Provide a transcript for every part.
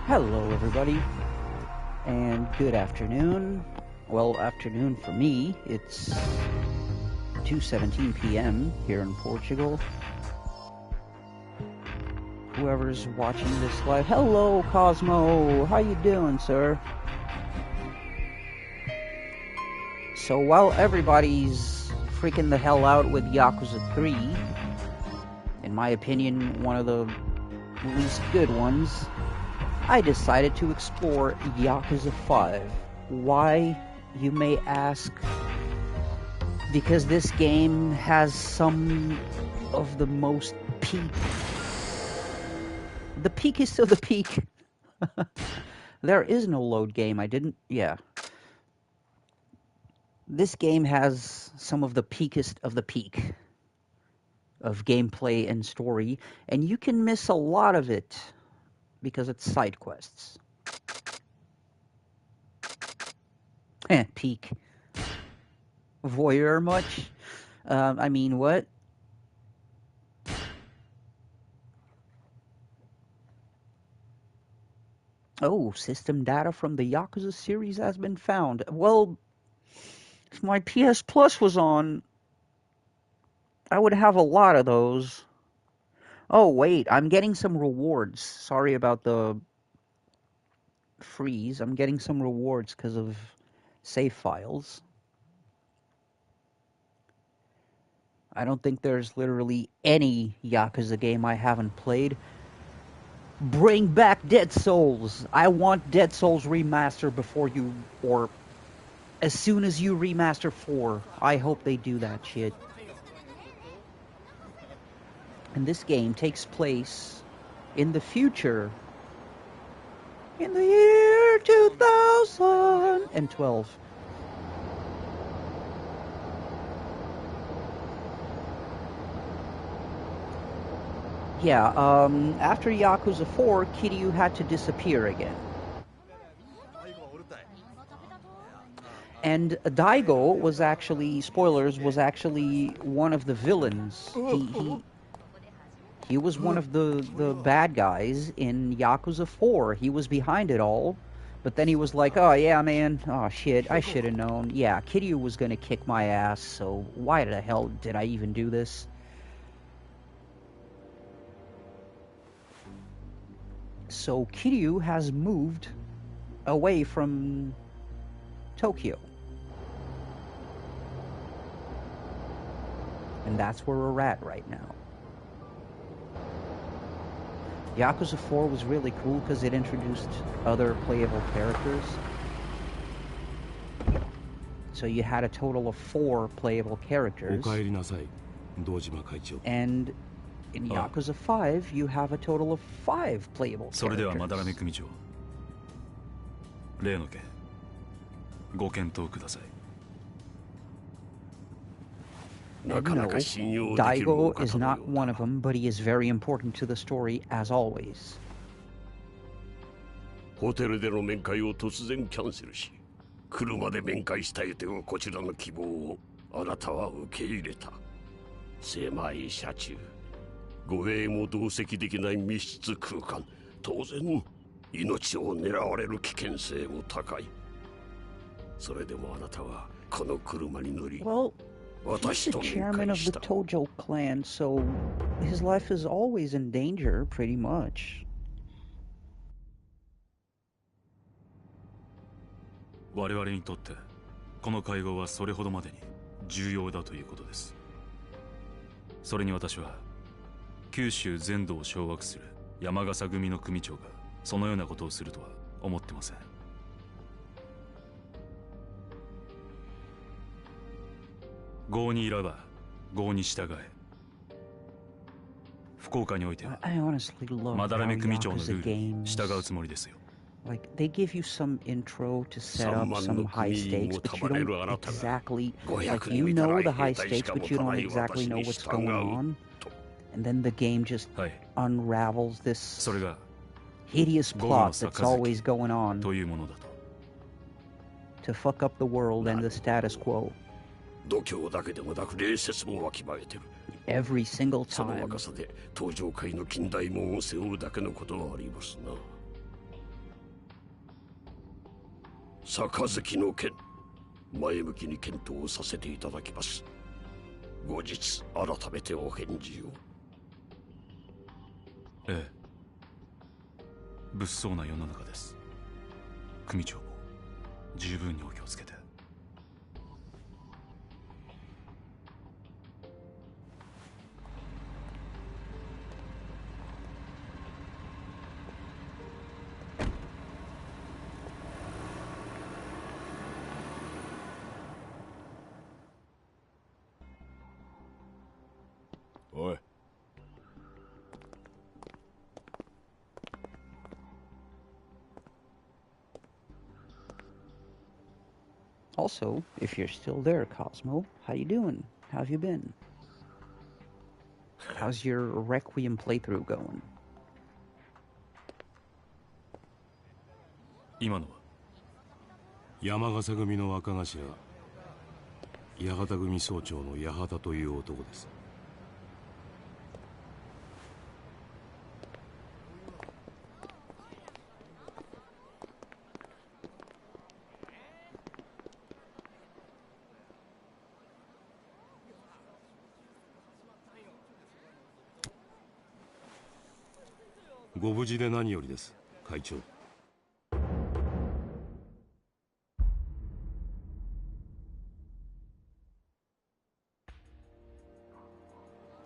Hello everybody, and good afternoon. Well, afternoon for me. It's 2:17 p.m. here in Portugal. Whoever's watching this live, hello Cosmo, how you doing, sir? So while everybody's freaking the hell out with Yakuza 3, in my opinion, one of the least good ones, I decided to explore Yakuza 5. Why, you may ask? Because this game has some of the most the peakest of the peak. There is no load game. This game has some of the peakest of the peak of gameplay and story, and you can miss a lot of it because it's side quests. Peak. Voyeur much? I mean, what? Oh, system data from the Yakuza series has been found. Well, if my PS Plus was on, I would have a lot of those. Oh, wait, I'm getting some rewards. Sorry about the freeze. I'm getting some rewards because of save files. I don't think there's literally any Yakuza game I haven't played. Bring back Dead Souls! I want Dead Souls remaster before you, or as soon as you remaster 4. I hope they do that shit. And this game takes place in the future. In the year 2012. Yeah, after Yakuza 4, Kiryu had to disappear again. And Daigo was actually, spoilers, was actually one of the villains. He was one of the bad guys in Yakuza 4. He was behind it all. But then he was like, oh yeah, man, oh shit, I should have known. Yeah, Kiryu was gonna kick my ass, so why the hell did I even do this? So Kiryu has moved away from Tokyo. And that's where we're at right now. Yakuza 4 was really cool because it introduced other playable characters. So you had a total of 4 playable characters. And in Yakuza 5, you have a total of 5 playable characters. And no, Daigo is not one of them, but he is very important to the story, as always. ホテルでの面会を突然キャンセルし、車で面会したいというこちらの希望をあなたは受け入れた。狭い車中、護衛も同席できない密室空間、当然命を狙われる危険性も高い。それでもあなたはこの車に乗り。Well, he's the chairman of the Tojo clan, so his life is always in danger, pretty much. 我々にとってこの会合はそれほどまでに重要だということです。それに私は九州全土を掌握する山笠組の組長がそのようなことをするとは思ってません。郷にいらば郷に従え。福岡においてはまだらめ組長のルールに従うつもりですよ。Like, they give you some intro to set up some high stakes, but you don't exactly, like, you know the high stakes, but you don't exactly know what's going on. And then the game just unravels this hideous plot that's always going on to fuck up the world and the status quo. Every single time. 杯の件、前向きに検討させていただきます。後日改めてお返事を。ええ、物騒な世の中です。組長も十分にお気をつけて。おい。Also, if you're still there, Cosmo, how you doing? How have you been? How's your Requiem playthrough going? 今のは山笠組の若頭、八幡組総長の八幡という男です。ご無事で何よりです、会長。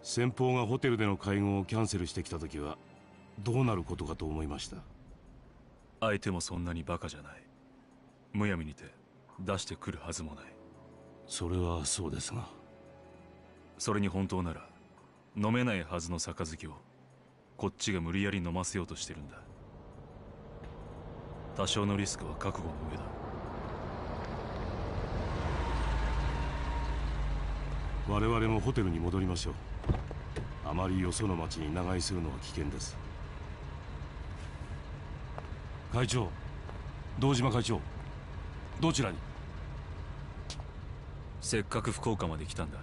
先方がホテルでの会合をキャンセルしてきた時はどうなることかと思いました。相手もそんなにバカじゃない。むやみにて出してくるはずもない。それはそうですが、それに本当なら飲めないはずの杯をこっちが無理やり飲ませようとしてるんだ。多少のリスクは覚悟の上だ。我々もホテルに戻りましょう。あまりよその町に長居するのは危険です。会長、堂島会長、どちらに？せっかく福岡まで来たんだ。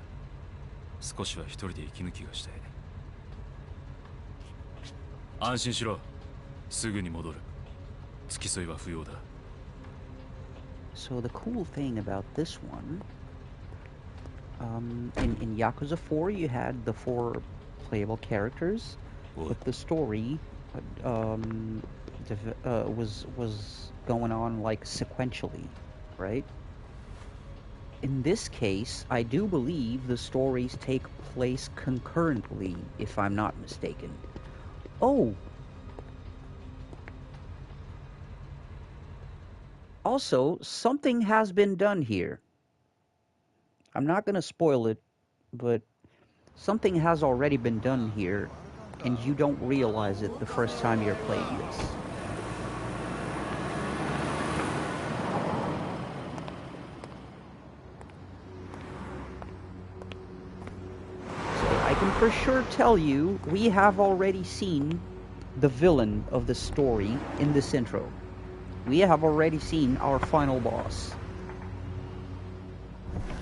少しは一人で息抜きがしたい。安心しろ、すぐに戻る。付き添いは不要だ。 So the cool thing about this one, in Yakuza 4 you had the 4 playable characters, but the story was going on like sequentially, right? In this case, I do believe the stories take place concurrently, if I'm not mistaken. Oh! Also, something has been done here. I'm not going to spoil it, but something has already been done here, and you don't realize it the first time you're playing this. So I can for sure tell you, we have already seen the villain of the story in this intro. We have already seen our final boss.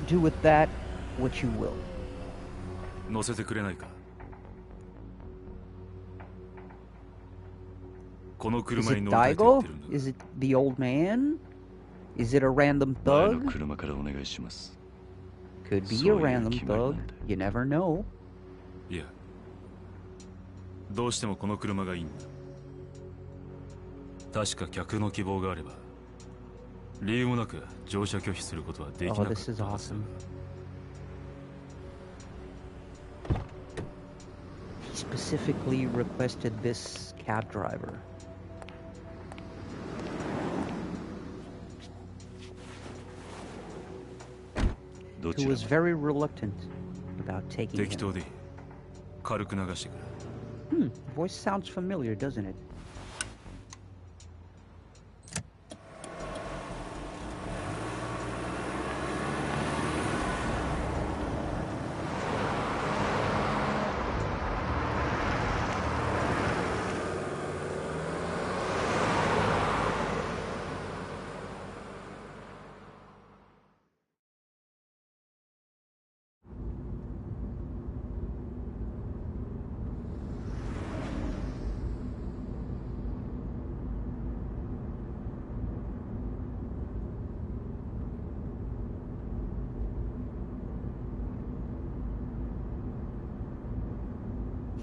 Do with that what you will. 乗せてくれないか。この Is 車 it に乗りたいと言ってるんだ Daigo? が。 Is it the old man? Is it a random 前の thug? 車からお願いします。 Could be a そういう random 決まりな thug. んで。You never know. いや、どうしてもこの車がいいんだ。確か客の希望があれば理由もなく乗車拒否することはできなか Oh, った this is はずだ。 awesome. He specifically requested this cab driver. ど Who ちら was very reluctant about taking 適 him. 当でいい。軽く流してくれ。 Voice sounds familiar, doesn't it?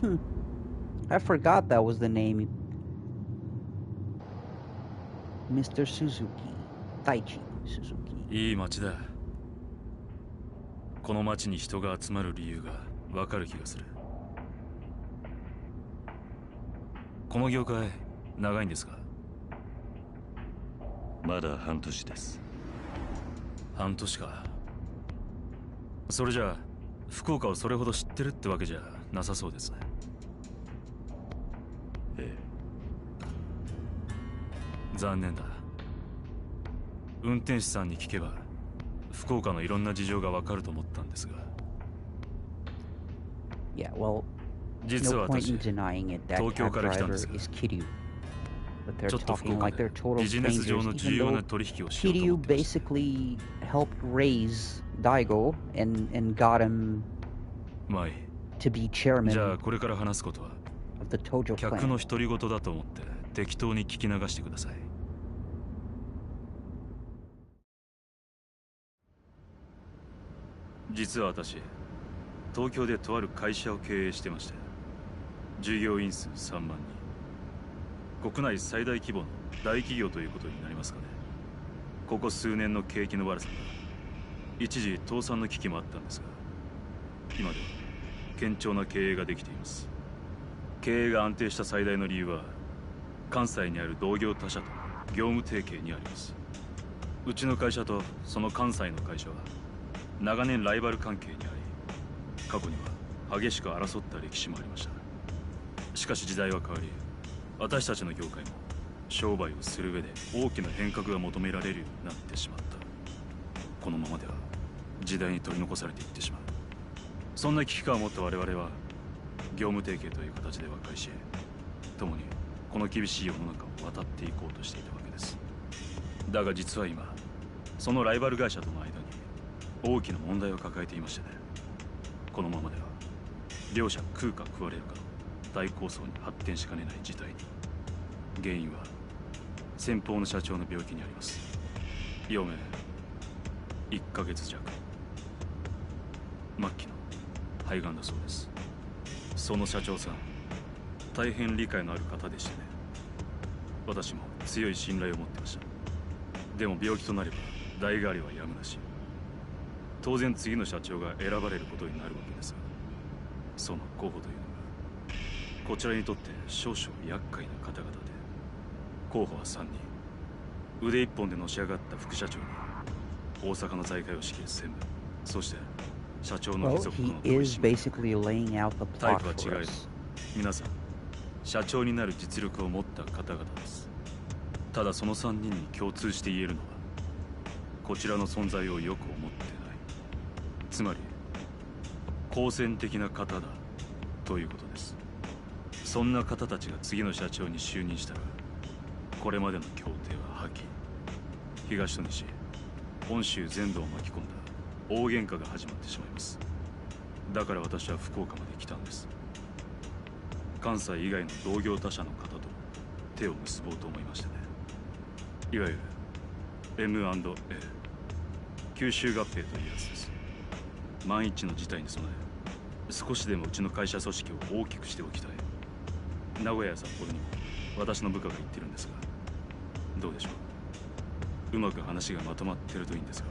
I forgot that was the name. Mr. Suzuki. Taichi Suzuki. いい街だ。この街に人が集まる理由がわかる気がする。この業界長いんですか？まだ半年です。半年か。それじゃあ福岡をそれほど知ってるってわけじゃなさそうですね。ええ。残念だ。運転手さんに聞けば福岡のいろんな事情がわかると思ったんですが。Yeah, well, 実は no point 私 in denying it. That 東京 cab から来たん driver ですが、 is Kiryu. But they're ちょっと福 talking 岡 like で they're total ビジネス上 strangers, の even 重要 though な取引をしようと思 Kiryu ってました。 basically helped raise Daigo and got him まあいい。 to be じゃ chairman あこれから話すことは of the Tojo 客の clan. 独り言だと思って適当に聞き流してください。実は私、東京でとある会社を経営してまして、従業員数3万人、国内最大規模の大企業ということになりますかね。ここ数年の景気の悪さが一時倒産の危機もあったんですが、今では堅調な経営ができています。経営が安定した最大の理由は関西にある同業他社と業務提携にあります。うちの会社とその関西の会社は長年ライバル関係にあり、過去には激しく争った歴史もありました。しかし時代は変わり、私たちの業界も商売をする上で大きな変革が求められるようになってしまった。このままでは時代に取り残されていってしまう。そんな危機感を持った我々は業務提携という形で和解し、共にこの厳しい世の中を渡っていこうとしていたわけです。だが実は今、そのライバル会社との間に大きな問題を抱えていましてね。このままでは両者食うか食われるかの大抗争に発展しかねない事態に。原因は先方の社長の病気にあります。余命1ヶ月弱、末期の肺がんだそうです。その社長さん、大変理解のある方でしてね。私も強い信頼を持ってました。でも病気となれば代替わりはやむなし。当然次の社長が選ばれることになるわけですが、その候補というのがこちらにとって少々厄介な方々で、候補は3人。腕一本でのし上がった副社長に大阪の財界を仕切る専務、そして社長の Well, 貴族と he の取 is 締役。 basically laying out the タイ plot プは for 違い us. 皆さん社長になる実力を持った方々です。ただその3人に共通して言えるのは、こちらの存在をよく思ってない、つまり好戦的な方だということです。そんな方たちが次の社長に就任したら、これまでの協定は破棄、東と西本州全土を巻き込んだ大喧嘩が始まってしまいます。だから私は福岡まで来たんです。関西以外の同業他社の方と手を結ぼうと思いましてね。いわゆる M&A、 吸収合併というやつです。万一の事態に備え、少しでもうちの会社組織を大きくしておきたい。名古屋や札幌にも私の部下が言ってるんですが、どうでしょう。うまく話がまとまってるといいんですが。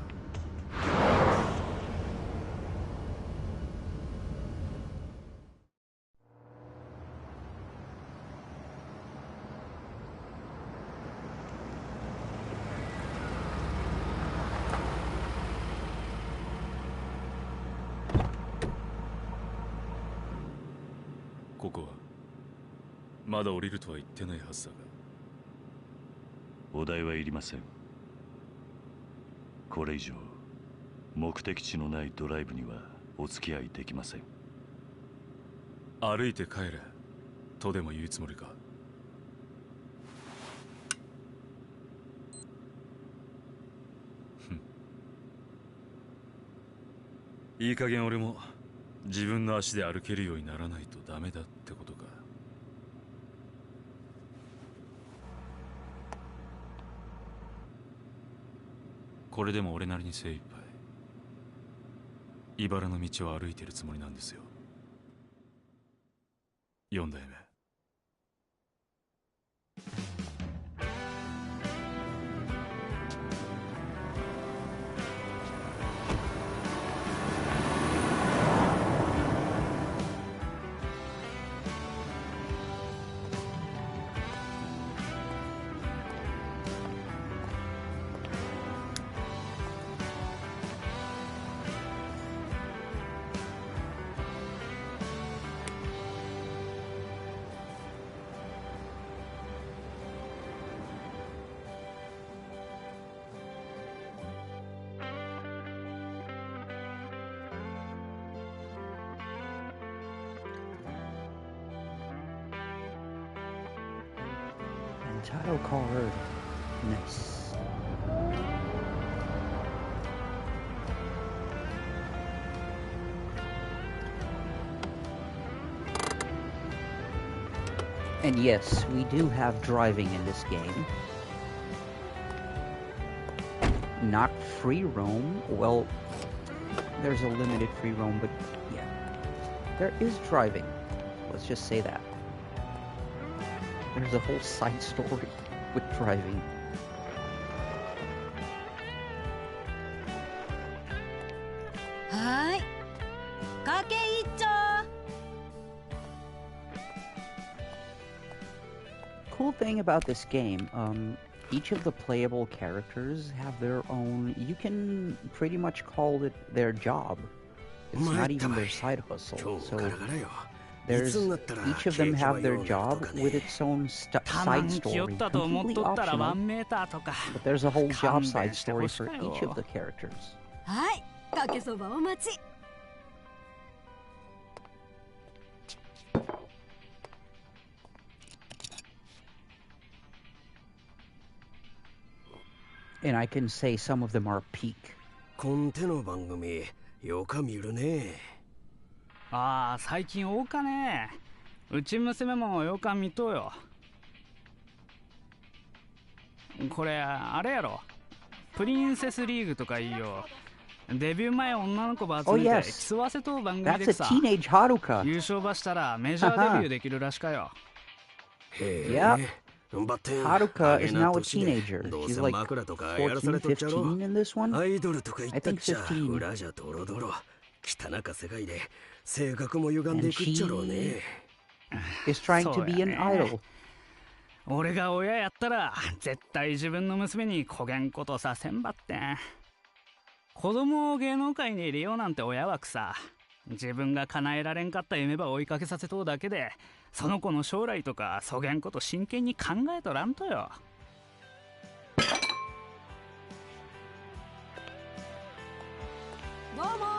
ここはまだ降りるとは言ってないはずだが。お題はいりません。これ以上目的地のないドライブにはお付き合いできません。歩いて帰れとでも言うつもりか。いい加減俺も自分の足で歩けるようにならないとダメだってことか。これでも俺なりに精一杯茨の道を歩いてるつもりなんですよ。4代目。Title card. Nice. And yes, we do have driving in this game. Not free roam. Well, there's a limited free roam, but yeah. There is driving. Let's just say that. There's a whole side story with driving. Hi. Cool thing about this game, each of the playable characters have their own, you can pretty much call it their job. It's not even their side hustle. So there's, each of them have their job with its own side story, completely optional, but there's a whole job side story for each of the characters. And I can say some of them are peak. コンテの番組よか見るね。ああ、最近多かね。うち娘もよか見とうよ。これあれやろ。プリンセスリーグとかいいよ。デビュー前女の子ば集めて競わせとう番組でさ。優勝ばしたらメジャーデビューできるらしかよ。Yeah. Haruka is now a teenager. She's like 14, 15 in this one. I think 15. And she is trying to be an idol. 俺が親やったら絶対自分の娘にこげんことさせんばって。子供を芸能界に入れようなんて親は草。自分が叶えられんかった夢ば追いかけさせとうだけで、その子の将来とかそげんこと真剣に考えとらんとよ。どうも。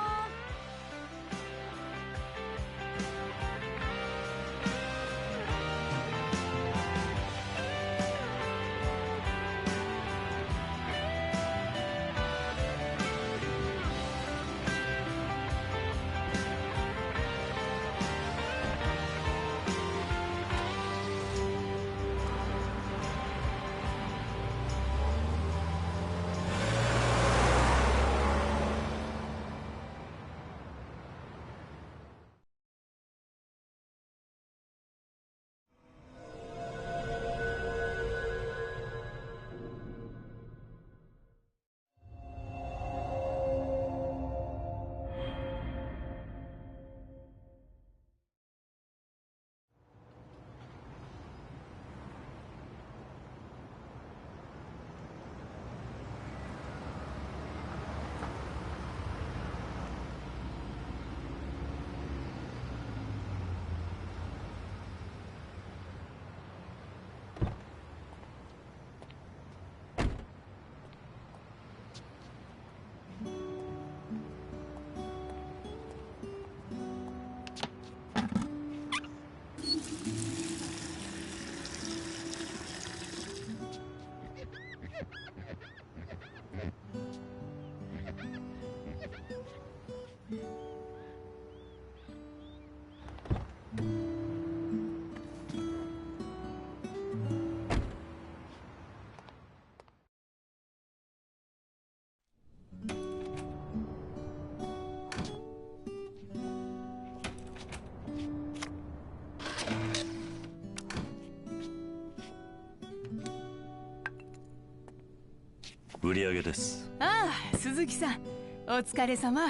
売り上げです。ああ、鈴木さん、お疲れ様。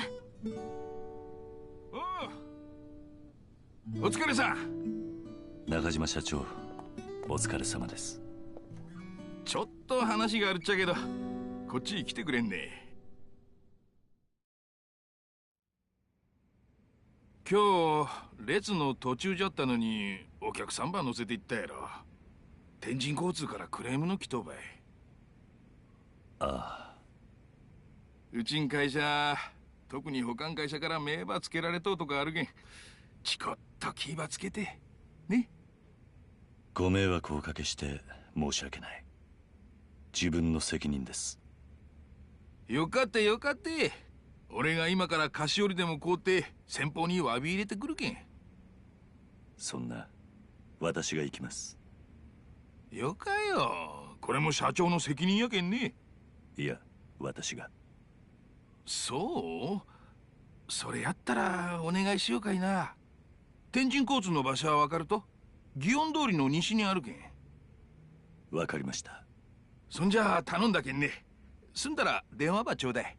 お疲れさん。中島社長、お疲れ様です。ちょっと話があるっちゃけど、こっちに来てくれんね。今日列の途中じゃったのにお客3番乗せて行ったやろ。天神交通からクレームの来とうばい。ああ。うちん会社、特に保管会社から名馬つけられとうとかあるけん、チコッと気ばつけてね。ご迷惑をおかけして申し訳ない。自分の責任です。よかったよかった。俺が今から菓子折りでも買うて先方に詫び入れてくるけん。そんな、私が行きます。よかよ。これも社長の責任やけんね。いや、私が。そう？それやったらお願いしようかいな。天神交通の場所は分かると？祇園通りの西にあるけん。わかりました。そんじゃ頼んだけんね。済んだら電話ばちょうだい。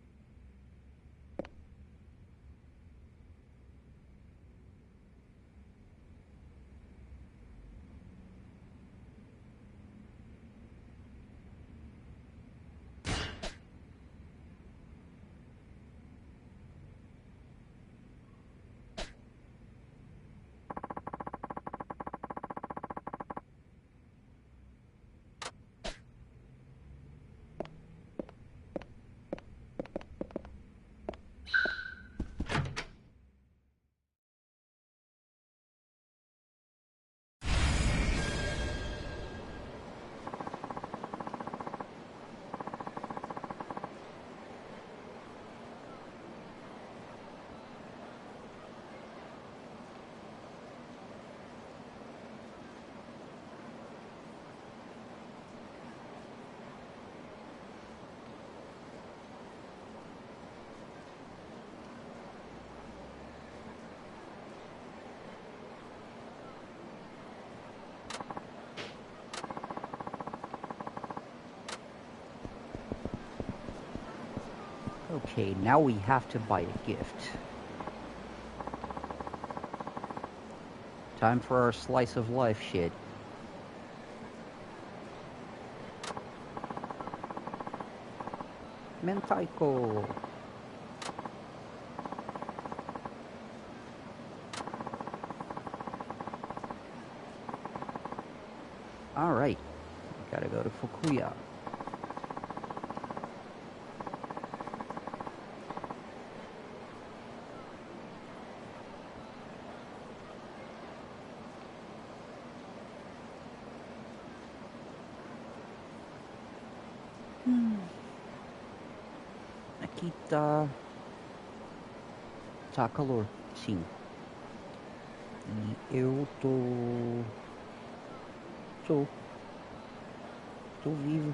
Okay, now we have to buy a gift. Time for our slice of life shit. Mentaiko. Alright, gotta go to Fukuya. Nakita. Tá calor, sim. E eu tô vivo.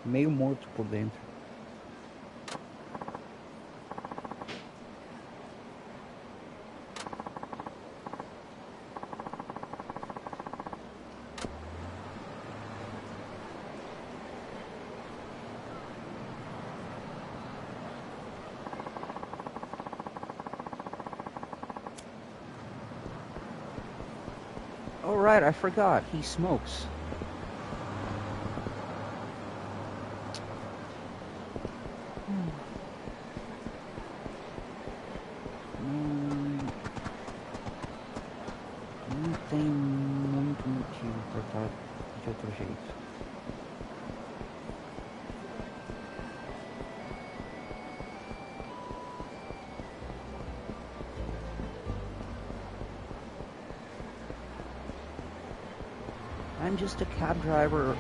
Meio morto por dentro. Oh right, I forgot. He smokes. Não tem muito motivo para estar de outro jeito. I'm just a cab driver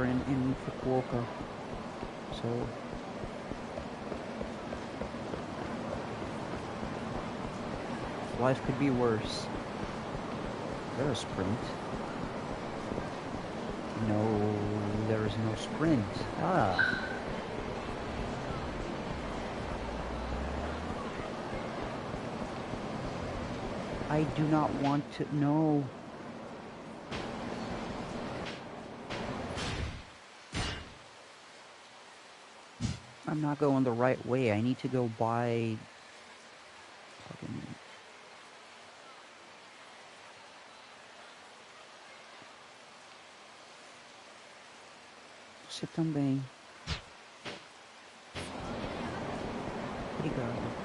in Fukuoka, so life could be worse. Is there a sprint? No, there is no sprint. Ah. I do not want to know. I'm not going the right way. I need to go by... fucking... Você também. Obrigado.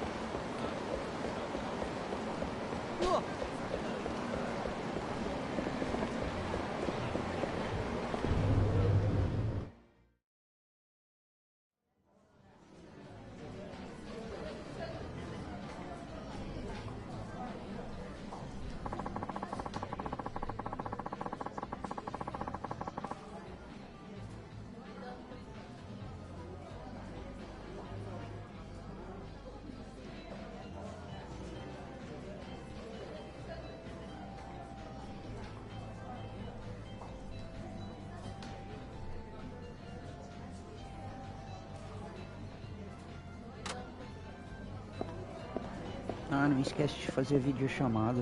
Ah, não esquece de fazer videochamada.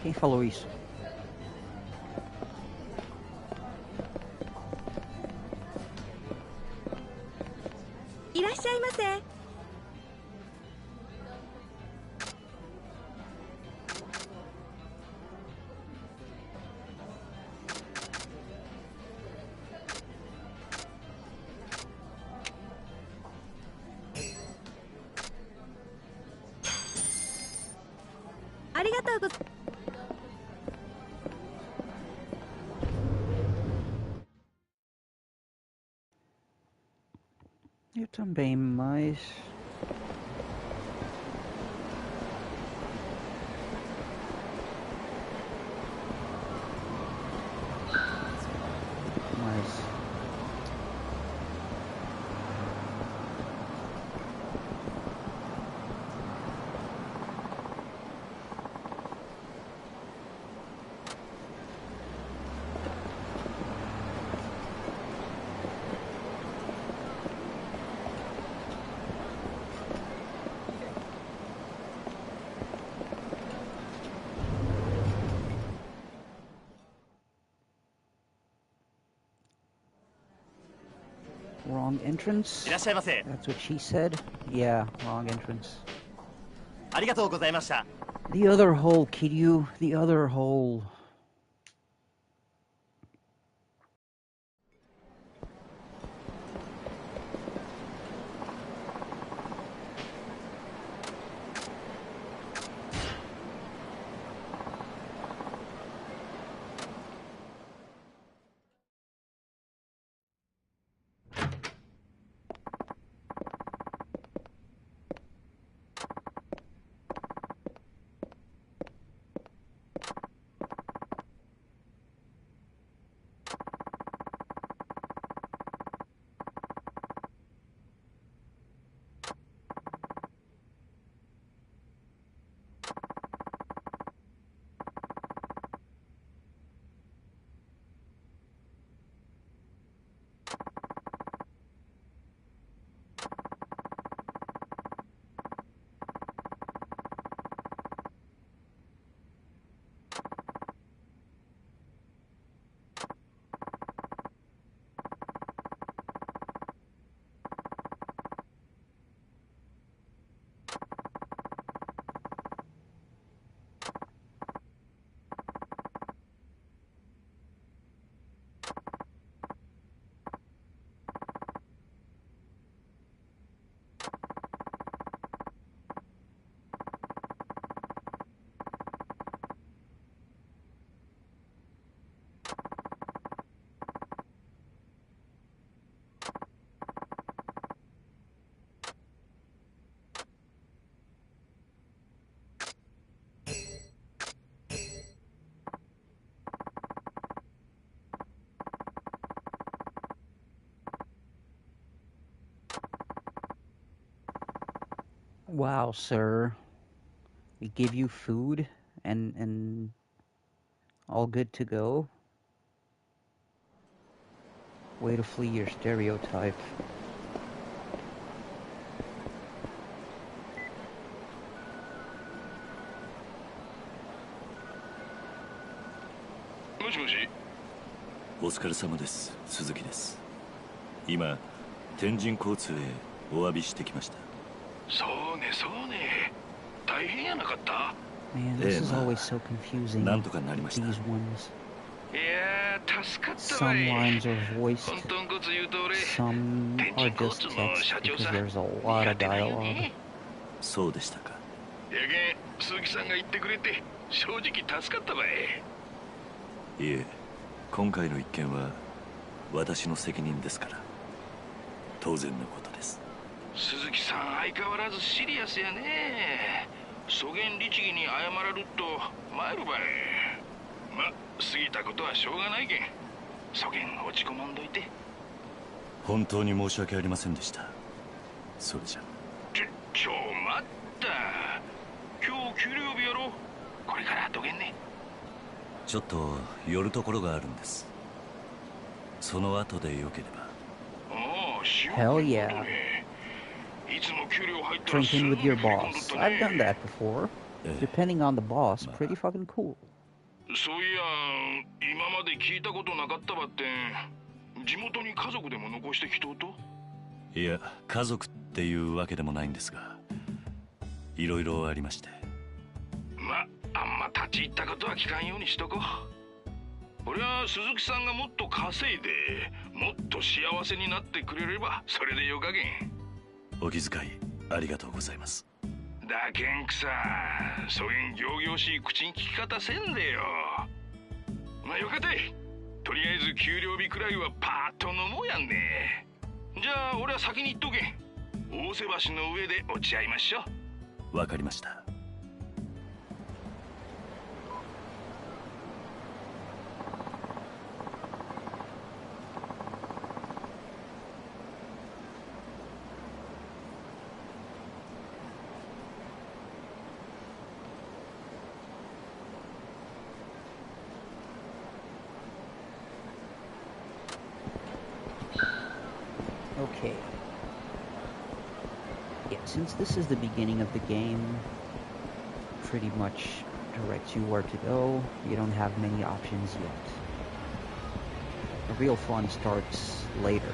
Quem falou isso? Irashaimase. Eu também, mas... Wrong entrance? That's what she said? Yeah, wrong entrance. The other hole, Kiryu. The other hole. Wow, sir. We give you food and all good to go? Way to flee your stereotype.お疲れ様です、鈴木です。今天神交通へお詫びしてきました。そうねそうね、大変やなかった。 Man, this is always so confusing. なんとかなりました。 These ones. いやー助かった Some わい。 lines are voiced, 本当のこと言うと俺 some 天 are 神交 just 通の text 社長 because さん there's a lot 苦 of 手なんよ dialogue. ね。そうでしたか。やけん鈴木さんが言ってくれて正直助かったわい。いえ、今回の一件は私の責任ですから、当然のことです。鈴木さん相変わらずシリアスやね。そげん律儀に謝らると参るばい。ま、過ぎたことはしょうがないけん、そげん落ち込まんどいて。本当に申し訳ありませんでした。それじゃ。待った。今日給料日やろ。これからどげんね。ちょっと寄るところがあるんです。その後でよければ。Hell yeah. Drinking with your boss. I've done that before. Depending on the boss, pretty fucking cool. そういや、今まで聞いたことなかったばってん。地元に家族でも残してきとうと？いや、家族っていうわけでもないんですが、いろいろありまして。ま、あんま立ち入ったことは聞かんようにしとこう。俺は鈴木さんがもっと稼いでもっと幸せになってくれればそれでよかげん。お気遣いありがとうございます。だけんくさ、そげん仰々しい口に聞き方せんでよ。まあよかて、とりあえず給料日くらいはパーッと飲もうやんね。じゃあ俺は先に行っとけん。大瀬橋の上で落ち合いましょう。わかりました。Okay. Yeah, since this is the beginning of the game, pretty much directs you where to go. You don't have many options yet. The real fun starts later.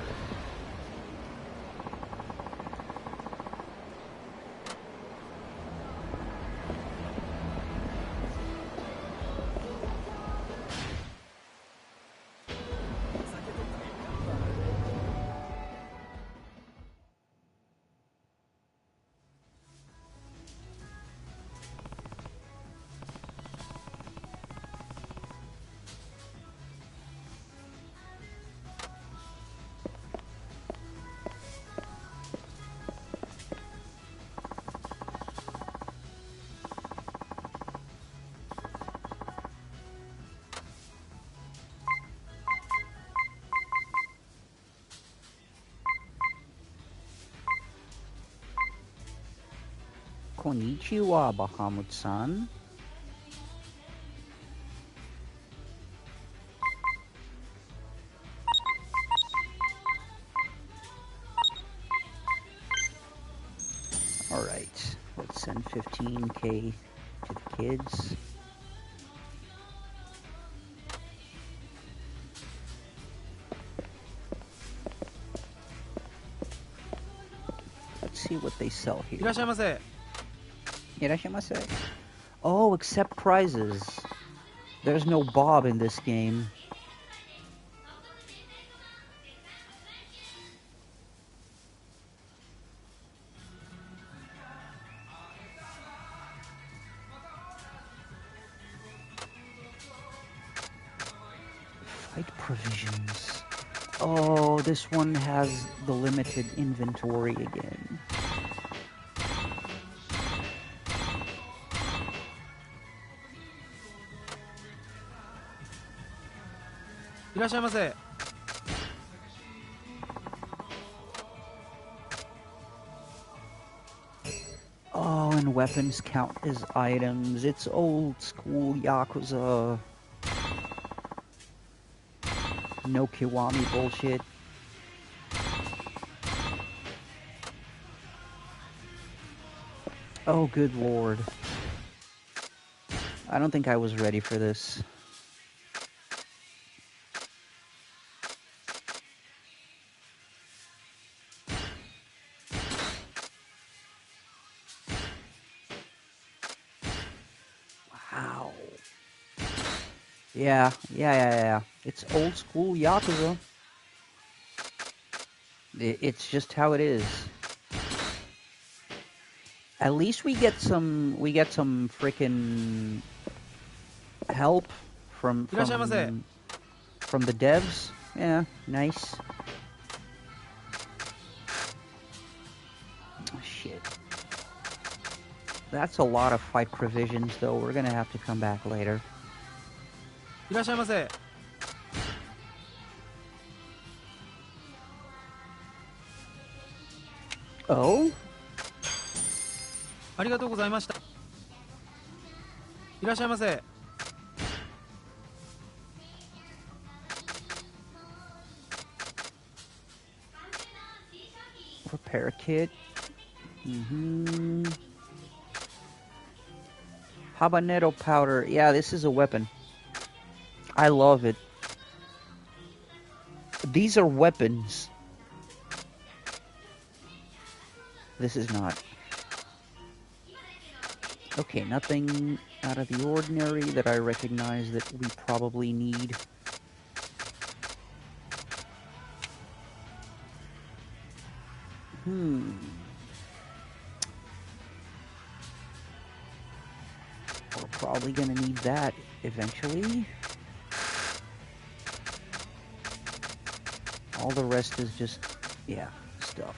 Konnichiwa, Bahamut-san. Alright, let's send 15k to the kids. Let's see what they sell here. いらっしゃいませ。 Oh, accept prizes. There's no Bob in this game. Fight provisions. Oh, this one has the limited inventory again. Oh, and weapons count as items. It's old school Yakuza. No Kiwami bullshit. Oh, good lord. I don't think I was ready for this. Yeah. It's old school Yakuza. It's just how it is. At least we get some freaking help from the devs. Yeah, nice. Oh, shit. That's a lot of fight provisions, though. We're gonna have to come back later. Oh? ありがとうございました。いらっしゃいませ。 Repair kit. Habanero powder. Yeah, this is a weapon. I love it. These are weapons. This is not. Okay, nothing out of the ordinary that I recognize that we probably need. We're probably gonna need that eventually. All the rest is just, yeah, stuff.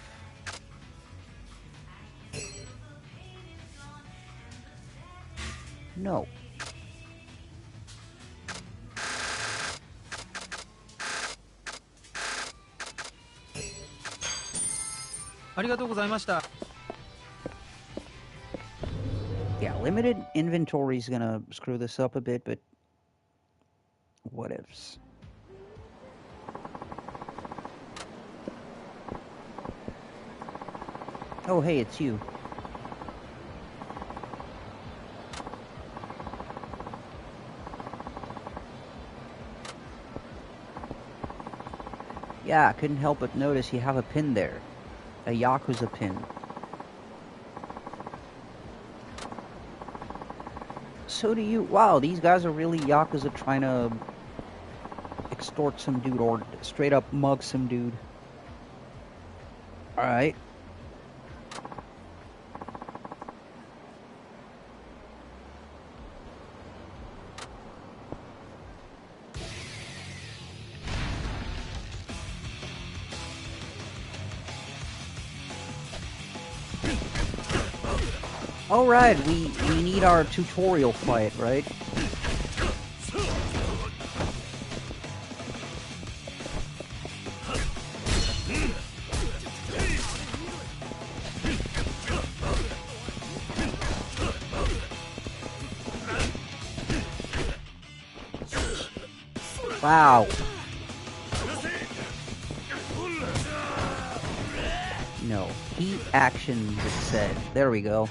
No. Yeah, limited inventory is gonna screw this up a bit, but what ifs. Oh, hey, it's you. Yeah, I couldn't help but notice you have a pin there. A Yakuza pin. So do you. Wow, these guys are really Yakuza trying to extort some dude or straight up mug some dude. Alright. Alright, we need our tutorial fight, right? Wow. No. Heat action, it said. There we go.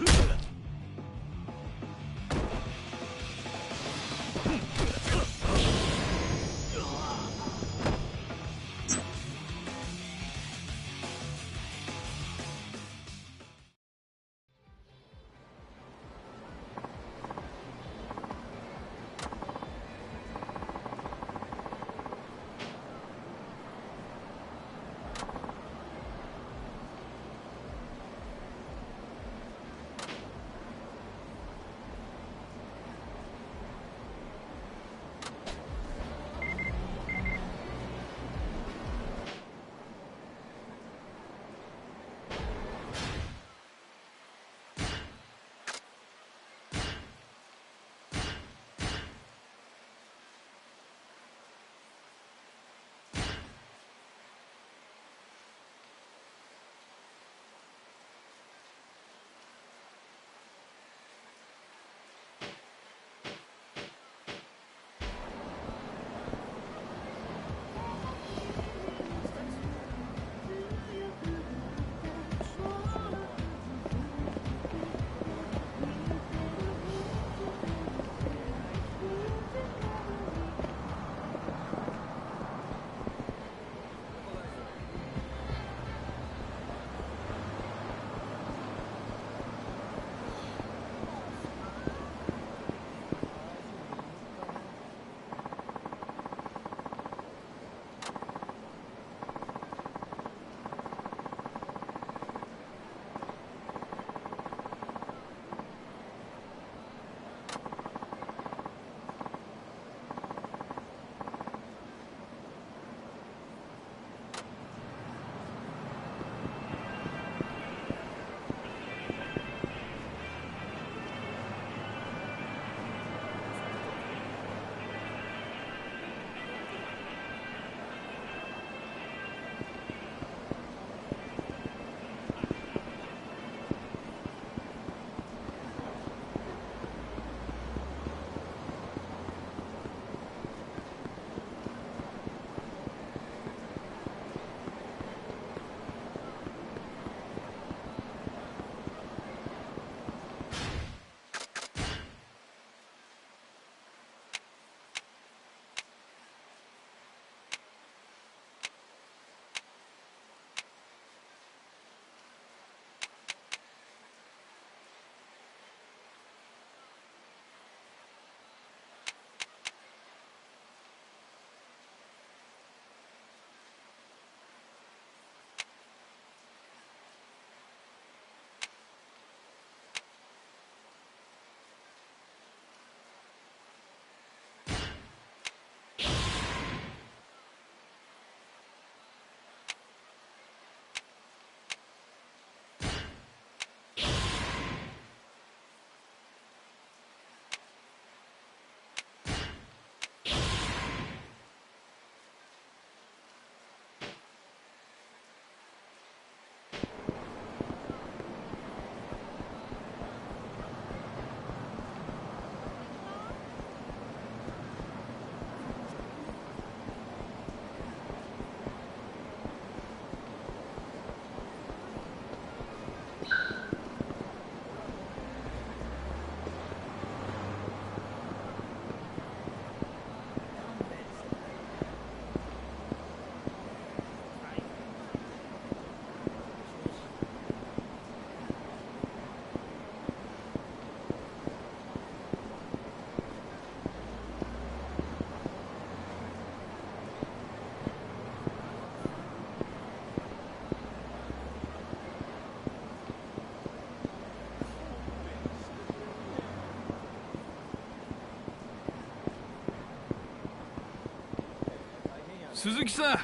鈴木さん、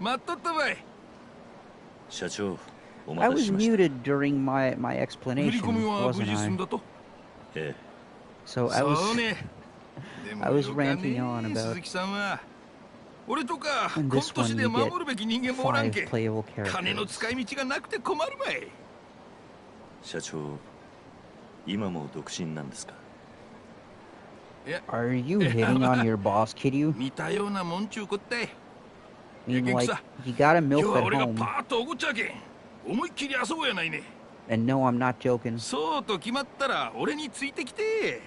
待っとったばい。社長、お I 待たせ was しました。 muted during my 振り explanation, 込みは無 wasn't 事済ん I? だと。え So そう I ね。で I も was よか ranting ね on about 鈴木さんは。俺とか、こ in の this 年 one で you 守 get るべき人間もおらん 5け。 playable 金の characters. 使い道がなくて困るばい。社長、今も独身なんですか？ Are you hitting on your boss, Kiryu? 似たようなもんちゅうこったい。 I mean, like, you got a 今日 MILF は at 俺が home. パーッとおごっちゃけん。思いっきり遊ぼうやないね。 And no, I'm not joking. そうと決まったら俺についてきて。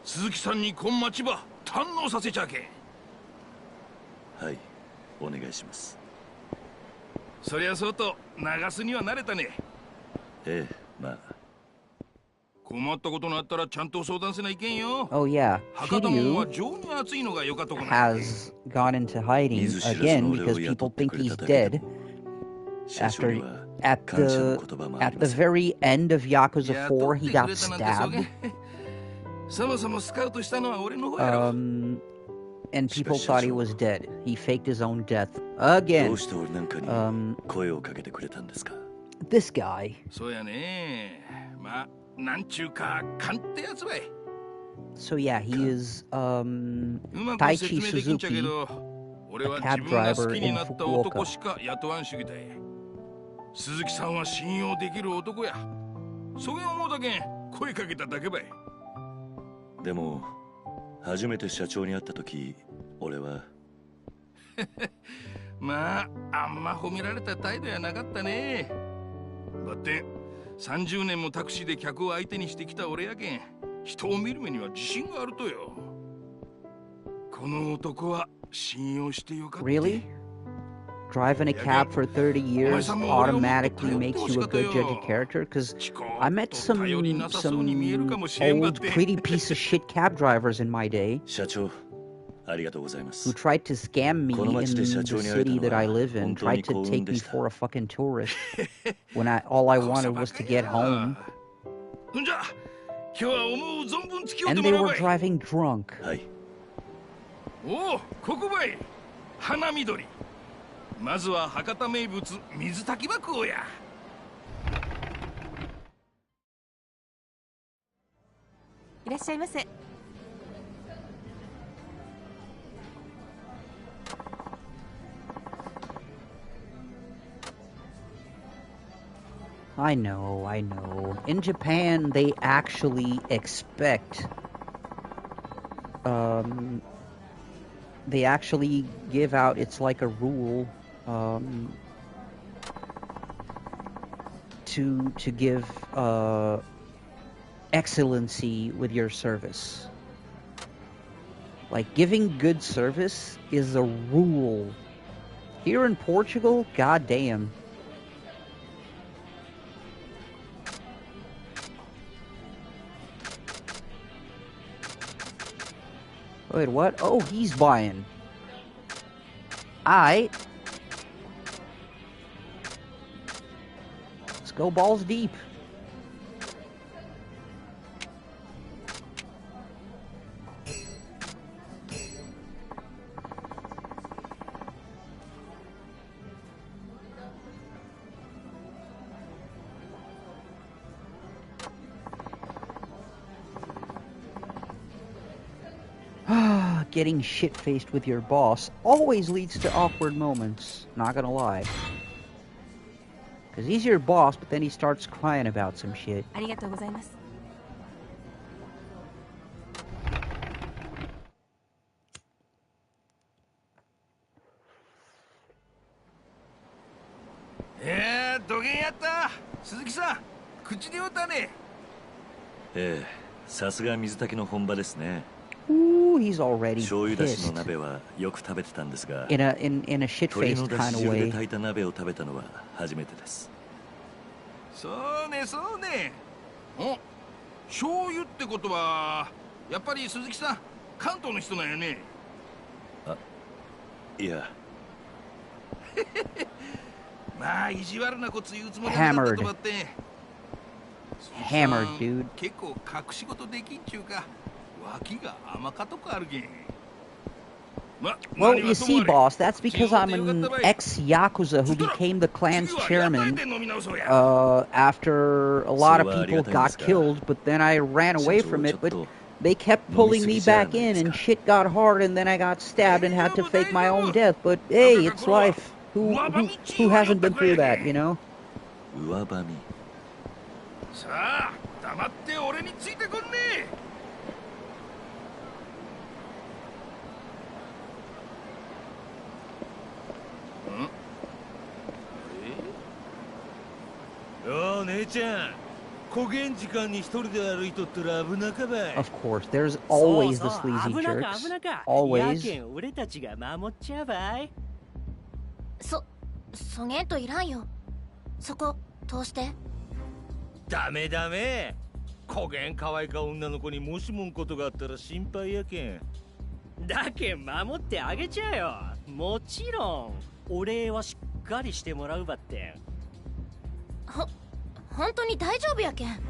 鈴木さんにこん町場堪能させちゃけん。はい、お願いします。そりゃそうと流すには慣れたね。ええ、まあ。困ったことがあったらちゃんと相談せないけんよ。 Oh yeah, 博多もんは Kiryu 情に熱いのがよかとこない。 has gone into hiding again because people think he's dead. 社長 After には at 感謝の言葉もあ the りません。 very end of Yakuza 4, he got 雇ってくれたなんてそ stabbed. げそもそもスカウトしたのは俺の方やろ。 And people thought he was dead. He faked his own death ど again. うして俺なんかに声をかけてくれたんですか？ This guy. そうやね。まあなんちゅうか勘ってやつばい。 So yeah, he is うまく Taichi 説明できんちゃけ Suzuki, ど、俺は a 自 cab 分が好 driver きに in なった男 Fukuoka. しか雇わん主義だい。鈴木さんは信用できる男や。そげん思うだけん声かけただけばい。でも初めて社長に会った時、俺はまああんま褒められた態度やなかったね。だって30年もタクシーで客を相手にしてきた俺やけん、人を見る目には自信があるとよ。この男は信用してよかった。 Really? Driving a cab for 30 years automatically makes you a good judge of character? Because I met some old pretty piece of shit cab drivers in my day 社長、ありがとうございま who す。 tried to scam me in the city that I live in, tried to take me 本当に幸運でした。 for a fucking tourist when all I wanted was to get home. んじゃ、今日は思う存分付き合って And も they らう were ばい。 driving drunk. はい。おお、ここばい。花緑。まずは博多名物水炊きば食おうや。いらっしゃいませ。 I know. In Japan, they actually expect, they actually give out, it's like a rule, to give, excellency with your service. Like, giving good service is a rule. Here in Portugal, goddamn. Wait, what? Oh, he's buying. Let's go balls deep. Getting shit-faced with your boss always leads to awkward moments, not gonna lie. Because he's your boss, but then he starts crying about some shit. ありがとうございます。どげんやった。鈴木さん、口でよったね。ええ、さすが水炊きの本場ですね。 Ooh, he's already 醤油だしの pissed. 鍋はよく食べてたんですが、 In a 鶏 shit-faced の出 kind 汁 of 汁で way. 炊いた鍋を食べたのは初めてです。そうね、そうね。お、醤油ってことはやっぱり鈴木さん、関東の人なんやね。いや、まあ意地悪なこつ言うつもりなかったとばって。 Hammered, dude. 結構隠し事できんちゅうか、脇が甘かとこあるけん。Well, you see, boss, that's because I'm an ex-Yakuza who became the clan's chairman after a lot of people got killed, but then I ran away from it, but they kept pulling me back in, and shit got hard, and then I got stabbed and had to fake my own death, but hey, it's life. Who hasn't been through that, you know? Of course, there's always the sleazy jerks. Always. そげんといらんよ。そこ通して。ダメダメ。こげん可愛いか女の子にもしもんことがあったら心配やけん。だけん守ってあげちゃよ。もちろん。お礼はしっかりしてもらうばって。本当に大丈夫やけん。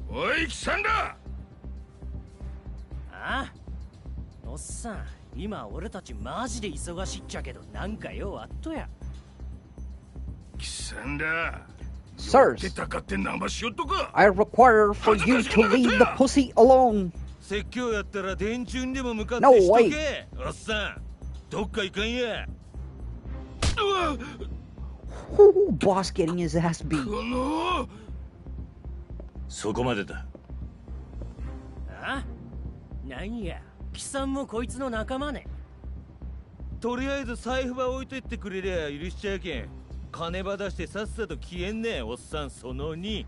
おい、キサンだ。あ？おっさん、今俺たちマジで忙しいっちゃけど、なんかよあっとや。Sirs, I require for you to leave the pussy alone. No, wait. Boss getting his ass beat. そこまでだ。あ？なんや、貴さんもこいつの仲間ね。とりあえず財布は置いといてくれりゃ許しちゃうけん。金ば出してさっさと消えんねえ、おっさんその2。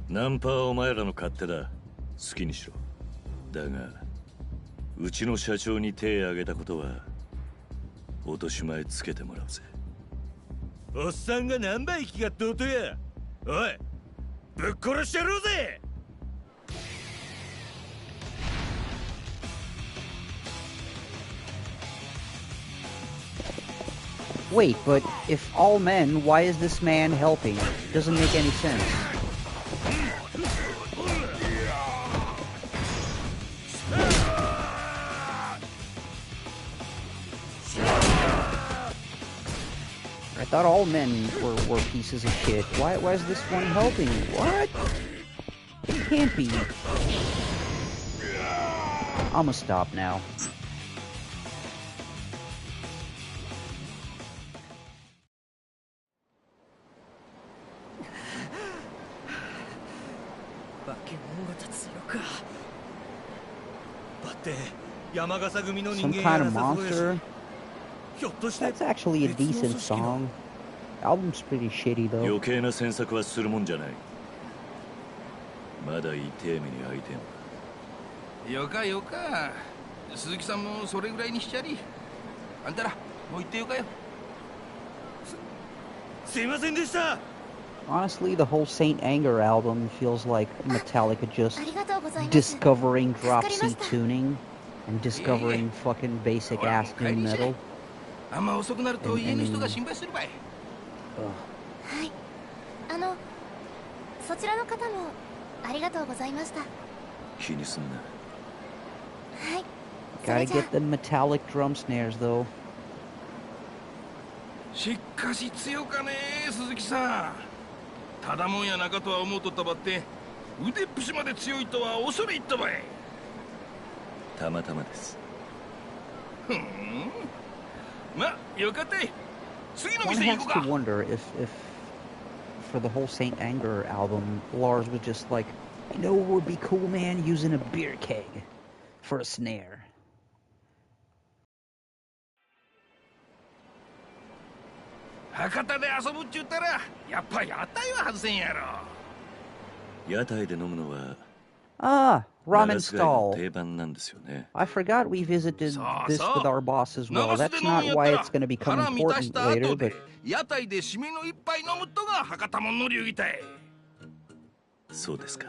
ナンパはお前らの勝手だ。好きにしろ。だが、うちの社長に手を挙げたことは落とし前つけてもらうぜ。おっさんが何倍生きがっておとや。おい、ぶっ殺してやろうぜ。Wait, but if all men, why is this man helping? Doesn't make any sense. I thought all men were pieces of shit. Why is this one helping? What? It can't be. I'ma stop now. Some kind of monster? That's actually a decent song. Album's pretty shitty though. 余計な詮索はするもんじゃない。まだ痛い目に遭いてん。よかよか。鈴木さんもそれぐらいにしちゃり。あんたらもう行ってよかよ。すいませんでした。 Honestly, the whole Saint Anger album feels like Metallica just discovering drop C tuning and discovering fucking basic ass doom metal. And, そちらの方もありがとうございました。気にすんな。はい。 Gotta get the metallic drum snares though. しかし強かね、鈴木さん。ただもんやなかとは思うとったばって、腕っぷしまで強いとは恐れ入ったばい。たまたまです。ふん。ま、よかったい。次の One 店行 has こうか。 to wonder if for the whole Saint Anger album, Lars was just like, you know what would be cool, man? Using a beer keg for a snare. 博多で遊ぶっちゅったら、やっぱ屋台は外せんやろ。屋台で飲むのは Ah, ramen stall. 定番なんですよね。 I forgot we visited this with our boss as well. That's not why it's going to become important later, but 屋台で締めの一杯飲むとが博多もんの流儀たい。そうですか。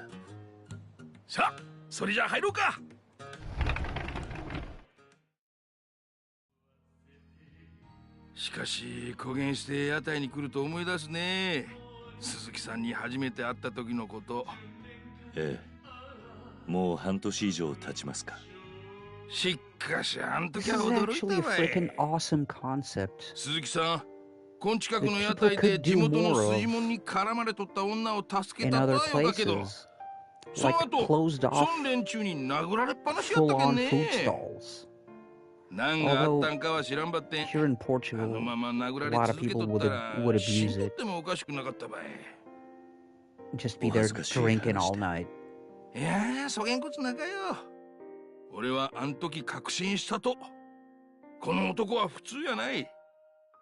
さあ、それじゃ入ろうか。しかし公言して屋台に来ると思い出すね。鈴木さんに初めて会った時のこと。ええ、もう半年以上経ちますか。しかしあん This 時は is 驚い actually a たわ freaking い。 awesome concept. 鈴木さん、こん近くの That 屋 people 台で could 地 do 元の more 筋 of 物に絡まれとった女を助け in たと other はよかけど、 places, その like 後、 closed そ off ん連中に殴られっぱなしやったけん full-on ね。 food stalls. 何があっ Although たんかは知らんばってん。 here in あ Portugal, のまま殴ら a れ lot of 続け people とった would ら would 死ん abuse どっ it, てもおかしくなかったばい。 just be there drinking all night. いやー、そげんこつなかよ。俺はあん時確信したと。この男は普通やない。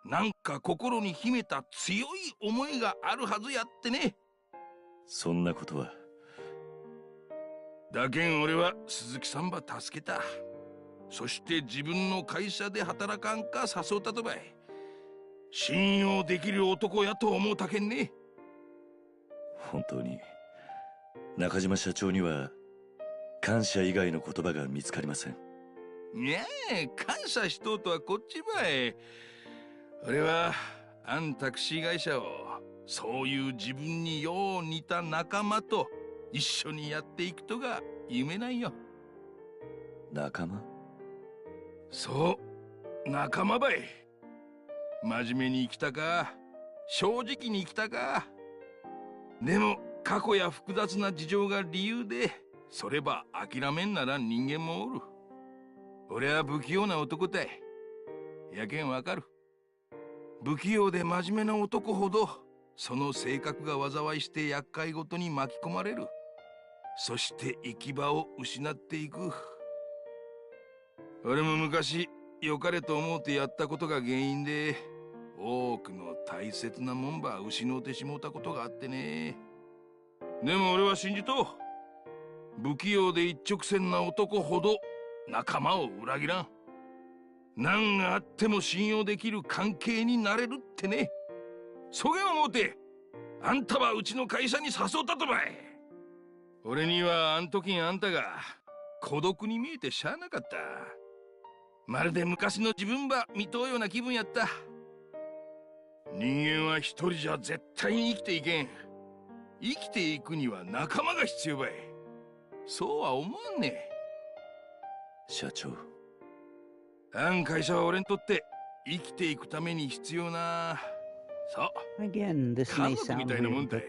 なんか心に秘めた強い思いがあるはずやってね。そんなことは。だけん俺は鈴木さんば助けた。そして自分の会社で働かんか誘ったとばい。信用できる男やと思うたけんね。本当に中島社長には感謝以外の言葉が見つかりません。いや感謝しとうとはこっちばい。俺はアンタクシー会社をそういう自分によう似た仲間と一緒にやっていくとが夢なんよ。仲間？そう仲間ばい。真面目に生きたか正直に生きたか。でも過去や複雑な事情が理由でそれば諦めんならん人間もおる。俺は不器用な男たい。やけんわかる。不器用で真面目な男ほどその性格が災いして厄介ごとに巻き込まれる。そして行き場を失っていく。俺も昔良かれと思うてやったことが原因で多くの大切なもんば失うてしもうたことがあってね。でも俺は信じとう。不器用で一直線な男ほど仲間を裏切らん。何があっても信用できる関係になれるってね。そげん思うてあんたはうちの会社に誘ったとばい。俺にはあん時あんたが孤独に見えてしゃあなかった。まるで昔の自分ば見とうような気分やった。人間は一人じゃ絶対に生きていけん。生きていくには仲間が必要ばい。そうは思わんね。社長、あん会社は俺にとって生きていくために必要な、そう Again, this 家 may 族み sound たいなもん weird, たい。 but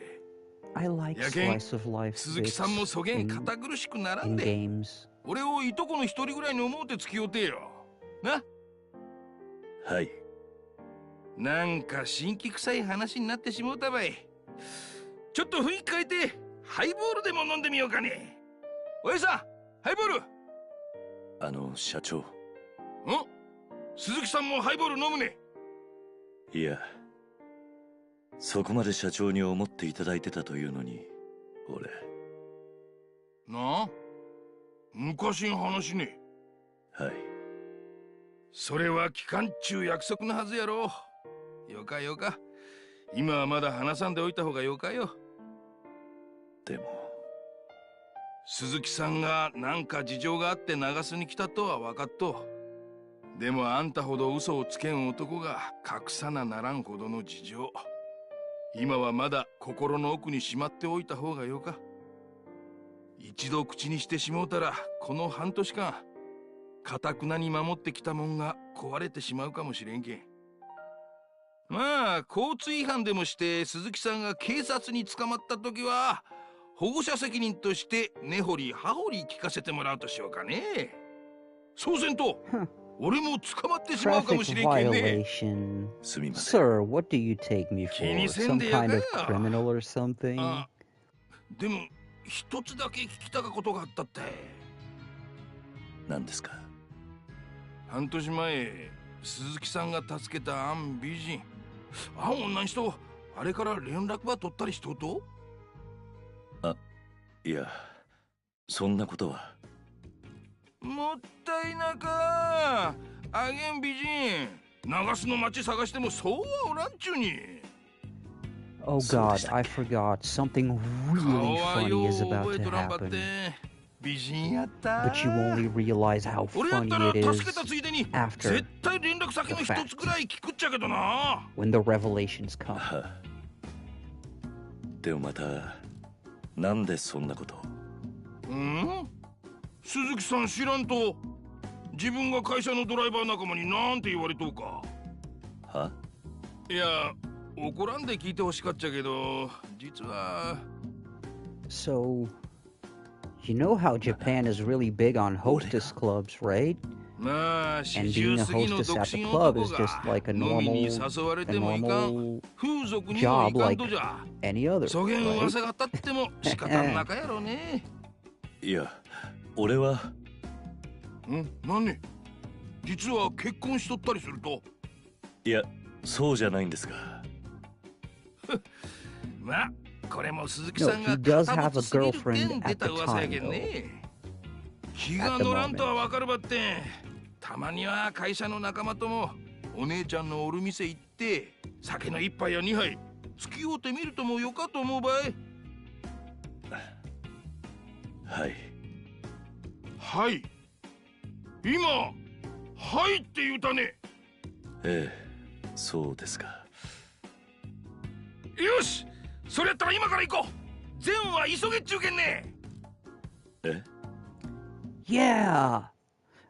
I like やけん slice of life 鈴木さんもそげん in 堅苦しくならん in で。 games. 俺をいとこの一人ぐらいに思うて付き合うてよな。はい。なんか新規臭い話になってしもうたばい。ちょっと雰囲気変えてハイボールでも飲んでみようかね。おやさんハイボール。社長。ん鈴木さんもハイボール飲むね。いや、そこまで社長に思っていただいてたというのに、俺。なあ昔の話ね。はい。それは期間中約束のはずやろ。よかよか。今はまだ話さんでおいた方がよかよ。でも鈴木さんがなんか事情があって長洲に来たとは分かっと。でもあんたほど嘘をつけん男が隠さなならんほどの事情、今はまだ心の奥にしまっておいた方がよか。一度口にしてしもうたらこの半年間堅くなに守ってきたもんが壊れてしまうかもしれんけん。まあ交通違反でもして鈴木さんが警察に捕まった時は保護者責任として根掘り葉掘り聞かせてもらうとしようかね。そうせんと俺も捕まってしまうかもしれんけんね。 Violation. すみません。 Sir, what do you take me 気に for? せん Some でよか kind よ。 of criminal or something? あ、でも一つだけ聞きたかことがあったって。何ですか？半年前鈴木さんが助けたあん美人、あん女の人、あれから連絡は取ったりしとうと？いや、そんなことは。もったいなか。あげん美人長洲の町探してもそうはおらんちゅうに。 Oh god, I forgot. Something 顔 really はよ funny う is about 覚え to とらんばって。 happen. 美人やった。 But you only realize how 俺やった funny ら it 助けたついでに is after 絶対連絡先の一つくらい聞くっちゃけどな。 when the revelations come. でもまたなんでそんなことを？鈴木さん知らんと。自分が会社のドライバー仲間になんて言われとうか。いや、怒らんで聞いてほしかっちゃけど、実は。So, you know how Japan is really big on hostess clubs, right? And being a hostess at the club is just like a normal job like any other, right? いや、俺は。何？実は結婚しとったりすると？いや、そうじゃないんですが。まあ、これも鈴木さんが片言すぎるけん出た噂やけんね。気が乗らんとはわかるばってん。たまには会社の仲間ともお姉ちゃんのおる店行って酒の一杯や二杯付き合うてみるともよかと思うばい。はい。はい。今、はいって言うたね。ええ、そうですか。よし、それやったら今から行こう。善は急げっちゅうけんね。え？ Yeah.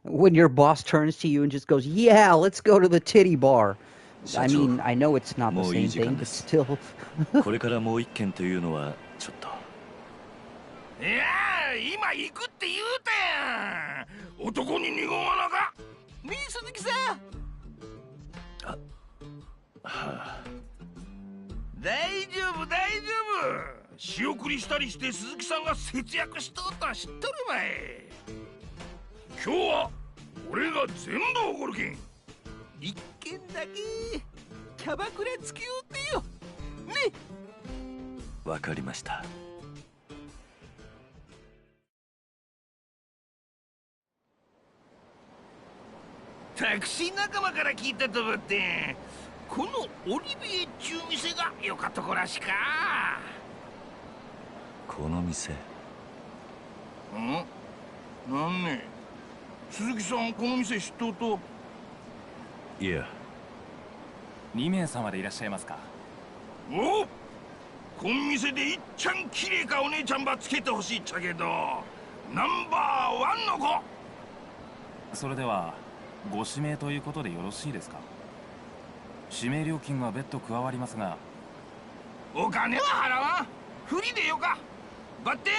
When your boss turns to you and just goes, "Yeah, let's go to the titty bar." I mean, I know it's not the same thing, but still. これからもう一件というのはちょっと。いやー、今行くって言うたやん。男に二言はなか。ねえ、鈴木さん。はあ。大丈夫、大丈夫。仕送りしたりして鈴木さんが節約しとったら知っとるまい。今日は俺が全部おごるけん。一軒だけキャバクラ付き合うてよ。ね。わかりました。タクシー仲間から聞いたとばって、このオリビエっちゅう店がよかとこらしか。この店。なんね。鈴木さん、この店知っとうと？いや。2名様でいらっしゃいますか？おっ、こん店でいっちゃん綺麗かお姉ちゃんばつけてほしいっちゃけど、ナンバーワンの子。それではご指名ということでよろしいですか？指名料金は別途加わりますが。お金は払わん。フリでよか。バッテン、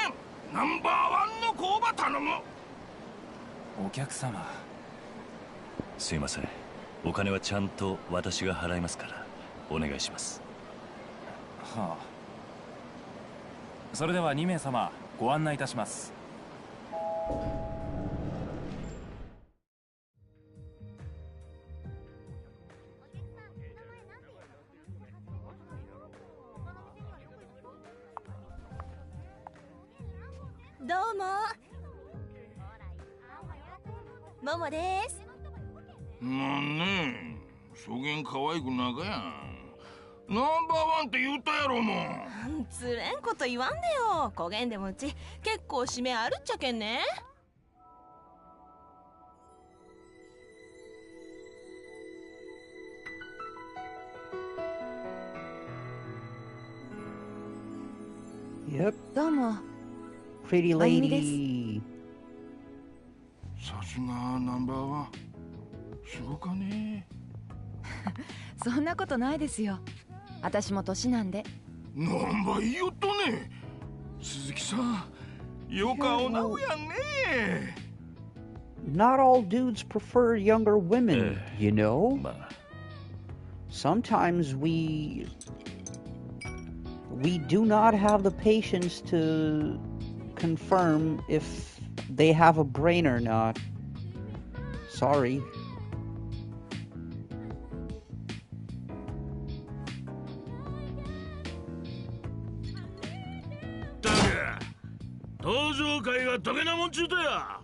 ナンバーワンの子ば頼む。お客様。すいません。お金はちゃんと私が払いますからお願いします。はあ。それでは2名様ご案内いたします。どうも。ももです。なんねえ、そげん可愛くなかやん。ナンバーワンって言ったやろもん。つれんこと言わんでよ。こげんでもうち結構指名あるっちゃけんね。Yep. どうも。Pretty lady. さすがナンバーワン。すごかね。そんなことないですよ。私も年なんで。なんば言いよっとね。鈴木さん、よかおなうやんね。Not all dudes prefer younger women, you know? Sometimes we do not have the patience to confirm if they have a brain or not. Sorry. 登場会がどげなもんちゅうとや。あ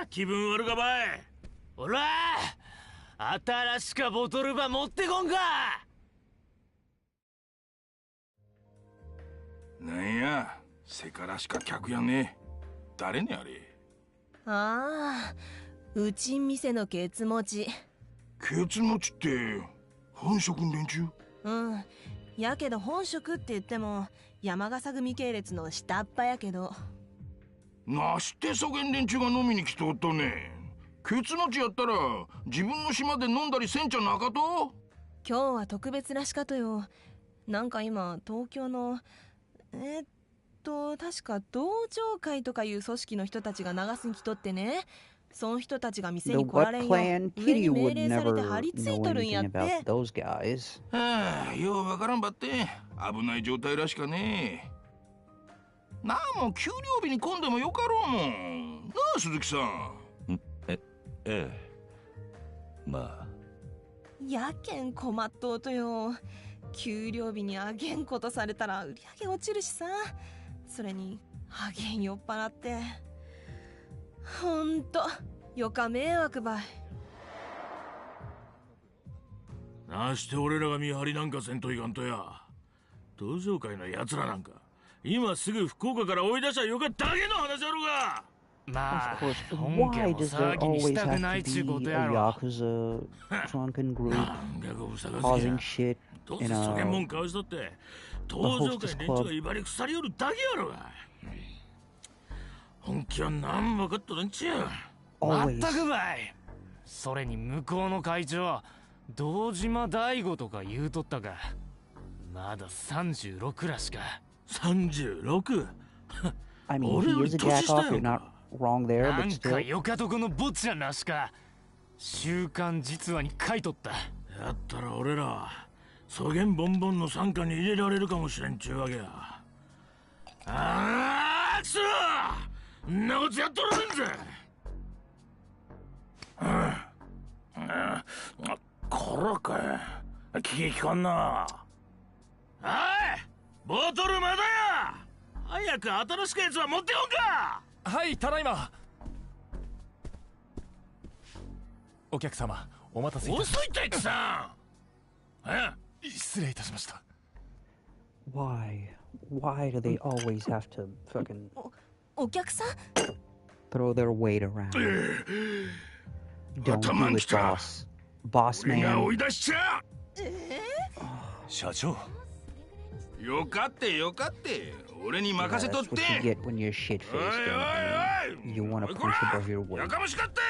あ、気分悪かばい。ほら、新しかボトルば持ってこんか。なんや、せからしか客やね。誰ねあれ。ああ、うちん店のケツ持ち。ケツ持ちって本職ん連中？うん。やけど本職って言っても山笠組系列の下っ端やけど。なしてそげん連中が飲みに来とったね。ケツ持ちやったら自分の島で飲んだりせんちゃなかと？今日は特別らしかとよ。なんか今東京の確か同情会とかいう組織の人たちが流すに来とってね、その人たちが店に来られんよ上に命令されて張り付いとるんやって。はあ、ようわからんばって危ない状態らしかね。なんも給料日に混んでもよかろうもんなあ、鈴木さん。ええ、まあやけん困っとうとよ。給料日にあげんことされたら売り上げ落ちるしさ。それにあげん酔っ払って、ほんとよか迷惑ばい。なして俺らが見張りなんかせんといかんとや。同情会のやつらなんか今すぐ福岡から追い出しゃよかっただけの話やろうが。まあ、 Why does there always have to be a Yakuza drunken group causing shit どうせ in そげんも a んかわしとって同情会連中が威張り腐りよるだけやろが。本気は何も分かっとるんちや。まったくばい。それに向こうの会長堂島大吾とか言うとったが、まだ36らしか。 36? I mean, he is a jack off, you're not wrong there, な but んか still. よかとこの坊ちゃんらしか。週刊実話に書いとった。やったら俺らそげんボンボンの傘下に入れられるかもしれんちゅうわけや。ああくそんなことやっとられんぜ。こらかい気利かんな。おいボトルまだや。早く新しくやつは持ってこんか。はい、ただいま。お客様お待たせいたしました。遅いってさん。失礼いたしました。 Why do they always have to fucking お客さん throw their weight around? Don't do it, boss. Boss man. 社長。よかってよかって、俺に任せとって。 That's what you get when you're shit-faced. You want to punch above your weight. やかましかって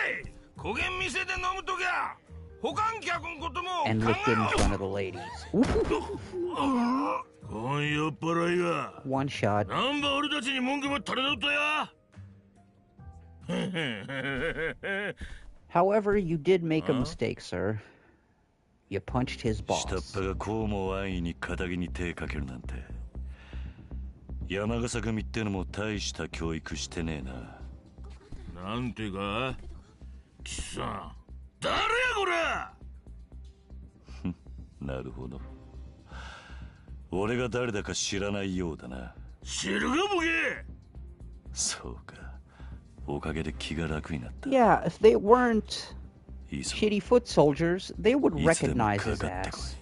焦げん店で飲むときゃ保管客のことも And licked it in front of the ladies. こん酔っ払いが One shot. なんば俺たちに文句ば垂れとったや。However, you did make a mistake, sir. You punched his 下っ boss. 端がこうも安易に仇に手かけるなんて。山笠組ってのも大した教育してねえな。なんてか貴さん誰やこれ。なるほど。俺が誰だか知らないようだな。知るかボケ。そうか。おかげで気が楽になった。 Yeah, if they weren't shitty foot soldiers, they would recognize his ass.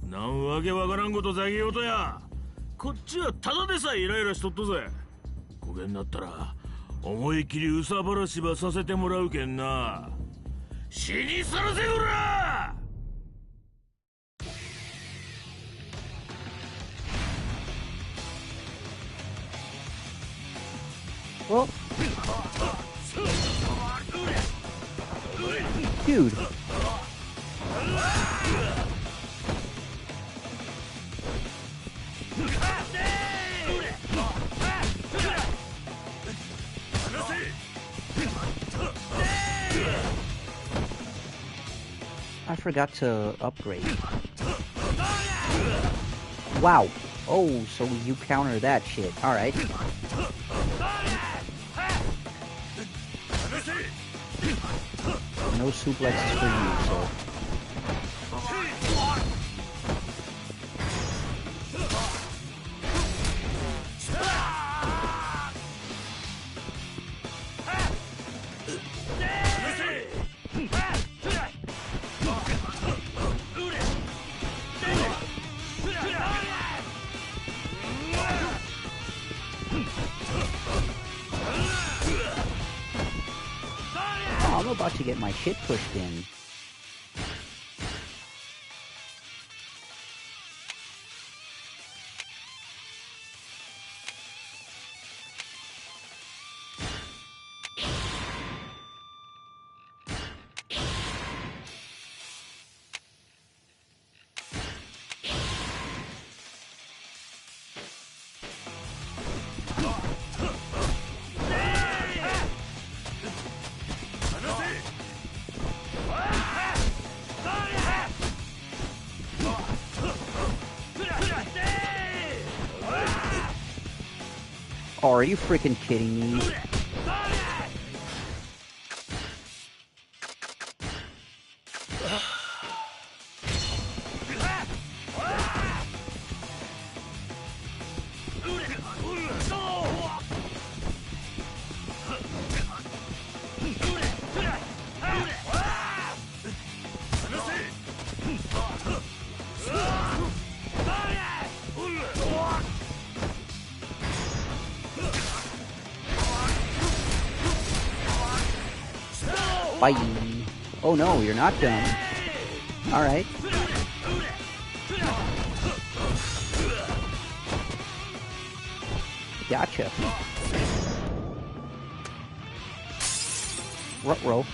なんわけわからんことざげようとや。こっちはただでさえイライラしとっとぜ。こげんなったら思い切りうさばらしばさせてもらうけんな。死にさらせよら。Well, dude. I forgot to upgrade. Wow. Oh, so you counter that shit. Alright. No suplexes for you, so. Oh, I'm about to get my shit pushed in. Are you freaking kidding me? Bye. Oh no, you're not done. Alright. Gotcha. Ruh-roh.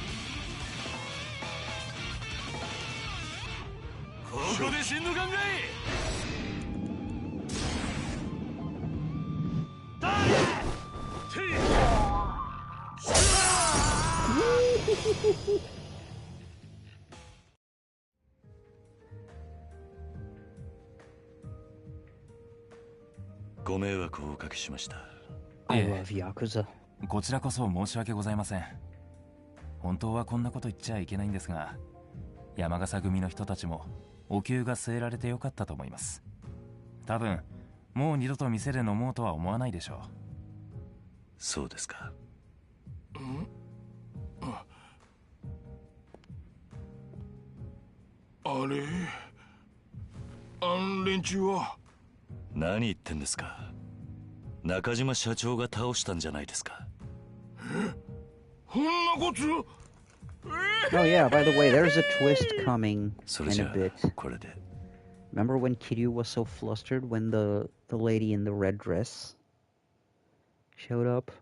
I love Yakuza. こちらこそ申し訳ございません。本当はこんなこと言っちゃいけないんですが、山笠組の人たちもお灸が据えられてよかったと思います。多分もう二度と店で飲もうとは思わないでしょう。そうですか。あれ、連中は。何言ってんですか。中島社長が倒したんじゃないですか。そんなこと。Oh yeah, by the way, there's a twist coming in a bit. これで。Remember when Kiryu was so flustered when the lady in the red dress showed up?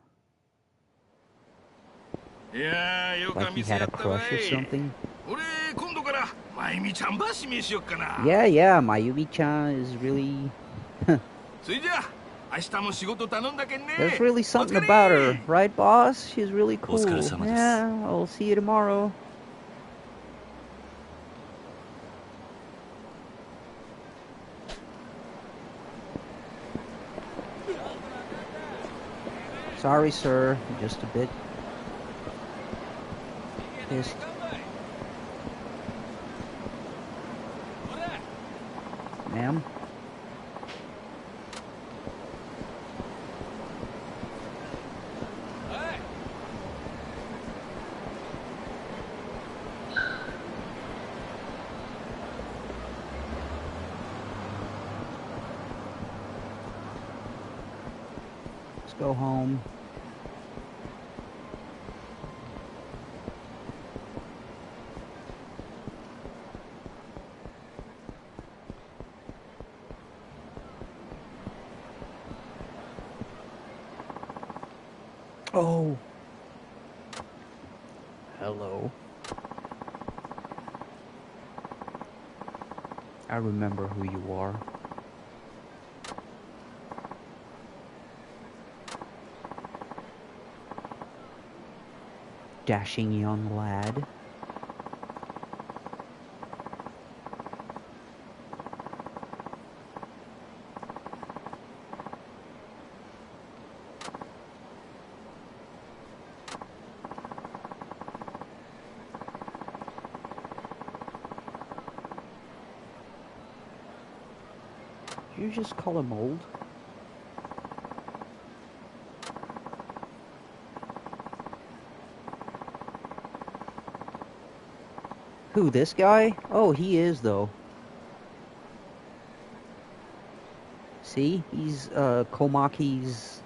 いや、よか Like he 店 had や a ったわ crush or い。 something? 俺今度からまゆみちゃんば指名しよっかな。Yeah, yeah, Mayumi-chan is really... それじゃあ明日も仕事頼んだけんね。 There's really something about her, right, boss? She's really cool. お疲れ様です。 Yeah, I'll see you tomorrow. Sorry, sir. Just a bit pissed. Ma'am? Let's go home. Oh. Hello. I remember who you are. Dashing young lad. Did you just call him old? Who, this guy? Oh, he is, though. See? He's, Komaki's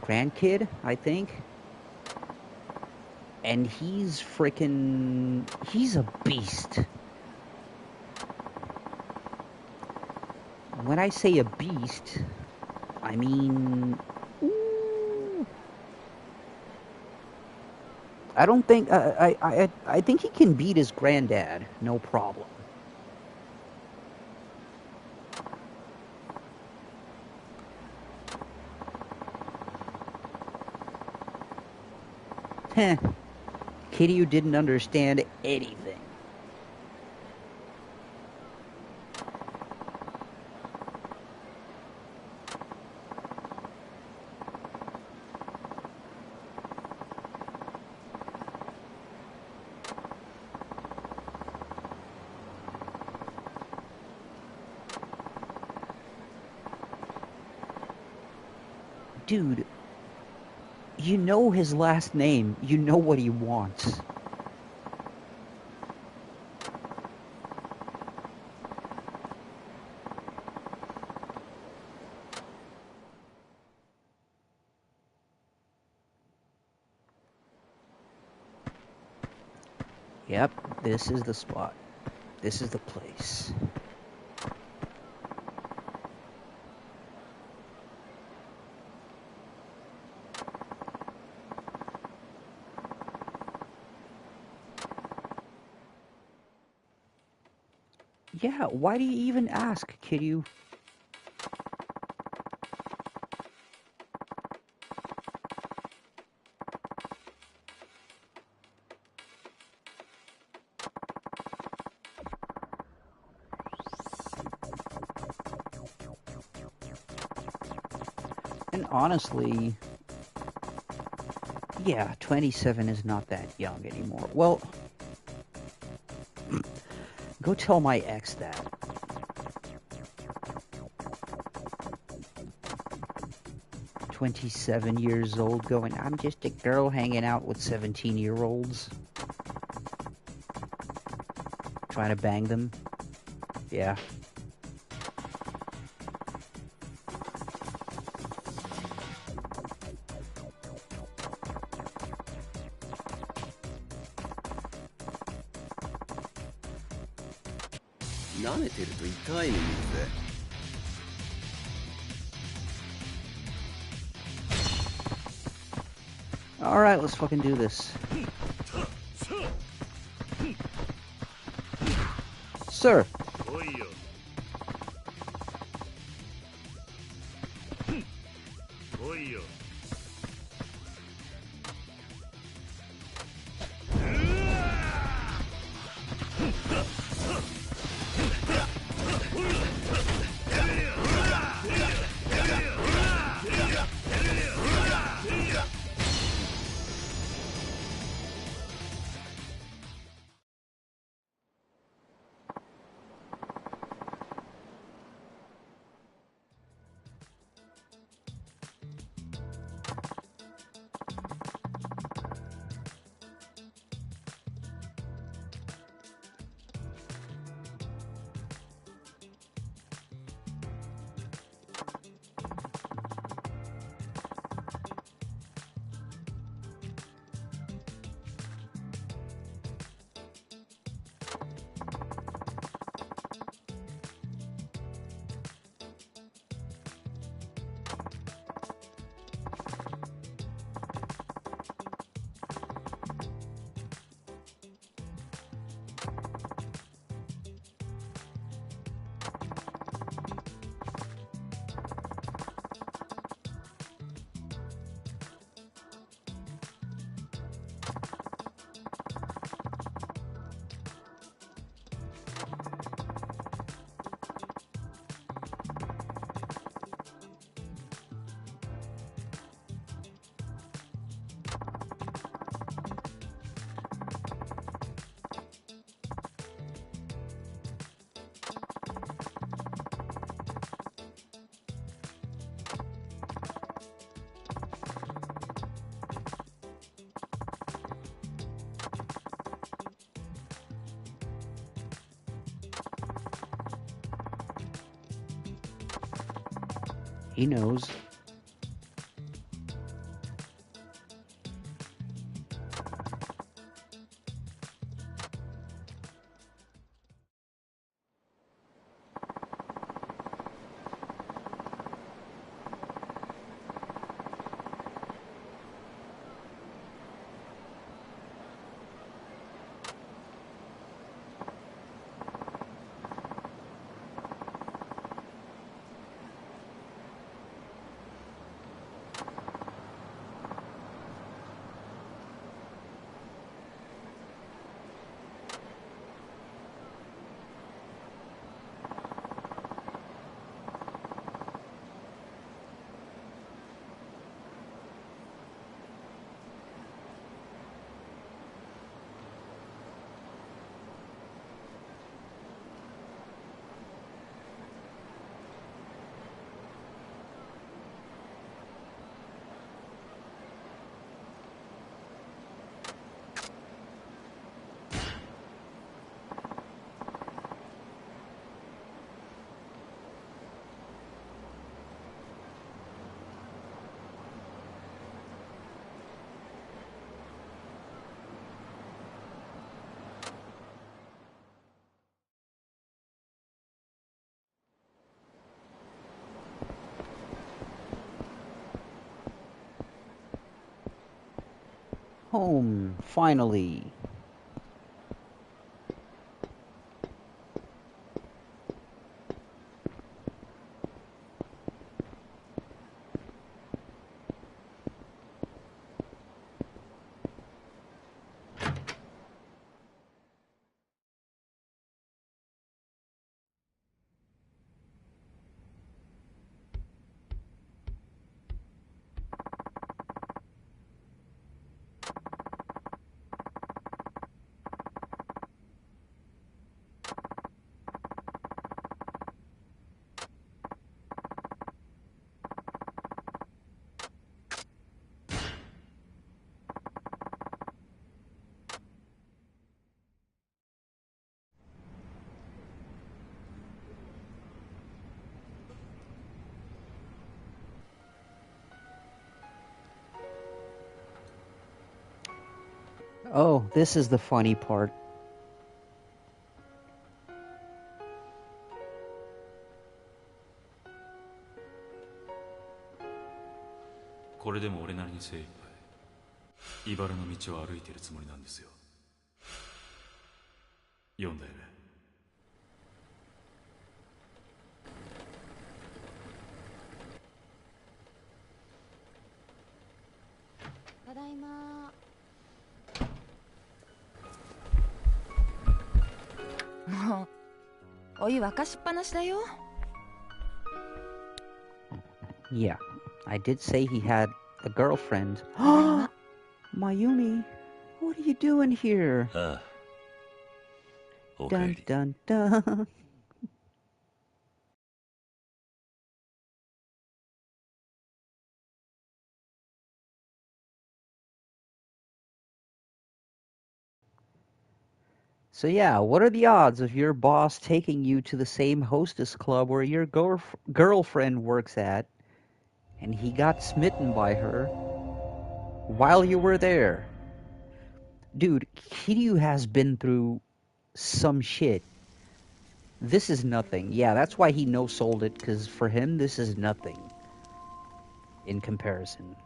grandkid, I think. And he's frickin'... he's a beast. When I say a beast, I mean... ooh. I don't think... I think he can beat his granddad, no problem. Heh. Kiryu didn't understand anything. dude, you know his last name. You know what he wants. Yep, this is the spot. This is the place. Yeah, why do you even ask, Kiryu? And honestly, yeah, 27 is not that young anymore. Well, go tell my ex that. "27 years old going, I'm just a girl hanging out with 17-year-olds. Trying to bang them. Yeah. Alright, let's fucking do this. Sir. He knows. home, finally. Oh, this is the funny part. これでも俺なりに精一杯茨の道を歩いているつもりなんですよ。読んだよね。ただいま。もうお湯沸かしっぱなしだよ。 Yeah, I did say he had a girlfriend. Mayumi, what are you doing here? Dun dun dun. So yeah, what are the odds of your boss taking you to the same hostess club where your girlfriend works at, and he got smitten by her while you were there? Dude, Kiryu has been through some shit. This is nothing. Yeah, that's why he no-sold it, because for him, this is nothing in comparison.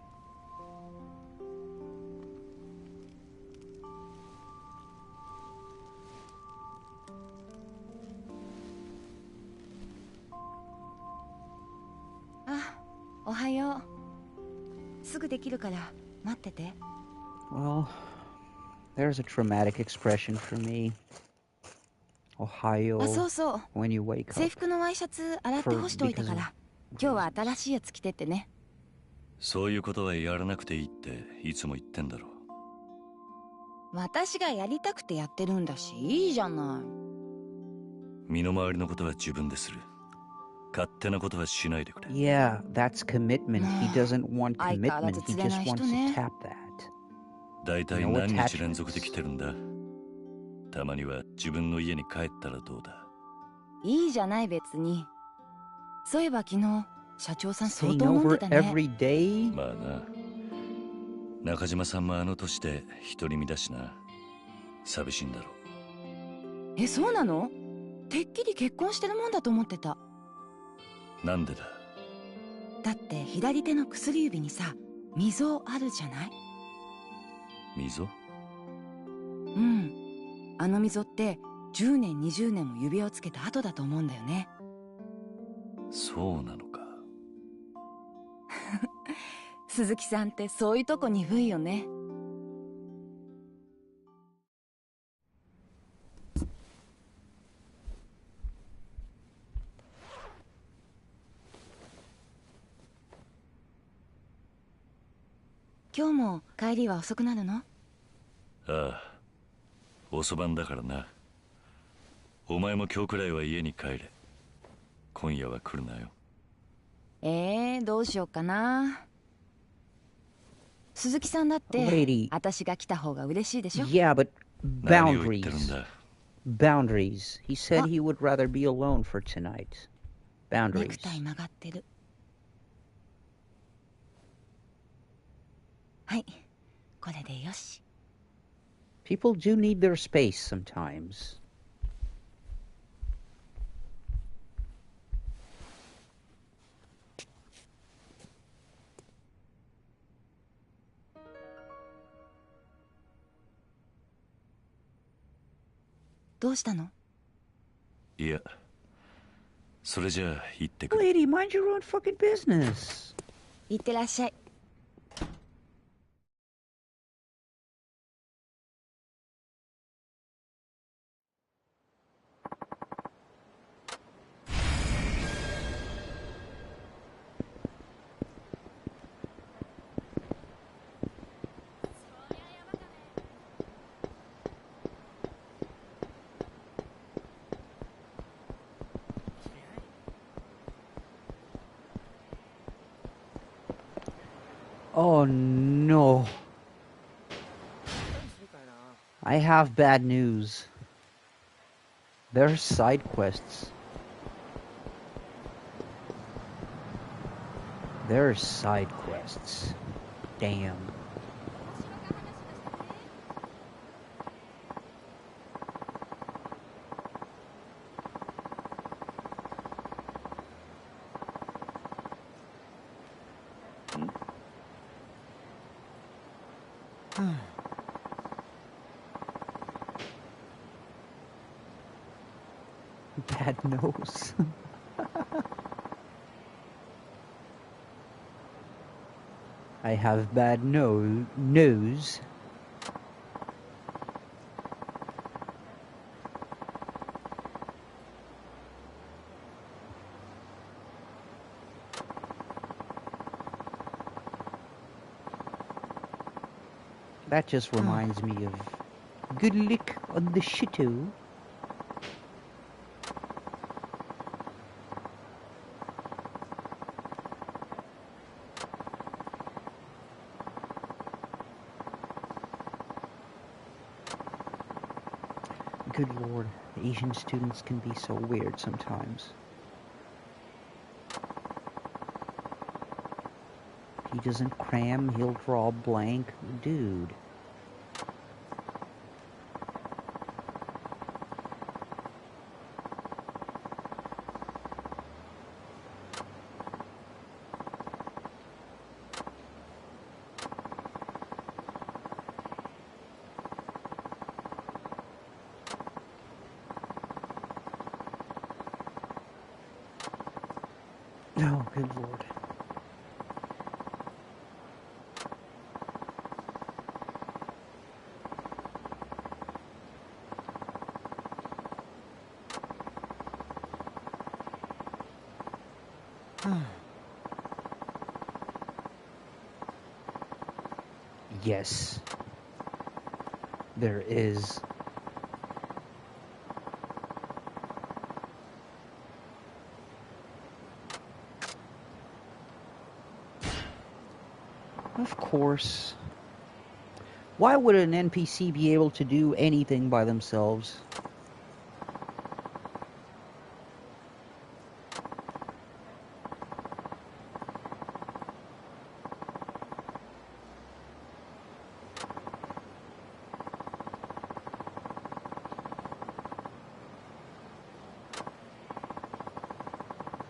Ohayo. すぐできるから待ってて。 Well, there's a traumatic expression for me. Ohio. そうそう。 When you wake up. 制服のワイシャツ洗って干しておいたから、今日は新しいやつ着てってね。そういうことはやらなくていいっていつも言ってんだろ。私がやりたくてやってるんだし、いいじゃない。身の回りのことは自分でする。勝手なことはしないでくれ。Yeah, that's commitment. He doesn't want commitment. He just wants to tap that. だいたい何日連続で来てるんだ。たまには自分の家に帰ったらどうだ。いいじゃない別に。そういえば昨日社長さん相当飲んでたね。まあな。中島さんもあの年で独り身だしな。寂しいんだろう。そうなの？てっきり結婚してるもんだと思ってた。なんでだ？だって左手の薬指にさ、溝あるじゃない？溝？うん。あの溝って10年20年も指輪をつけた後だと思うんだよね。そうなのか。鈴木さんってそういうとこ鈍いよね。今日も帰りは遅くなるの？ああ、遅番だからな。お前も今日くらいは家に帰れ。今夜は来るなよ。どうしようかな。鈴木さんだって私が来た方が嬉しいでしょ？ Yeah, but boundaries. Boundaries. He said he would rather be alone for tonight. Boundaries. ネクタイ曲がってる。はい、これでよし。People do need their space sometimes. どうしたの？いや、それじゃあ行ってくる。 Lady, mind your own fucking business. いってらっしゃい。Oh no. I have bad news. There's side quests. There's side quests. Damn. Bad nose. I have bad nose. That just reminds me of good luck on the shitto. Good lord, Asian students can be so weird sometimes. If he doesn't cram, he'll draw blank. Dude. Oh, good lord. Yes. There is. Of course. Why would an NPC be able to do anything by themselves?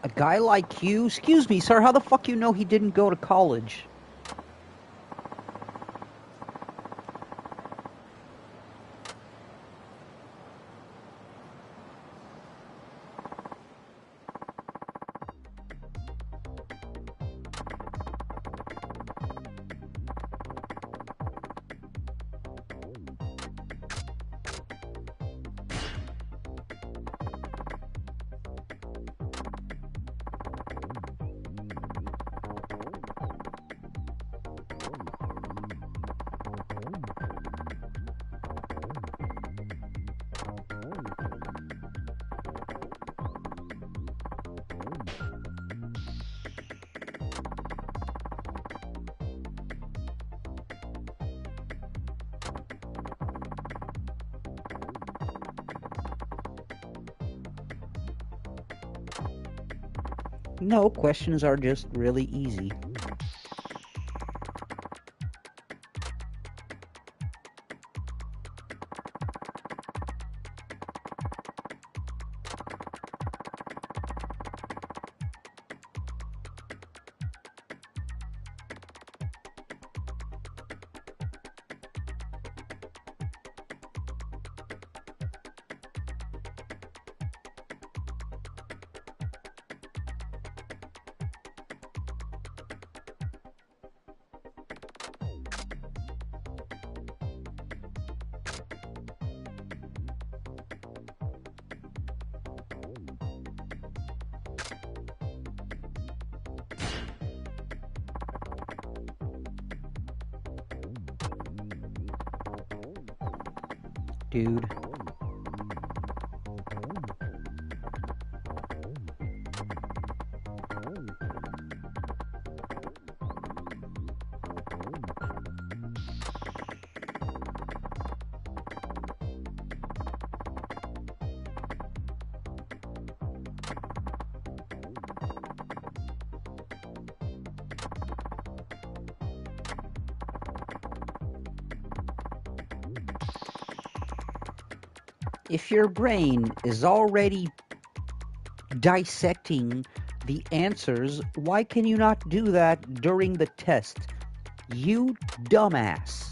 A guy like you? Excuse me, sir, how the fuck you know he didn't go to college? No, questions are just really easy. dude. If your brain is already dissecting the answers, why can you not do that during the test? You dumbass.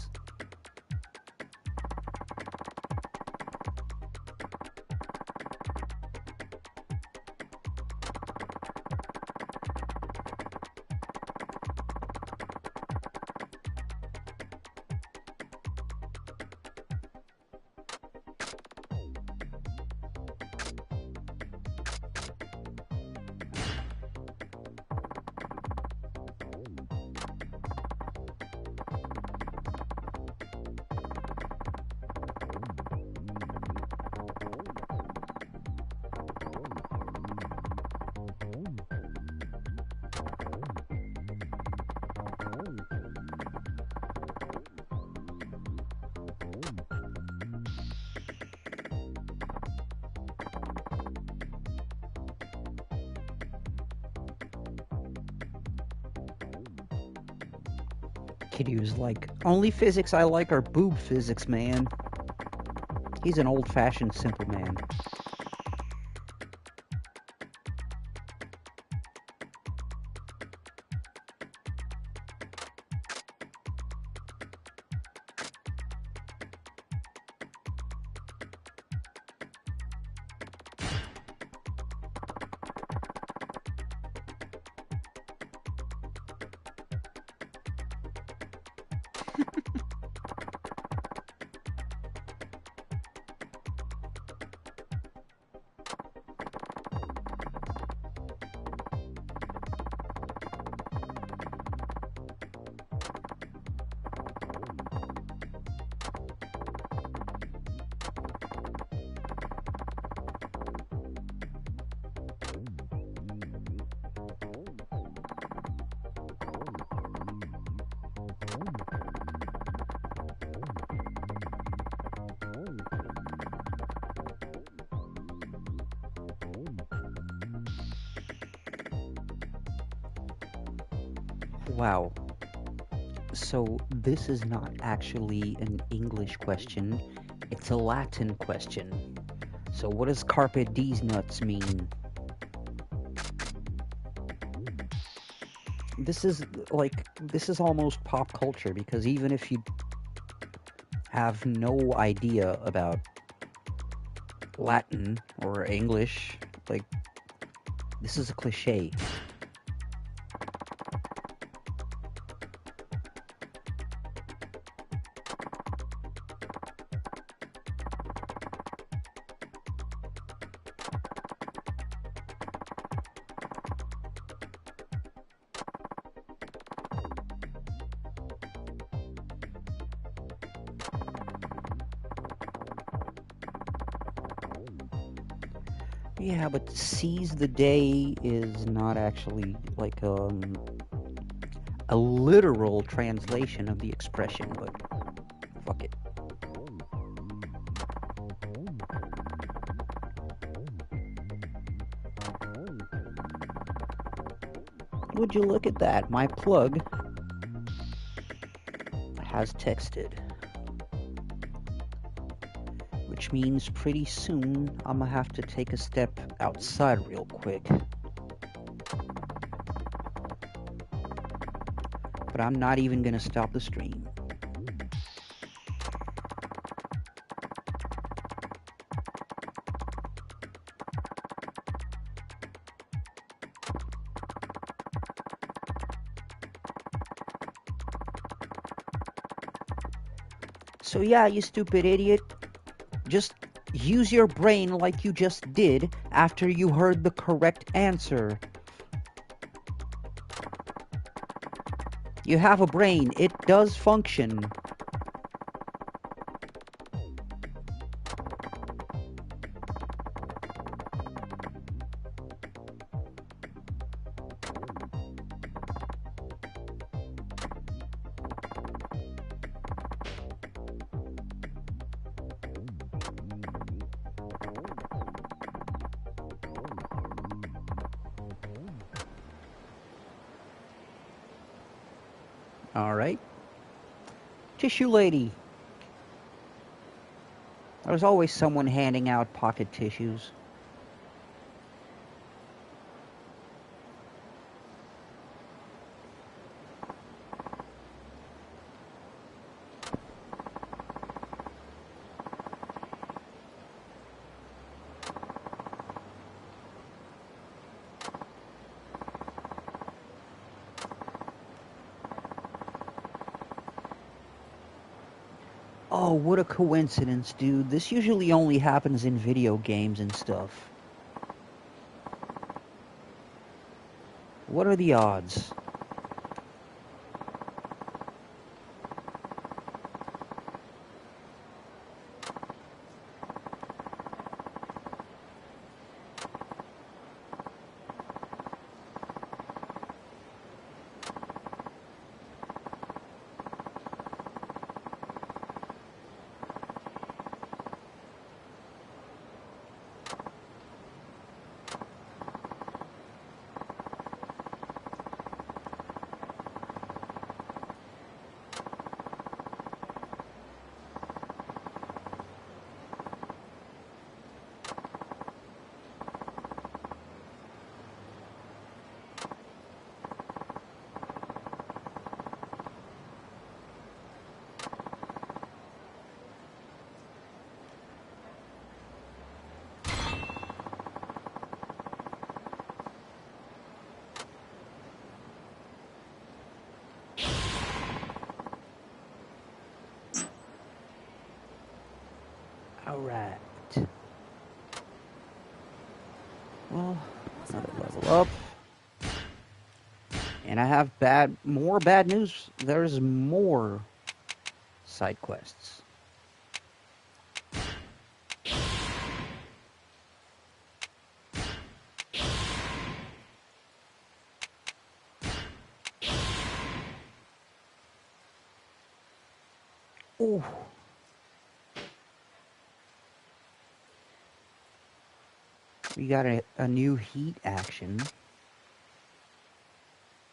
Kiryu's like, only physics I like are boob physics, man. He's an old-fashioned simple man. Wow. So this is not actually an English question, it's a Latin question. So what does carpe diem nuts mean? This is almost pop culture, because even if you have no idea about Latin or English, like, this is a cliche. Yeah, but seize the day is not actually like a literal translation of the expression, but fuck it. Would you look at that? My plug has texted. Which means pretty soon I'm gonna have to take a step outside real quick. But I'm not even gonna stop the stream. So yeah, you stupid idiot. Just use your brain like you just did after you heard the correct answer. You have a brain. It does function. Alright. Tissue lady. There's always someone handing out pocket tissues. Oh, what a coincidence, dude. This usually only happens in video games and stuff. What are the odds? Alright. Well, another level up. And I have more bad news. There's more side quests. Ooh. We got a new heat action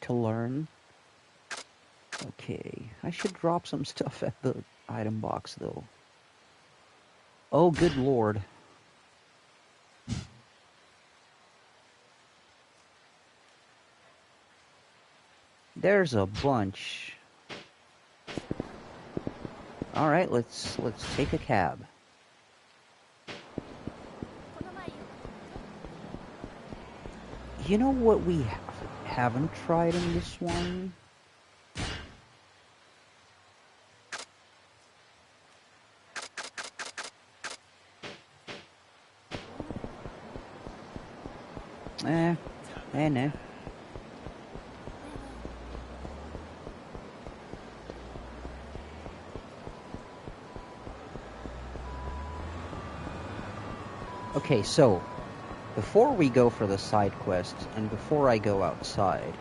to learn. Okay, I should drop some stuff at the item box though. Oh, good lord. There's a bunch. All right, let's take a cab. You know what we haven't tried in this one? No. Okay, so before we go for the side quest and before I go outside,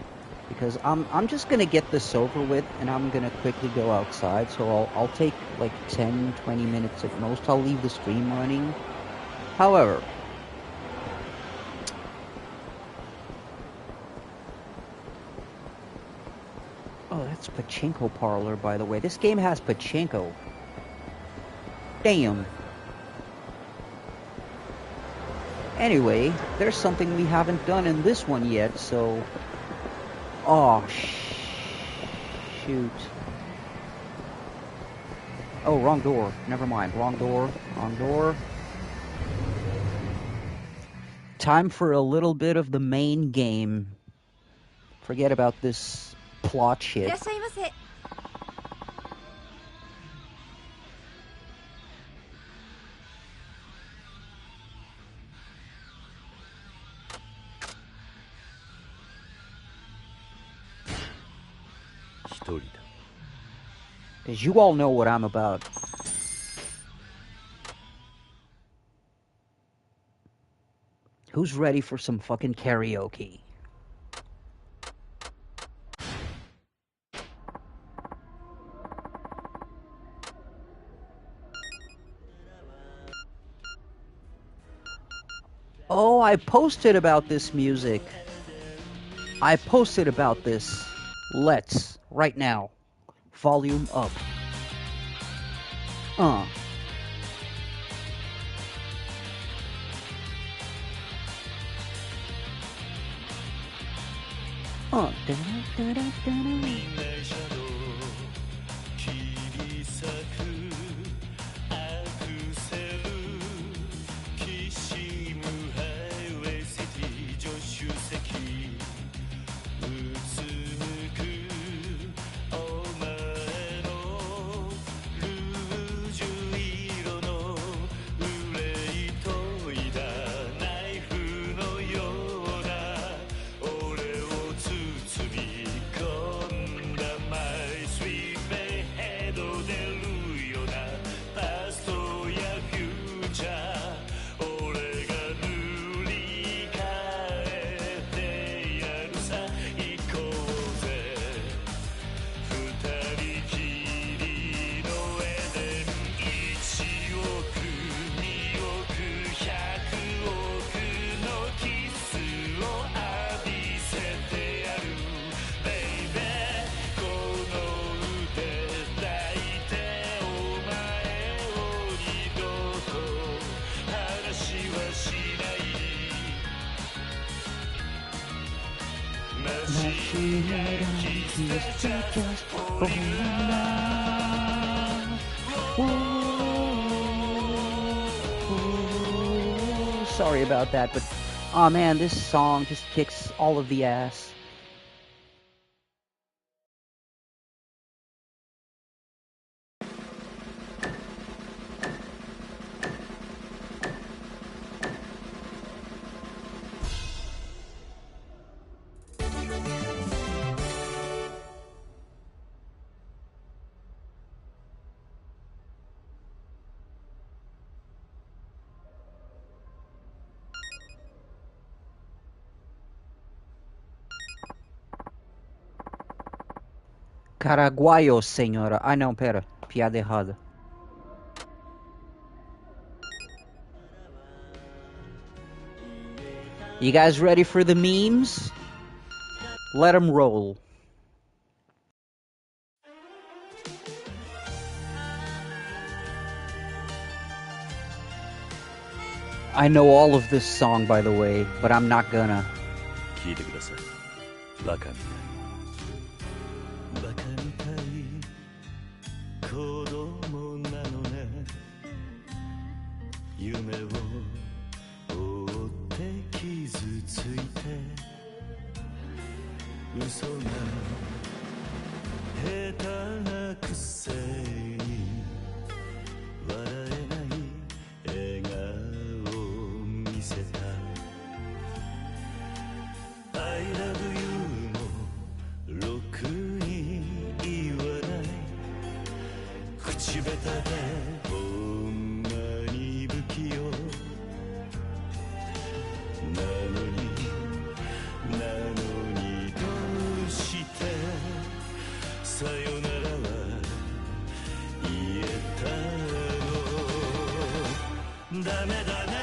because I'm just gonna get this over with and I'm gonna quickly go outside, so I'll take like 10-20 minutes at most. I'll leave the stream running. However, oh, that's Pachinko Parlor, by the way. This game has Pachinko. Damn. Anyway, there's something we haven't done in this one yet, so... Oh, shoot. Oh, wrong door. Never mind. Wrong door. Wrong door. Time for a little bit of the main game. Forget about this plot shit. Because you all know what I'm about. Who's ready for some fucking karaoke? Oh, I posted about this music. I posted about this. Let's, right now. volume up. Sorry about that, but oh man, this song just kicks all of the ass. Caraguayo, senhora. Ah, não, pera. Piada errada. You guys ready for the memes? Let them roll. I know all of this song, by the way, but I'm not gonna. 聞いてください。バカみたい。バカみたい。子供なのね。夢を追って傷ついて。嘘が下手なくせに笑えない笑顔を見せた I love you もろくに言わない口下手でほんまに不器用なのにどうしてさよならは言えたのダメだね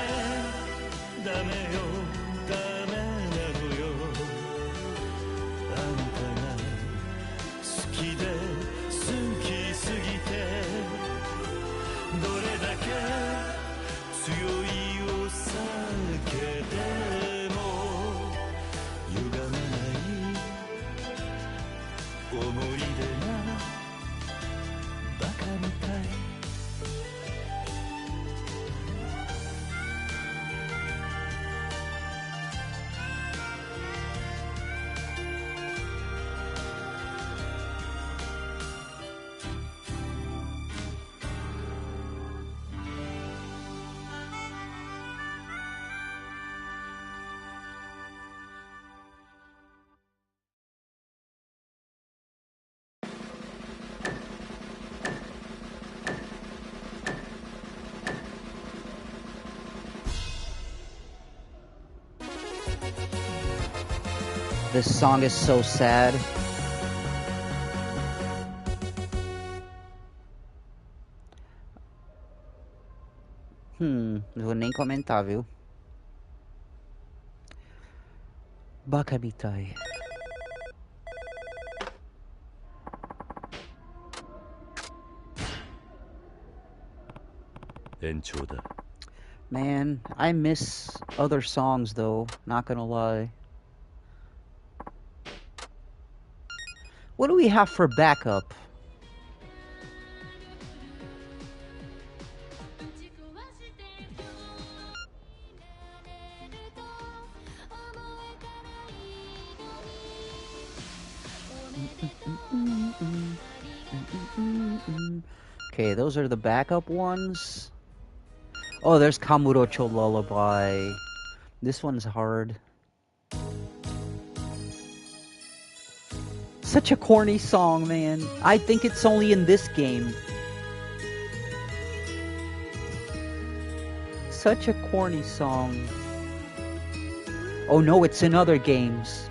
ダメよダメなのよあんたが好きで好きすぎてどれだけ強いお酒でも歪まない思い出がバカみたい This song is so sad. Não vou nem comentar, viu? Bakabitai. Man, I miss other songs though, not gonna lie. What do we have for backup? Okay, those are the backup ones. Oh, there's Kamurocho Lullaby. This one's hard. Such a corny song, man. I think it's only in this game. Such a corny song. Oh no, it's in other games.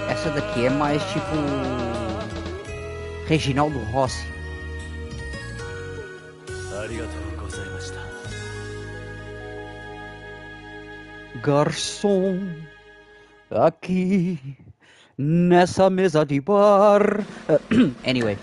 Essa daqui é mais tipo Reginaldo Rossi. Garçom, aqui nessa mesa de bar. Anyway.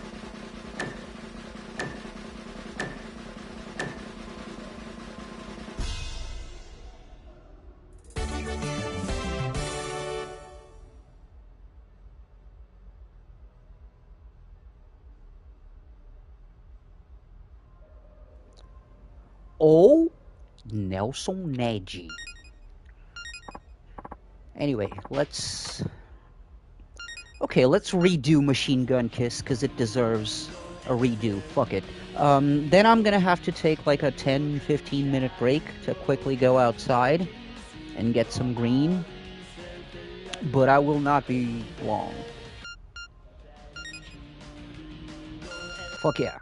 Ou Nelson Ned. Anyway, let's redo Machine Gun Kiss because it deserves a redo. Fuck it. Then I'm gonna have to take like a 10-15 minute break to quickly go outside and get some green. But I will not be long. Fuck yeah.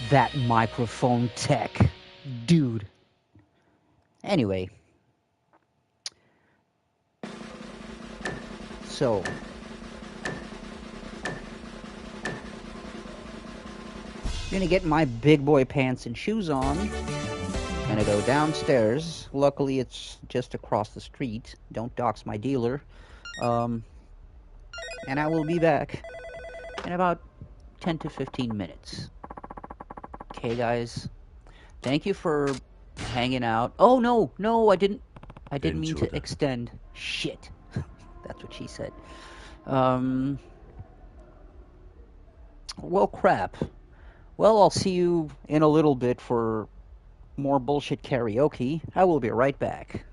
That microphone tech, dude. Anyway, so I'm gonna get my big boy pants and shoes on Gonna go downstairs. Luckily, it's just across the street. Don't dox my dealer. And I will be back in about 10 to 15 minutes. Okay, guys. Thank you for hanging out. Oh, no, I didn't mean to extend. Shit. That's what she said. Well, crap. Well, I'll see you in a little bit for more bullshit karaoke. I will be right back.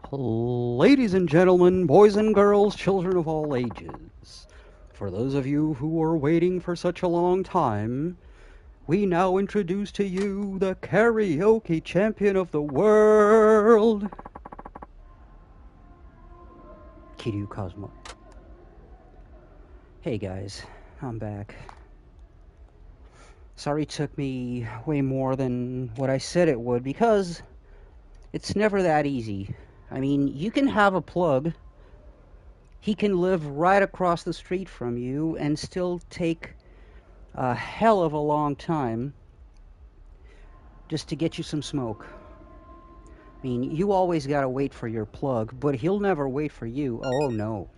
Ladies and gentlemen, boys and girls, children of all ages, for those of you who were waiting for such a long time, we now introduce to you the karaoke champion of the world, Kiryu Kazuma. Hey guys, I'm back. Sorry it took me way more than what I said it would, because it's never that easy. I mean, you can have a plug, he can live right across the street from you, and still take a hell of a long time just to get you some smoke. I mean, you always gotta wait for your plug, but he'll never wait for you. Oh no.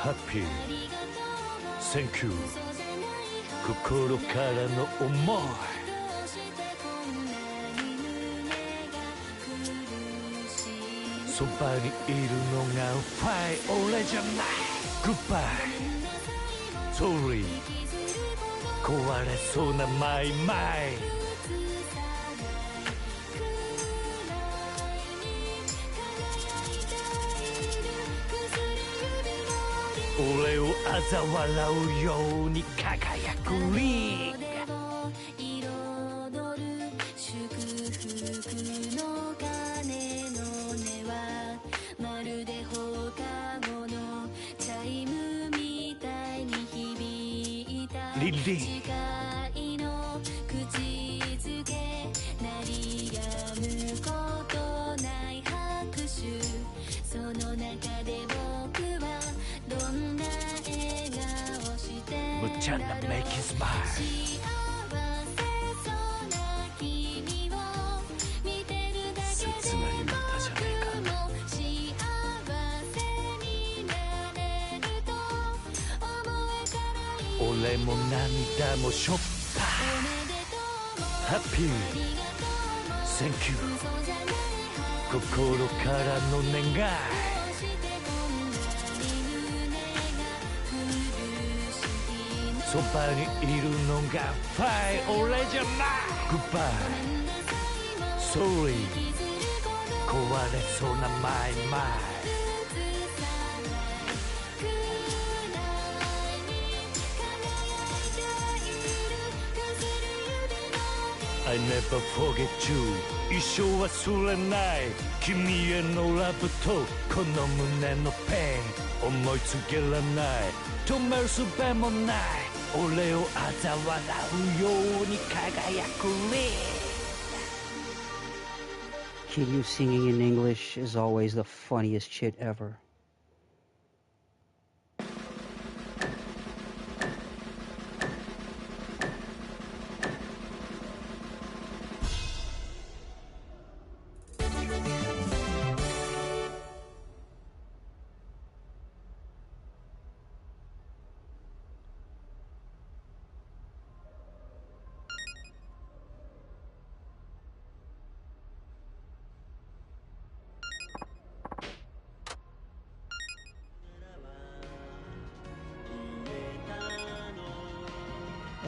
Happy, thank you 心からの思いそばにいるのがファイ俺じゃない Goodbye Sorry 壊れそうなマイマイ俺を嘲笑うように輝くリングリンリン無茶なメイキンスマイル切ない歌じゃねえか俺も涙もしょっぱハッピー Thank you 心からの願いそばにいるのがファイ俺じゃない Goodbye Sorry 壊れそうなマイマイ I never forget you 一生忘れない君へのラブとこの胸のペイン思いつけらない止める術もない俺を嘲笑うように輝くリン Kiryu singing in English is always the funniest shit ever.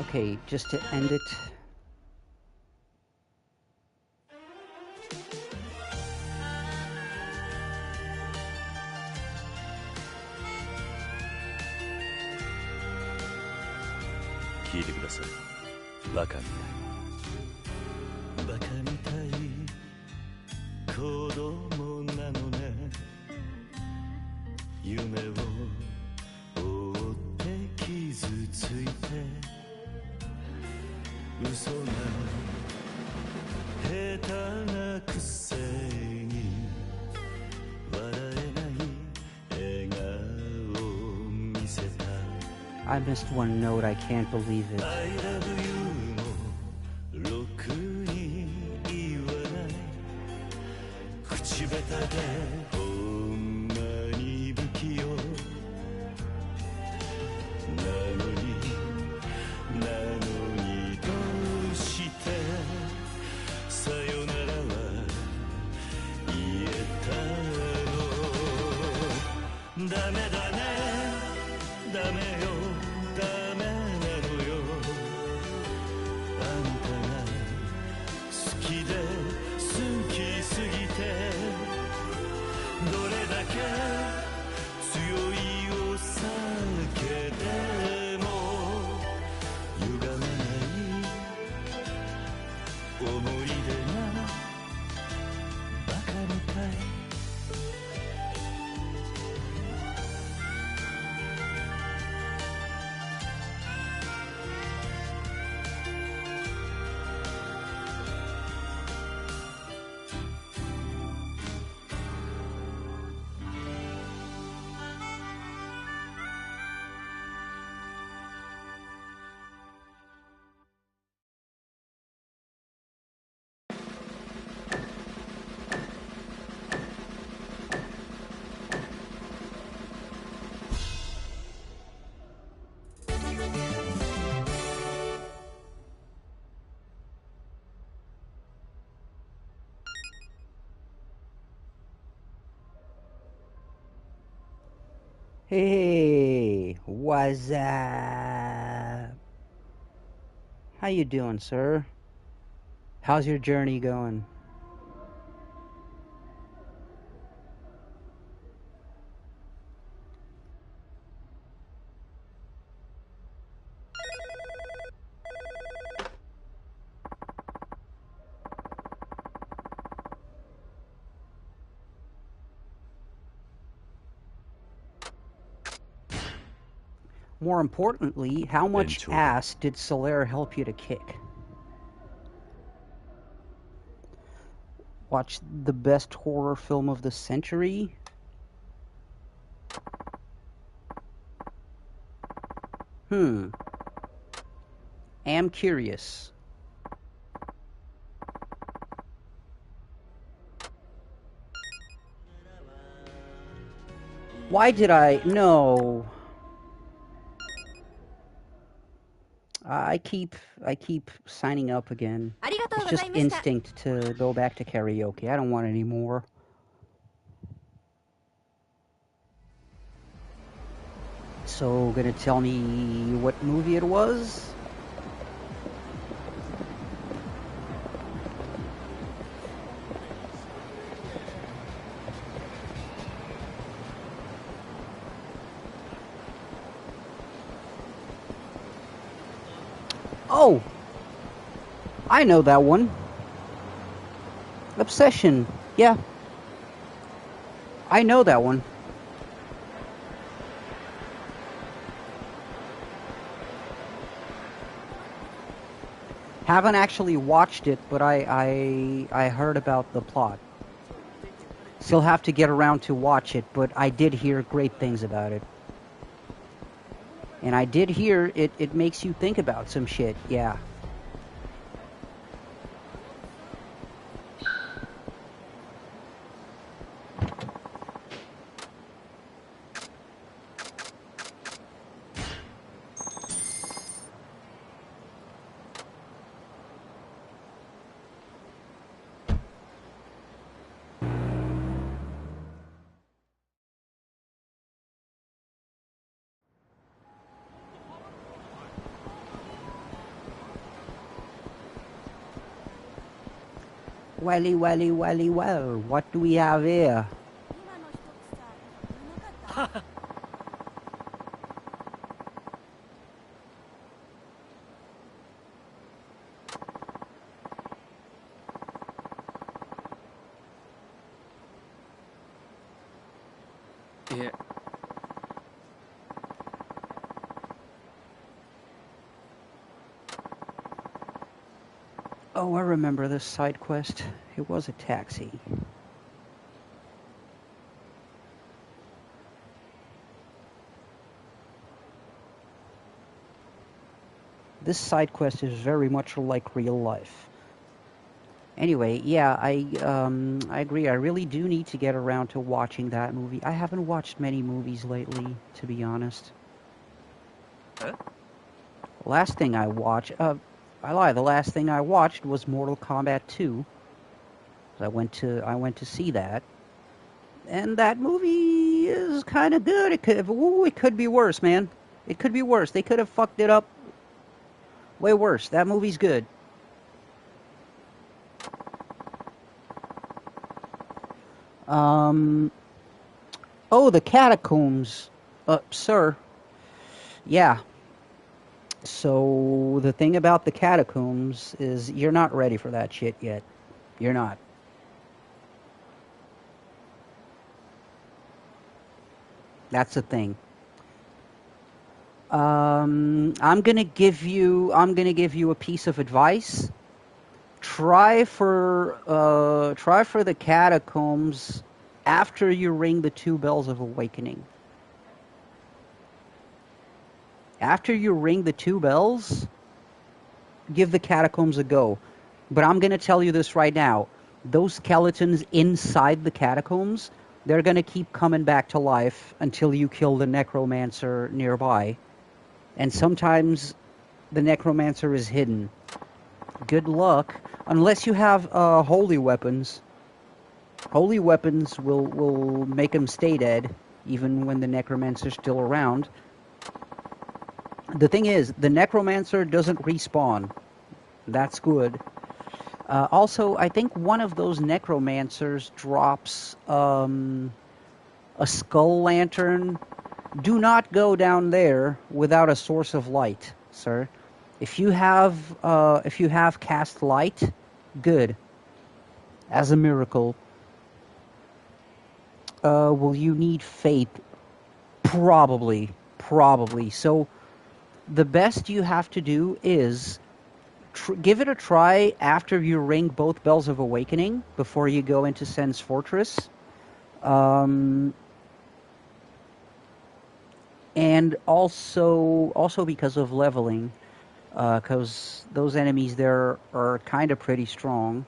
Okay, just to end it. Listen to me. バカみたい子供なのね夢を追って傷ついて嘘が下手なくせに笑えない笑顔を見せた I missed one note, I can't believe it. ダメよダメなのよあんたが好きで好きすぎてどれだけ強いお酒でも歪まない思い出がバカみたいHey, what's up? How you doing, sir? How's your journey going? More importantly, how much ass did Solaire help you to kick? Watch the best horror film of the century? Am curious. Why did I... No. I keep signing up again. It's just instinct to go back to karaoke. I don't want any more. So, gonna tell me what movie it was? Oh! I know that one. Obsession. Yeah. I know that one. Haven't actually watched it, but I heard about the plot. Still have to get around to watch it, but I did hear great things about it. And I did hear it makes you think about some shit, yeah. Well, what do we have here? Yeah. Oh, I remember this side quest. It was a taxi. This side quest is very much like real life. Anyway, yeah, I agree. I really do need to get around to watching that movie. I haven't watched many movies lately, to be honest. Huh? Last thing I watched, I lie. The last thing I watched was Mortal Kombat 2. I went to see that, and that movie is kind of good. It could be worse, man. It could be worse. They could have fucked it up way worse. That movie's good. Oh, the catacombs. Sir. Yeah. So, the thing about the catacombs is you're not ready for that shit yet. You're not. That's the thing. I'm gonna give you a piece of advice. Try for the catacombs after you ring the 2 bells of awakening. After you ring the 2 bells, give the catacombs a go. But I'm gonna tell you this right now. Those skeletons inside the catacombs, they're gonna keep coming back to life until you kill the necromancer nearby. And sometimes the necromancer is hidden. Good luck. Unless you have holy weapons. Holy weapons will make them stay dead, even when the necromancer's still around. The thing is, the necromancer doesn't respawn. That's good. Also, I think one of those necromancers drops a skull lantern. Do not go down there without a source of light, sir. If you have cast light, good. As a miracle. Will you need faith? Probably. So, the best you have to do is give it a try after you ring both bells of awakening before you go into Sen's Fortress. And also because of leveling, because those enemies there are kind of pretty strong.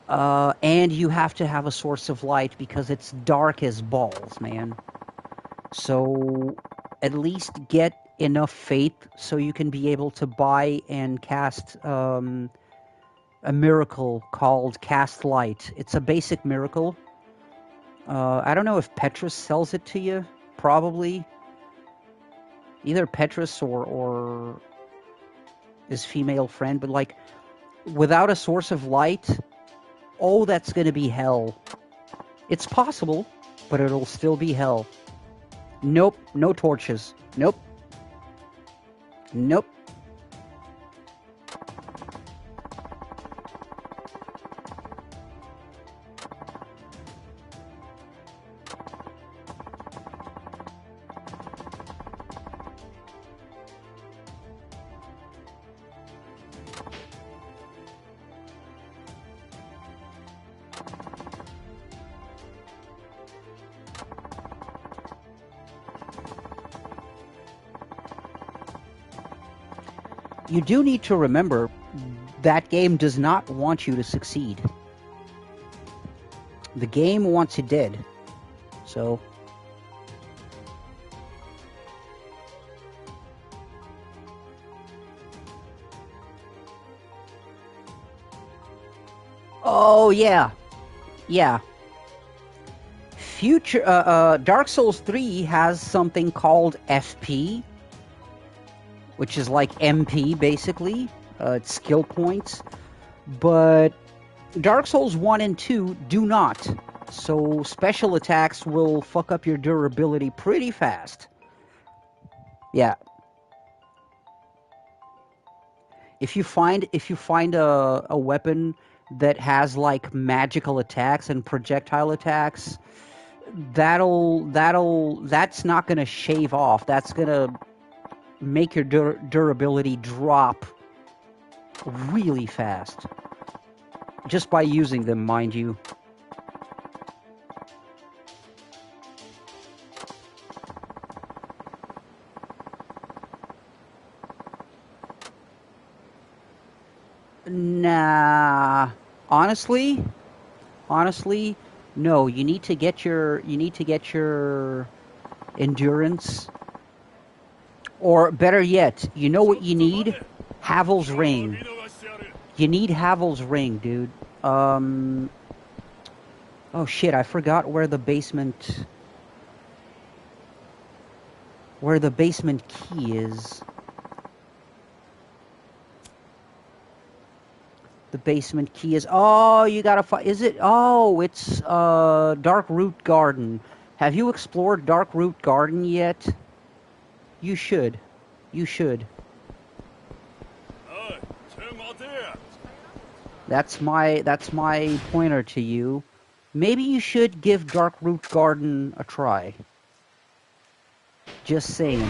And you have to have a source of light because it's dark as balls, man. So at least get enough faith so you can be able to buy and cast a miracle called Cast Light. It's a basic miracle. I don't know if Petrus sells it to you. Probably. Either Petrus or his female friend. But like, without a source of light, oh, that's going to be hell. It's possible, but it'll still be hell. Nope, no torches. Nope. You do need to remember that game does not want you to succeed. The game wants you dead. So... Oh, yeah. Yeah. Dark Souls 3 has something called FP, which is like MP, basically. It's skill points. But Dark Souls 1 and 2 do not. So special attacks will fuck up your durability pretty fast. Yeah. If you find a weapon that has like magical attacks and projectile attacks, that's not going to shave off. That's going to make your durability drop really fast. Just by using them, mind you. Nah, honestly, no. You need to get your endurance, or better yet, you know what you need? Havel's Ring. You need Havel's Ring, dude. Oh shit! I forgot where the basement. where the basement key is. The basement key is... Oh, you gotta find... Is it... Oh, it's Dark Root Garden. Have you explored Dark Root Garden yet? You should. You should. That's my pointer to you. Maybe you should give Dark Root Garden a try. Just saying.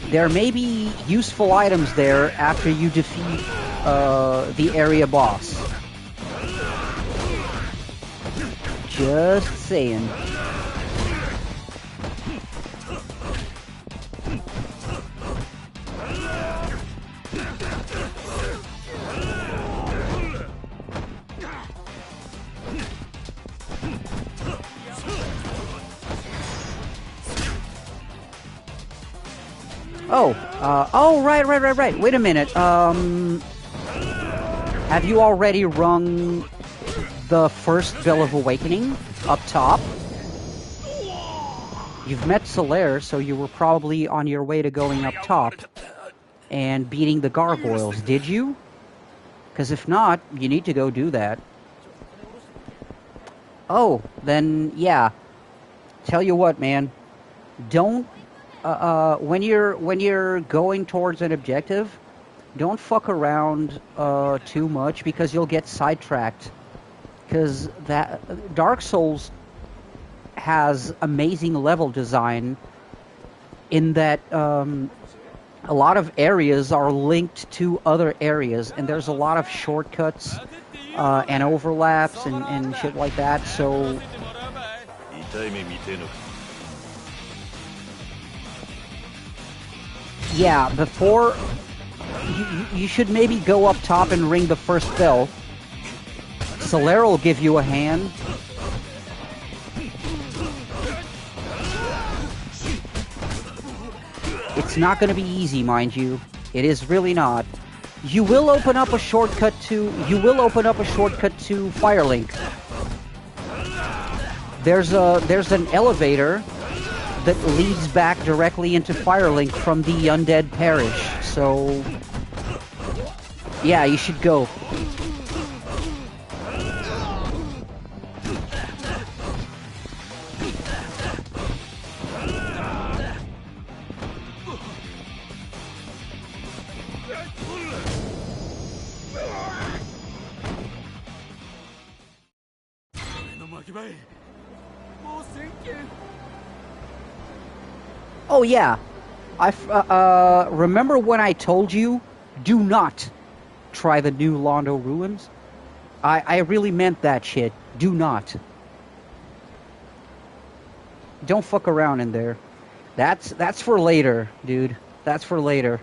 There may be useful items there after you defeat the area boss. Just saying. Oh, right. Wait a minute. Have you already rung the first Bell of Awakening up top? You've met Solaire, so you were probably on your way to going up top and beating the gargoyles, did you? Because if not, you need to go do that. Oh, then, yeah. Tell you what, man. Don't when you're going towards an objective, don't fuck around too much because you'll get sidetracked. Because that Dark Souls has amazing level design in that a lot of areas are linked to other areas, and there's a lot of shortcuts and overlaps and shit like that. So. Yeah, before... You should maybe go up top and ring the first bell. Solaire will give you a hand. It's not going to be easy, mind you. It is really not. You will open up a shortcut to... Firelink. There's an elevator that leads back directly into Firelink from the Undead Parish, so... Yeah, you should go. Oh yeah, remember when I told you, do not try the new Londo Ruins? I really meant that shit. Do not. Don't fuck around in there. That's for later, dude. That's for later.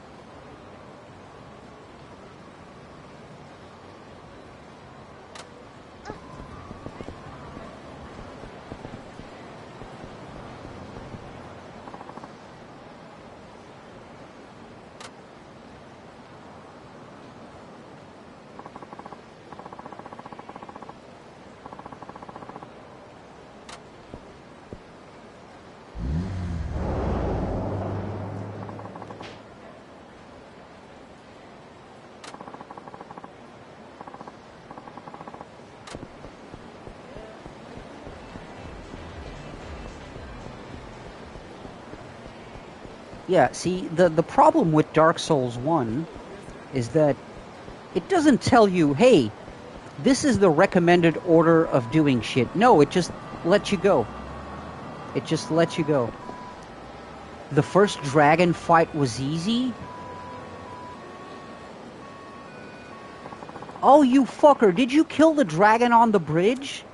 Yeah, see, the problem with Dark Souls 1 is that it doesn't tell you, hey, this is the recommended order of doing shit. No, it just lets you go. It just lets you go. The first dragon fight was easy? Oh, you fucker, did you kill the dragon on the bridge?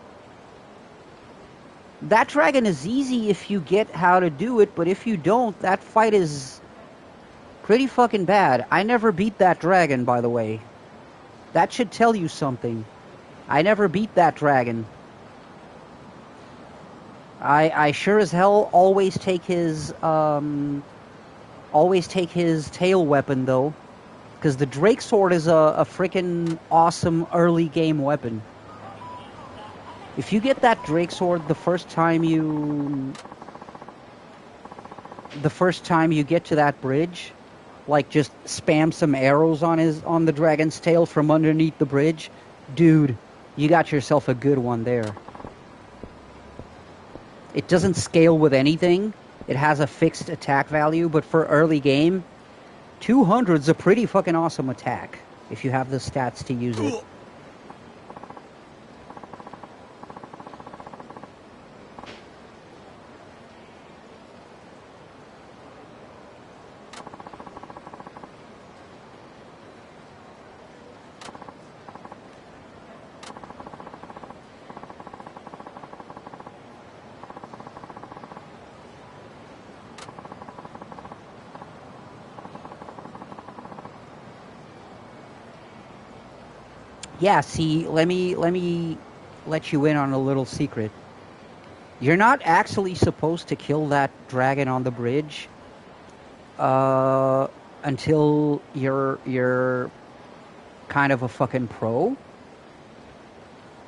That dragon is easy if you get how to do it, but if you don't, that fight is pretty fucking bad. I never beat that dragon, by the way. That should tell you something. I never beat that dragon. I sure as hell always take his tail weapon, though. Because the Drake Sword is a freaking awesome early game weapon. If you get that Drake sword the first time you get to that bridge, like just spam some arrows on the dragon's tail from underneath the bridge, dude, you got yourself a good one there. It doesn't scale with anything. It has a fixed attack value, but for early game, 200's a pretty fucking awesome attack if you have the stats to use it. Yeah, see, let me let you in on a little secret. You're not actually supposed to kill that dragon on the bridge until you're kind of a fucking pro.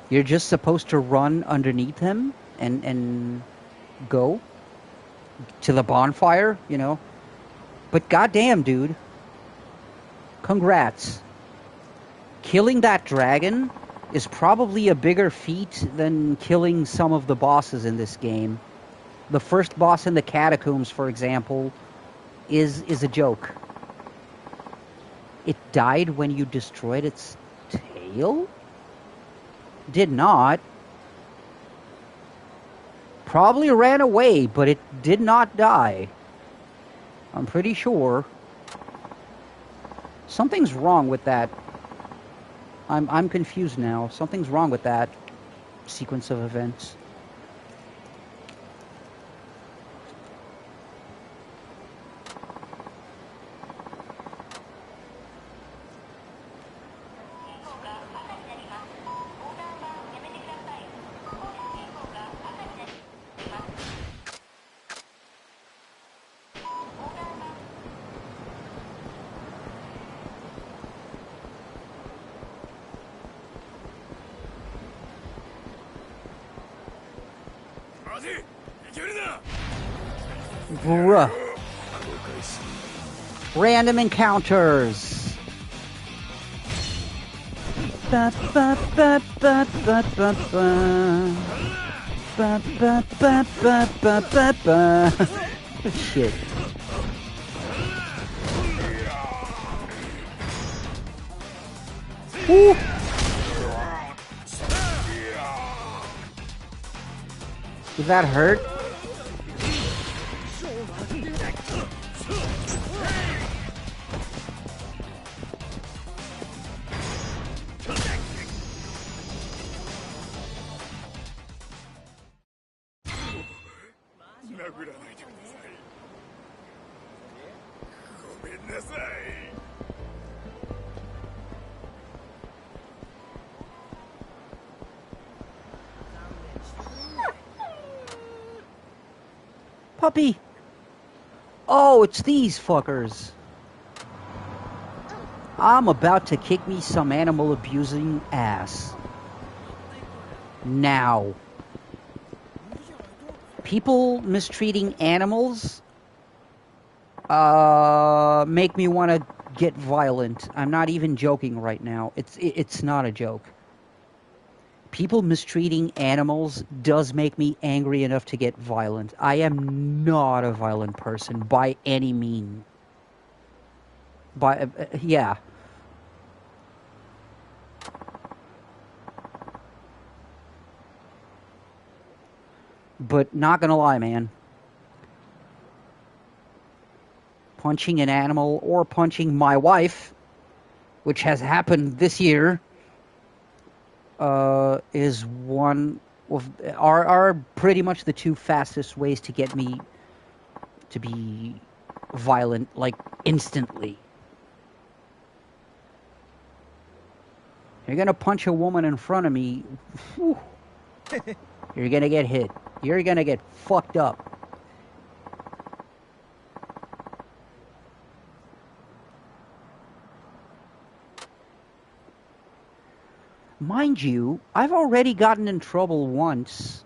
You're just supposed to run underneath him and go to the bonfire, you know. But goddamn, dude. Congrats. Killing that dragon is probably a bigger feat than killing some of the bosses in this game. The first boss in the catacombs, for example, is a joke. It died when you destroyed its tail? Did not. Probably ran away, but it did not die. I'm pretty sure. Something's wrong with that. I'm confused now. Something's wrong with that sequence of events. Bruh. Random encounters. Ba ba ba ba ba ba ba. Ba ba ba ba ba ba ba. Shit. Woo. Did that hurt? Puppy! Oh, it's these fuckers. I'm about to kick me some animal abusing ass. Now. People mistreating animals make me want to get violent. I'm not even joking right now. It's not a joke. People mistreating animals does make me angry enough to get violent. I am not a violent person by any mean. Yeah. But not gonna lie, man. Punching an animal or punching my wife, which has happened this year, is one of are pretty much the two fastest ways to get me to be violent, like instantly. You're gonna punch a woman in front of me, whew, you're gonna get hit. You're gonna get fucked up. mind you, I've already gotten in trouble once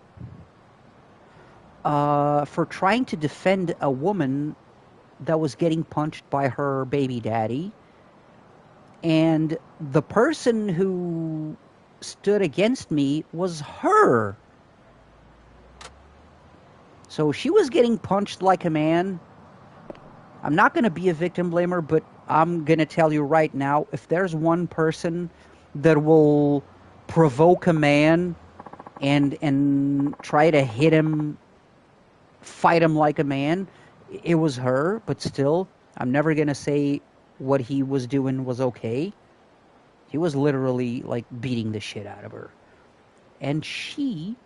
for trying to defend a woman that was getting punched by her baby daddy. And the person who stood against me was her. So she was getting punched like a man. I'm not going to be a victim blamer, but I'm going to tell you right now, if there's one person that will provoke a man and try to hit him, fight him like a man, it was her. But still, I'm never going to say what he was doing was okay. He was literally like beating the shit out of her. And she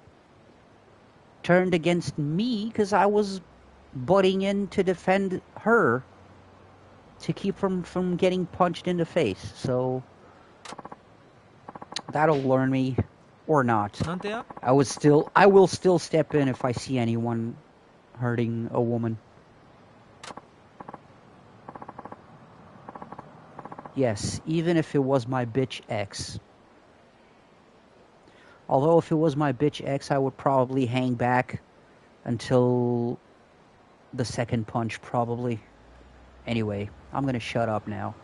turned against me because I was butting in to defend her to keep from getting punched in the face. So that'll learn me or not. I will still step in if I see anyone hurting a woman. Yes, even if it was my bitch ex. Although if it was my bitch ex, I would probably hang back until the second punch, probably. Anyway, I'm gonna shut up now.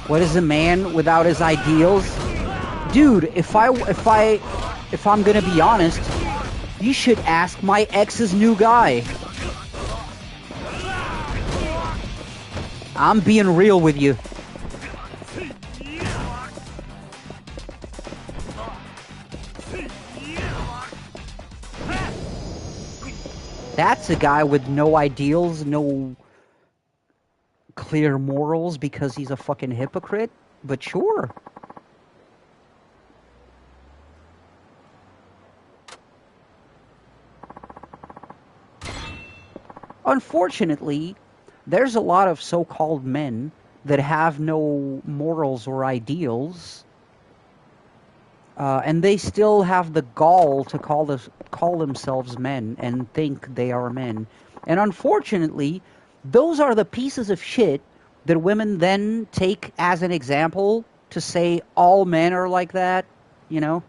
What is a man without his ideals? Dude, if I'm gonna be honest, you should ask my ex's new guy. I'm being real with you. That's a guy with no ideals, no clear morals because he's a fucking hypocrite, but sure. Unfortunately, there's a lot of so-called men that have no morals or ideals, and they still have the gall to call themselves men and think they are men. And unfortunately, those are the pieces of shit that women then take as an example to say all men are like that, you know?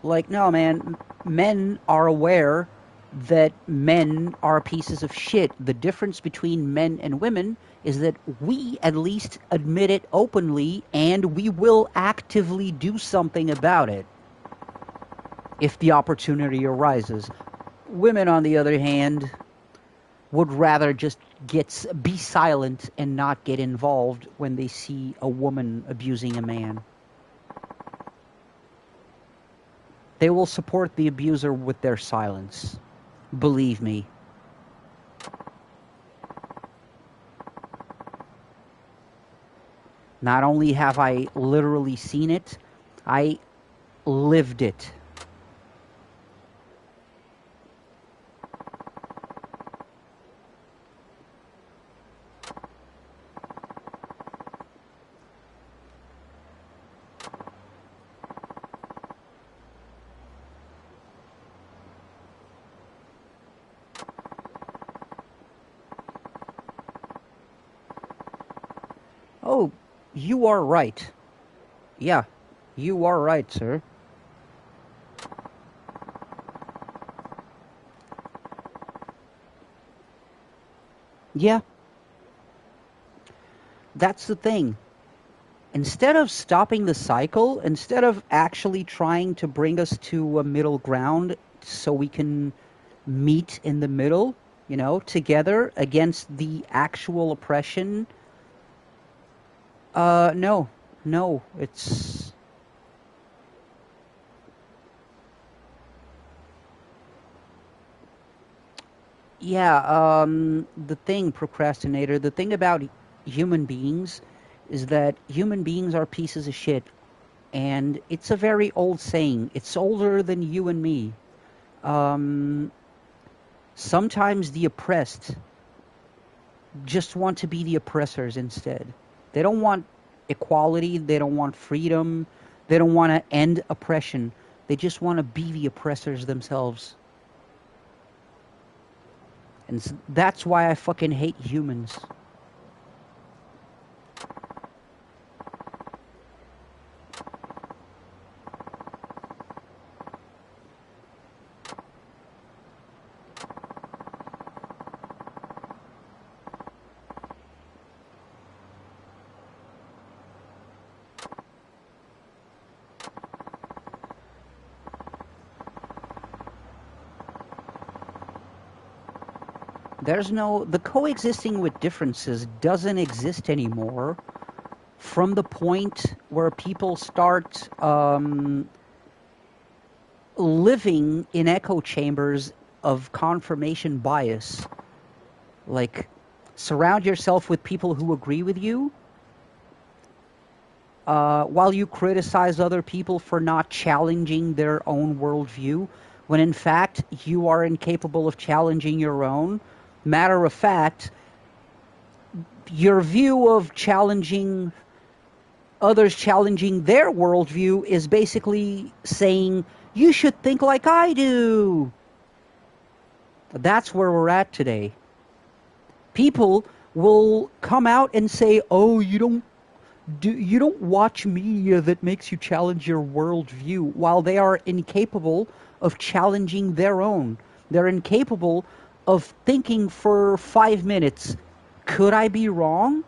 Like, no, man, men are aware that men are pieces of shit. The difference between men and women is that we at least admit it openly, and we will actively do something about it if the opportunity arises. Women, on the other hand, would rather just be silent and not get involved when they see a woman abusing a man. They will support the abuser with their silence. Believe me. Not only have I literally seen it, I lived it. Oh, you are right. Yeah, you are right, sir. Yeah. That's the thing. Instead of stopping the cycle, instead of actually trying to bring us to a middle ground so we can meet in the middle, you know, together against the actual oppression, no, it's... Yeah, the thing, procrastinator, the thing about human beings is that human beings are pieces of shit. And it's a very old saying. It's older than you and me. Sometimes the oppressed just want to be the oppressors instead. They don't want equality. They don't want freedom. They don't want to end oppression. They just want to be the oppressors themselves. And that's why I fucking hate humans. The coexisting with differences doesn't exist anymore from the point where people start living in echo chambers of confirmation bias. Like, surround yourself with people who agree with you while you criticize other people for not challenging their own worldview, when in fact you are incapable of challenging your own. Matter of fact, your view of challenging others, challenging their worldview, is basically saying, you should think like I do. That's where we're at today. People will come out and say, oh, you don't watch media that makes you challenge your worldview, while they are incapable of challenging their own. They're incapable of thinking for 5 minutes, could I be wrong?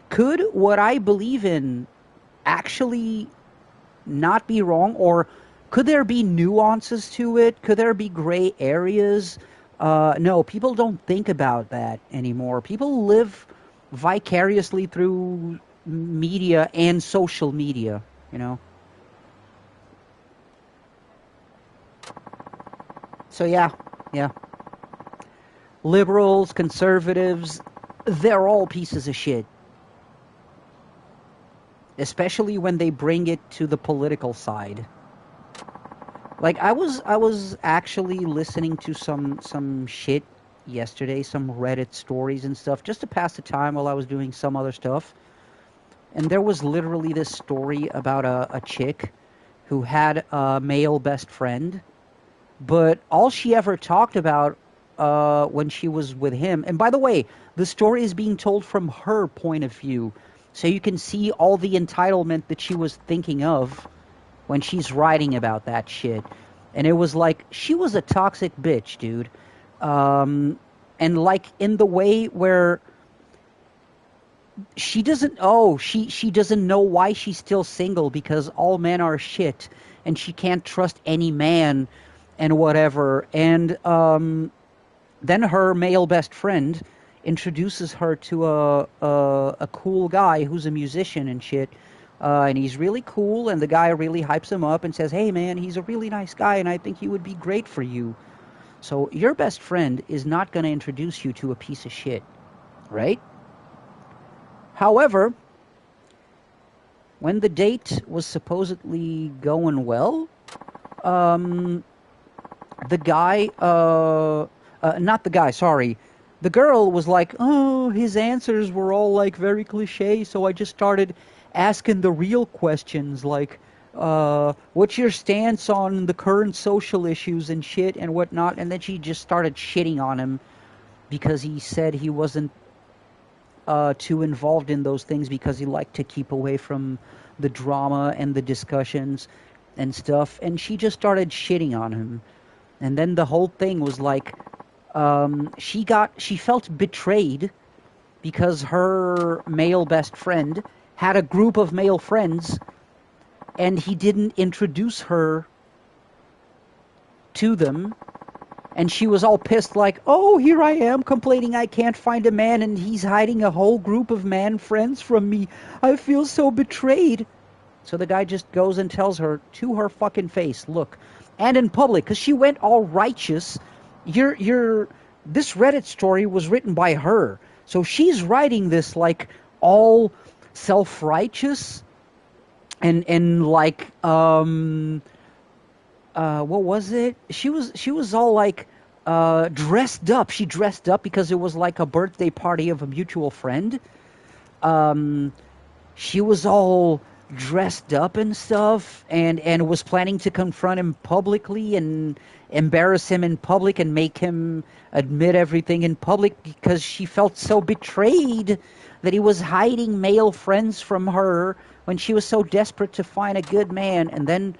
Could what I believe in actually not be wrong? Or could there be nuances to it? Could there be gray areas? No, people don't think about that anymore. People live vicariously through media and social media, you know? So yeah. Liberals, conservatives, they're all pieces of shit. Especially when they bring it to the political side. Like, I was actually listening to some shit yesterday, some Reddit stories and stuff, just to pass the time while I was doing some other stuff. And there was literally this story about a chick who had a male best friend, but all she ever talked about when she was with him, and by the way, the story is being told from her point of view, so you can see all the entitlement that she was thinking of when she's writing about that shit. And it was like, she was a toxic bitch, dude. And like, in the way where she doesn't know why she's still single, because all men are shit and she can't trust any man and whatever. And then her male best friend introduces her to a cool guy who's a musician and shit, and he's really cool, and the guy really hypes him up and says, hey man, he's a really nice guy and I think he would be great for you. So your best friend is not going to introduce you to a piece of shit, right? However, when the date was supposedly going well, the girl was like, oh, his answers were all like very cliche, so I just started asking the real questions, like, what's your stance on the current social issues and shit and whatnot? And then she just started shitting on him because he said he wasn't too involved in those things because he liked to keep away from the drama and the discussions and stuff. And she just started shitting on him. And then the whole thing was like, she felt betrayed because her male best friend had a group of male friends and he didn't introduce her to them. And she was all pissed, like, oh, here I am complaining I can't find a man and he's hiding a whole group of man friends from me. I feel so betrayed. So the guy just goes and tells her to her fucking face, look, and in public, because she went all righteous. This Reddit story was written by her. So she's writing this like all self-righteous and like what was it? She was all like dressed up. She dressed up because it was like a birthday party of a mutual friend. She was all dressed up and stuff, and was planning to confront him publicly and embarrass him in public and make him admit everything in public because she felt so betrayed that he was hiding male friends from her when she was so desperate to find a good man. And then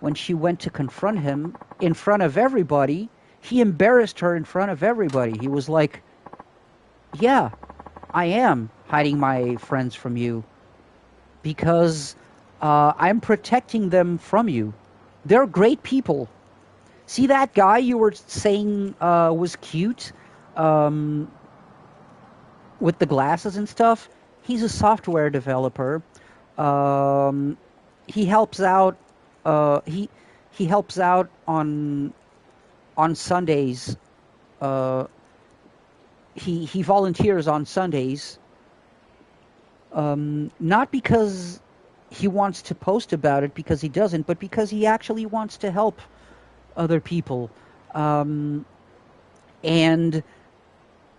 when she went to confront him in front of everybody, he embarrassed her in front of everybody. He was like, yeah, I am hiding my friends from you because I'm protecting them from you. They're great people. See that guy you were saying was cute with the glasses and stuff? He's a software developer. He helps out. He helps out on Sundays. He volunteers on Sundays. Not because he wants to post about it, because he doesn't, but because he actually wants to help other people. And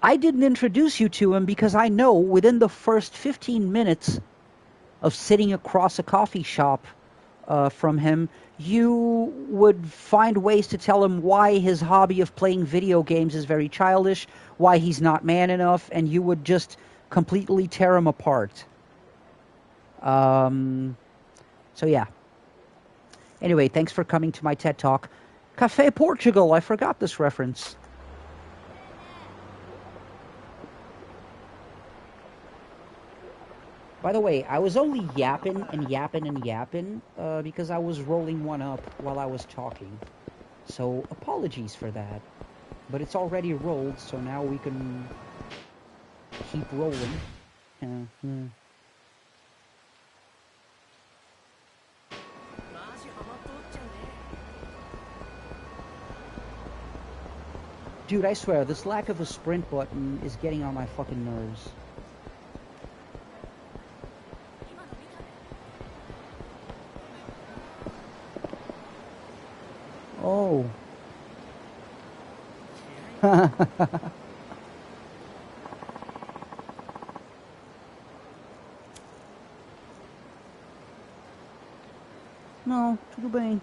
I didn't introduce you to him because I know within the first 15 minutes of sitting across a coffee shop from him, you would find ways to tell him why his hobby of playing video games is very childish, why he's not man enough, and you would just completely tear him apart. So yeah. Anyway, thanks for coming to my TED Talk. Café Portugal, I forgot this reference. By the way, I was only yapping and yapping and yapping because I was rolling one up while I was talking. So apologies for that. But it's already rolled, so now we can keep rolling. Dude, I swear, this lack of a sprint button is getting on my fucking nerves. Oh. No, tudo bem.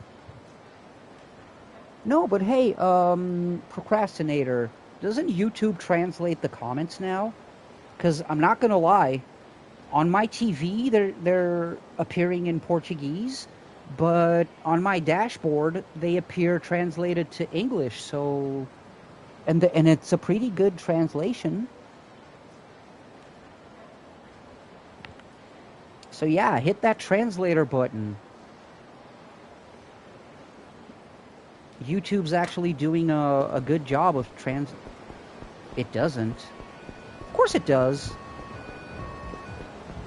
No, but hey, procrastinator, doesn't YouTube translate the comments now? Because I'm not gonna lie, on my TV they're appearing in Portuguese, but on my dashboard they appear translated to English. So, and it's a pretty good translation. So yeah, hit that translator button. YouTube's actually doing a good job of It doesn't. Of course it does.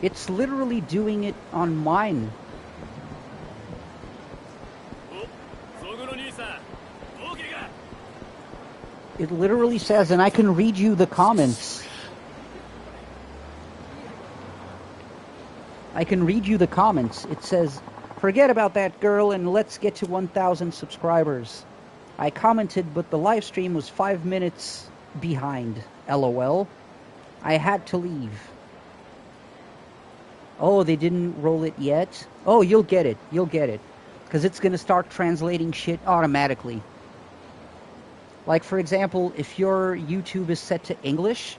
It's literally doing it on mine. It literally says, and I can read you the comments. I can read you the comments. It says, "Forget about that girl and let's get to 1,000 subscribers. I commented, but the live stream was 5 minutes behind. LOL. I had to leave." Oh, they didn't roll it yet? Oh, you'll get it. You'll get it. Because it's going to start translating shit automatically. Like, for example, if your YouTube is set to English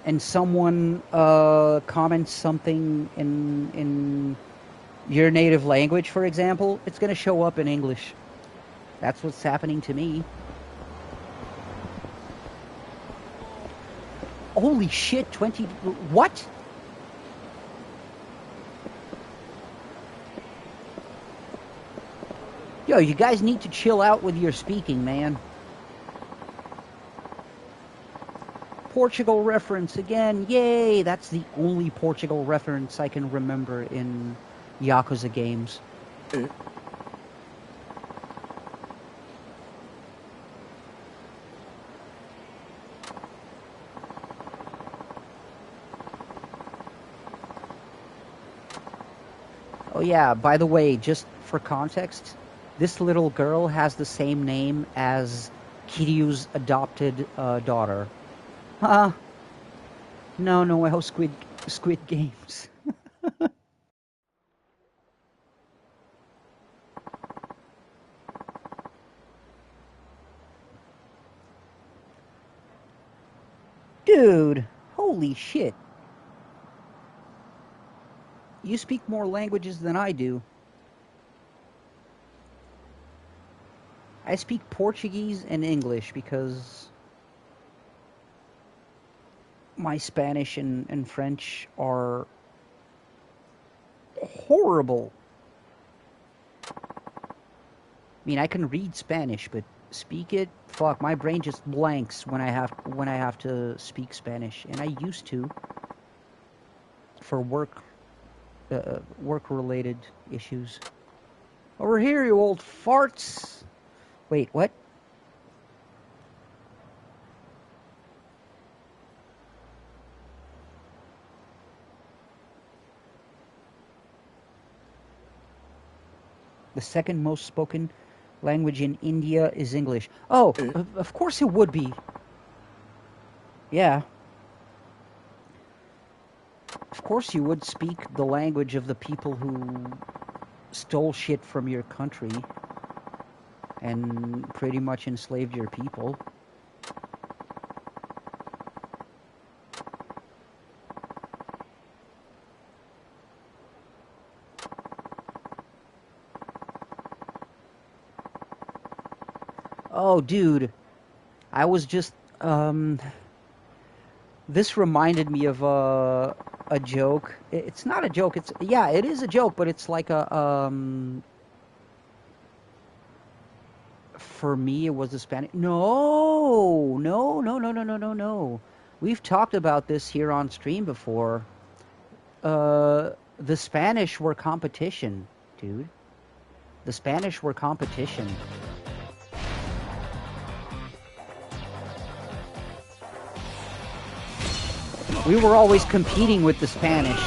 and someone comments something in your native language, for example, it's going to show up in English. That's what's happening to me. Holy shit, 20... What? Yo, you guys need to chill out with your speaking, man. Portugal reference again. Yay! That's the only Portugal reference I can remember in Yakuza games. Oh yeah, by the way, just for context, this little girl has the same name as Kiryu's adopted daughter. No, Squid Games. Dude, holy shit. You speak more languages than I do. I speak Portuguese and English because my Spanish and French are horrible. I mean, I can read Spanish, but speak it, fuck, my brain just blanks when I have to speak Spanish, and I used to for work-related issues. Over here, you old farts. Wait, what? The second most spoken language in India is English. Oh, of course it would be. Yeah. Of course you would speak the language of the people who stole shit from your country and pretty much enslaved your people. Oh, dude. I was just, this reminded me of a joke. It's not a joke. Yeah, it is a joke, but it's like a, for me, it was a Spanish. No. We've talked about this here on stream before. The Spanish were competition, dude. The Spanish were competition. We were always competing with the Spanish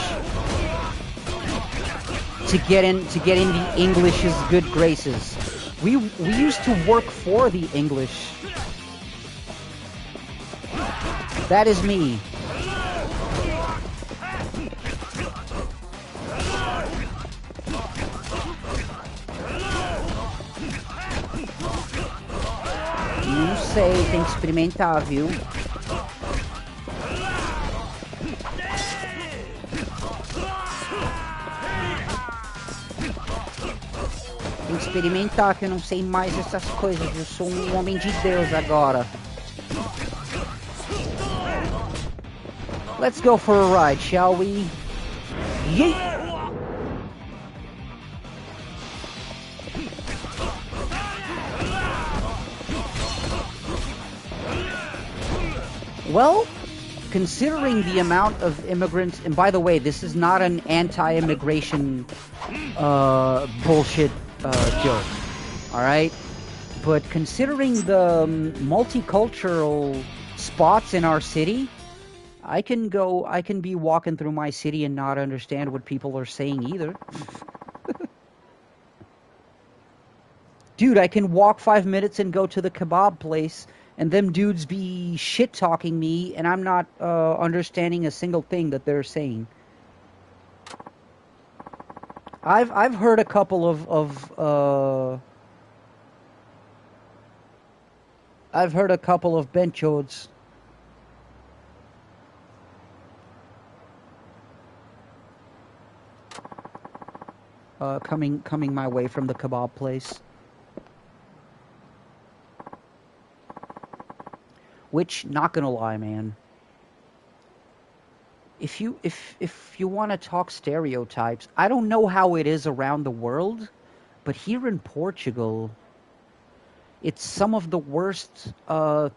to get in the English's good graces. We used to work for the English. That is me. Não sei, tem que experimentar, viu? Tem que experimentar, que eu não sei mais essas coisas. Eu sou um homem de Deus agora. Let's go for a ride, shall we? Yeet! Well, considering the amount of immigrants, and by the way, this is not an anti-immigration bullshit joke, alright? But considering the multicultural spots in our city, I can be walking through my city and not understand what people are saying either. Dude, I can walk 5 minutes and go to the kebab place, and them dudes be shit-talking me, and I'm not understanding a single thing that they're saying. I've heard a couple of benchodes. Coming my way from the kebab place. Which, not gonna lie, man, if you want to talk stereotypes, I don't know how it is around the world, but here in Portugal, it's some of the worst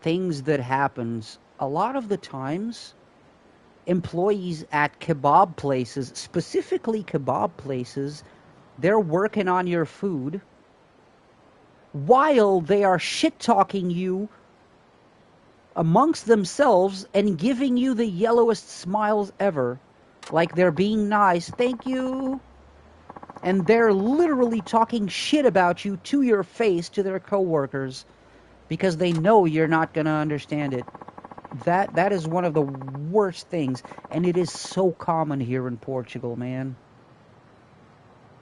things that happens. A lot of the times, employees at kebab places, specifically kebab places, they're working on your food while they are shit-talking you amongst themselves and giving you the yellowest smiles ever, like they're being nice. Thank you. and they're literally talking shit about you to your face to their coworkers because they know you're not going to understand it. That is one of the worst things, and it is so common here in Portugal, man.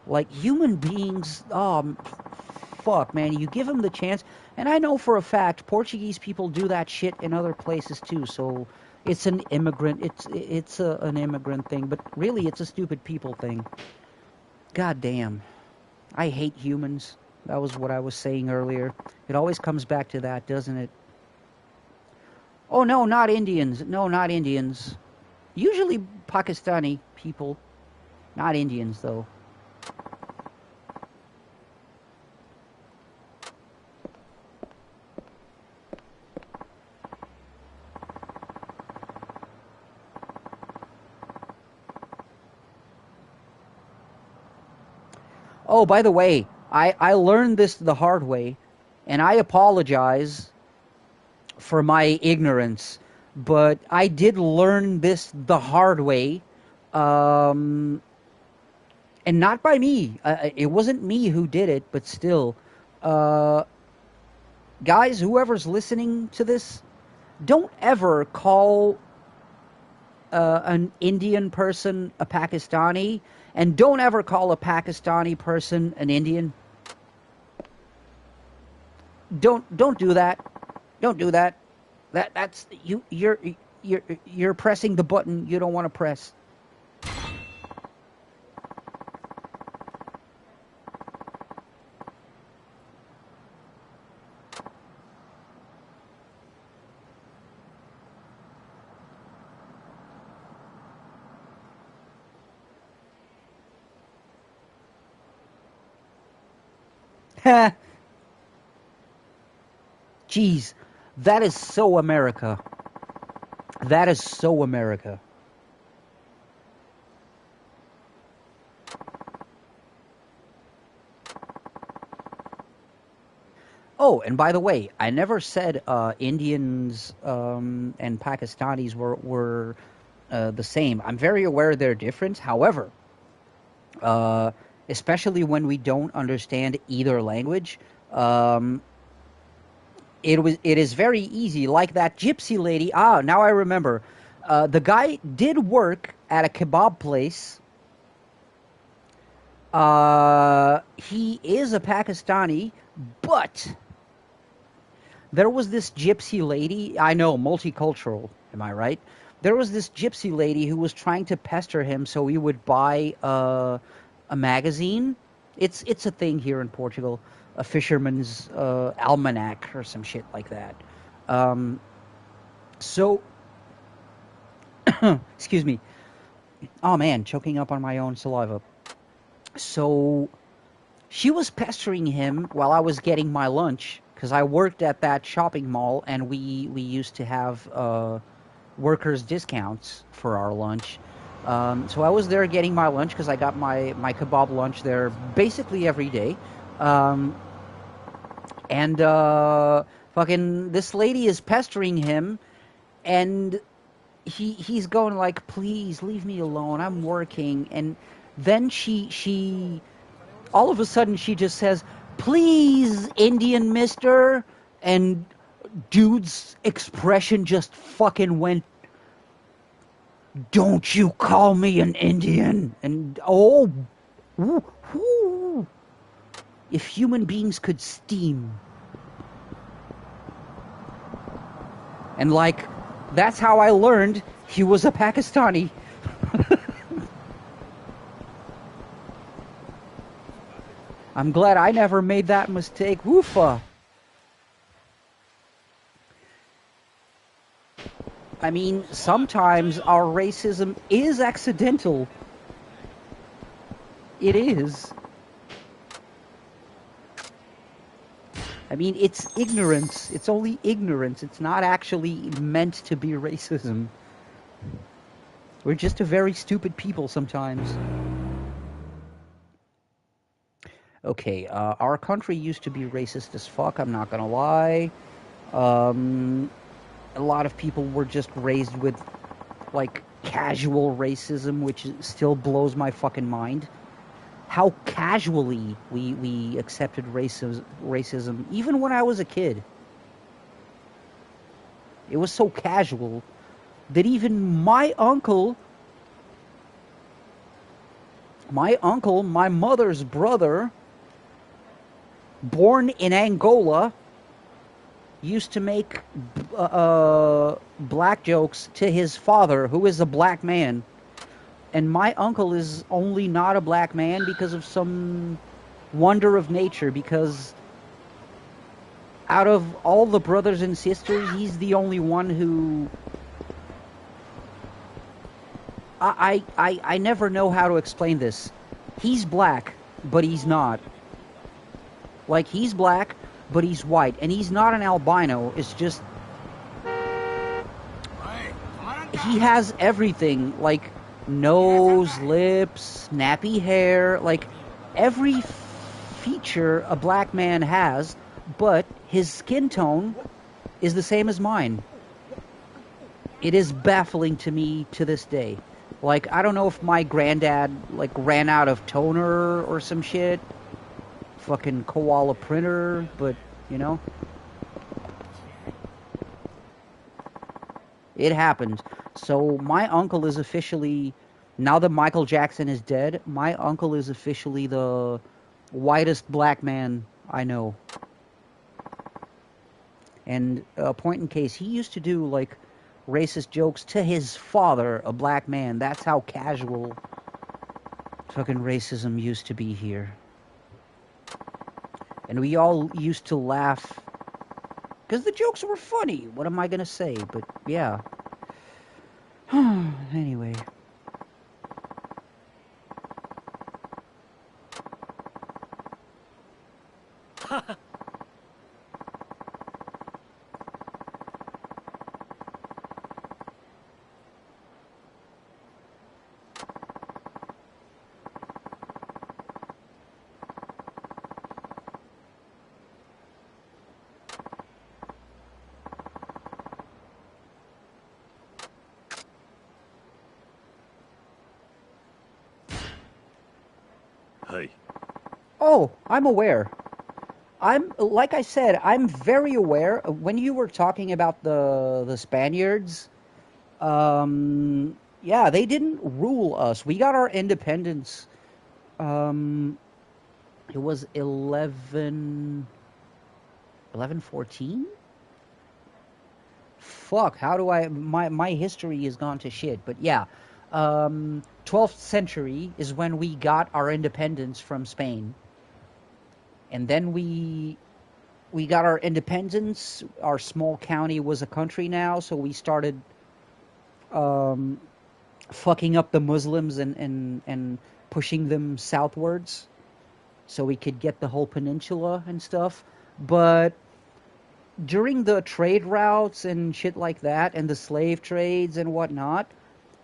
Like, human beings, fuck, man, you give them the chance, and I know for a fact Portuguese people do that shit in other places too, so it's an immigrant, it's an immigrant thing, but really it's a stupid people thing. God damn. I hate humans. That was what I was saying earlier. It always comes back to that, doesn't it? Oh, no, not Indians. No, not Indians. Usually Pakistani people. Not Indians, though. Oh, by the way, I learned this the hard way, and I apologize for my ignorance, but I did learn this the hard way, and not by me. It wasn't me who did it, but still. Guys, whoever's listening to this, don't ever call an Indian person a Pakistani, and don't ever call a Pakistani person an Indian. Don't do that. Don't do that. That's you're pressing the button you don't want to press. Jeez, that is so America. That is so America. Oh, and by the way, I never said Indians and Pakistanis were the same. I'm very aware they're different. However, especially when we don't understand either language, it is very easy. Like that gypsy lady. Now I remember. The guy did work at a kebab place. He is a Pakistani, but there was this gypsy lady. I know, multicultural. Am I right? There was this gypsy lady who was trying to pester him so he would buy a magazine. It's a thing here in Portugal. A fisherman's almanac or some shit like that. So, excuse me. Oh man, choking up on my own saliva. So, she was pestering him while I was getting my lunch, because I worked at that shopping mall, and we used to have workers' discounts for our lunch. So I was there getting my lunch, because I got my kebab lunch there basically every day. And fucking this lady is pestering him, and he's going like, please leave me alone, I'm working. And then she all of a sudden she just says, please, Indian mister, and dude's expression just fucking went, don't you call me an Indian. And if human beings could steam. And like, that's how I learned he was a Pakistani. I'm glad I never made that mistake. Woofa. I mean, sometimes our racism is accidental. It is. I mean, it's ignorance. It's only ignorance. It's not actually meant to be racism. We're just a very stupid people sometimes. Okay, our country used to be racist as fuck, I'm not gonna lie. A lot of people were just raised with, like, casual racism, which still blows my fucking mind. how casually we accepted racism, even when I was a kid. It was so casual that even my uncle, my mother's brother, born in Angola, used to make black jokes to his father, who is a black man. And my uncle is only not a black man because of some wonder of nature, because out of all the brothers and sisters, he's the only one who... I never know how to explain this. He's black, but he's not. Like, he's black, but he's white. And he's not an albino. It's just... He has everything. Like, nose, lips, nappy hair. Like, every feature a black man has, but his skin tone is the same as mine. It is baffling to me to this day. Like, I don't know if my granddad, like, ran out of toner or some shit. Fucking koala printer, but, you know. It happened. So my uncle is officially, now that Michael Jackson is dead, my uncle is officially the whitest black man I know. And point in case, he used to do, like, racist jokes to his father, a black man. That's how casual fucking racism used to be here. And we all used to laugh because the jokes were funny. What am I gonna say? But yeah. Anyway. Oh, I'm aware. Like I said, I'm very aware. When you were talking about the Spaniards, yeah, they didn't rule us. We got our independence. It was 1114? Fuck, how do I... My history has gone to shit, but yeah. 12th century is when we got our independence from Spain. And then we got our independence. Our small county was a country now, so we started fucking up the Muslims and pushing them southwards so we could get the whole peninsula and stuff. But during the trade routes and shit like that, and the slave trades and whatnot,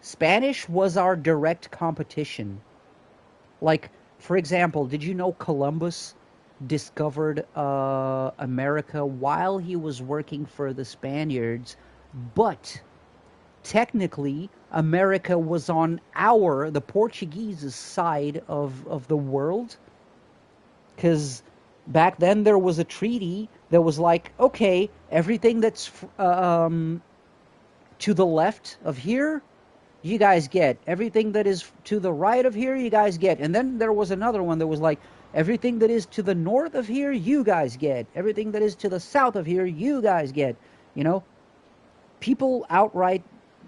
Spanish was our direct competition. Like, for example, did you know Columbus discovered America while he was working for the Spaniards, but technically America was on the Portuguese side of the world, because back then there was a treaty that was like, okay, everything that's to the left of here, you guys get. Everything that is to the right of here, you guys get. And then there was another one that was like, everything that is to the north of here, you guys get. Everything that is to the south of here, you guys get. You know? People outright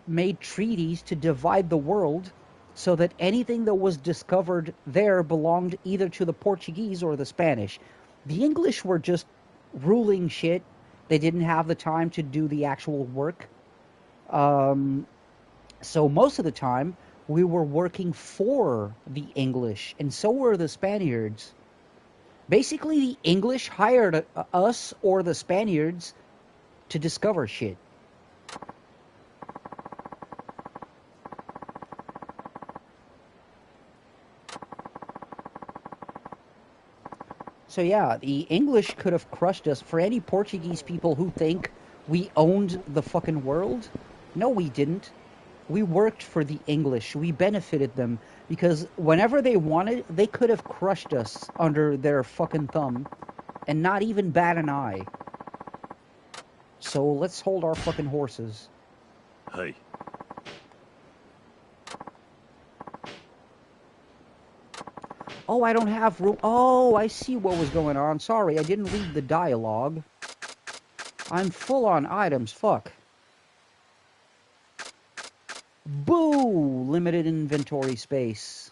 made treaties to divide the world so that anything that was discovered there belonged either to the Portuguese or the Spanish. The English were just ruling shit. They didn't have the time to do the actual work. So most of the time, we were working for the English, and so were the Spaniards. Basically, the English hired us or the Spaniards to discover shit. So yeah, the English could have crushed us. For any Portuguese people who think we owned the fucking world, no, we didn't. We worked for the English. We benefited them because whenever they wanted, they could have crushed us under their fucking thumb and not even bat an eye. So let's hold our fucking horses. Hey. Oh, I don't have room. Oh, I see what was going on. Sorry, I didn't read the dialogue. I'm full on items. Fuck. Boo! Limited inventory space.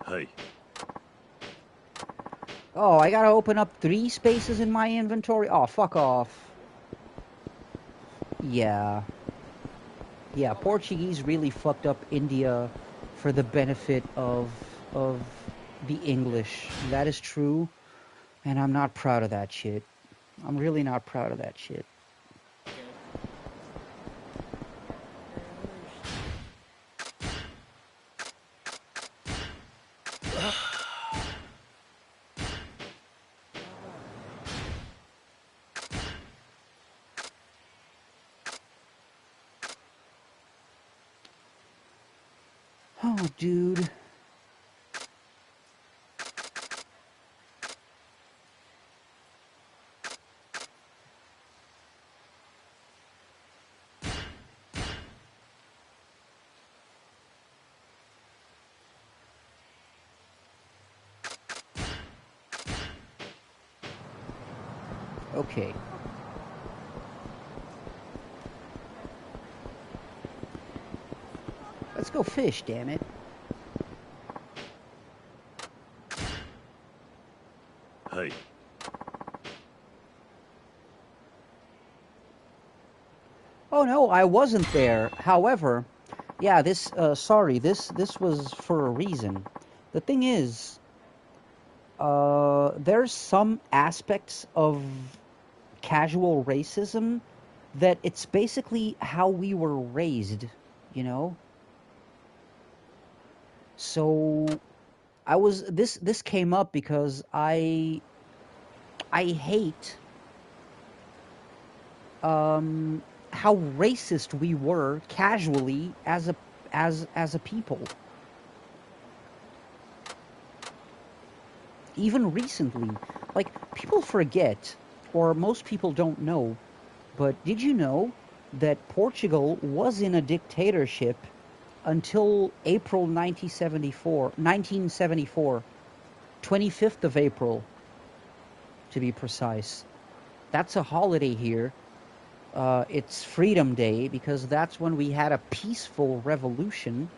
Hey. Oh, I gotta open up 3 spaces in my inventory? Oh, fuck off. Yeah. Yeah, Portuguese really fucked up India for the benefit of the English. That is true, and I'm not proud of that shit. I'm really not proud of that shit. Oh, dude. Okay. Let's go fish, damn it. Hey. Oh no, I wasn't there. However, yeah, this sorry, this was for a reason. The thing is, there's some aspects of casual racism that it's basically how we were raised, you know? So I was this came up because I hate how racist we were casually as a people. Even recently, like, people forget, or most people don't know, but did you know that Portugal was in a dictatorship until April 1974, 25th of April, to be precise. That's a holiday here. It's Freedom Day because that's when we had a peaceful revolution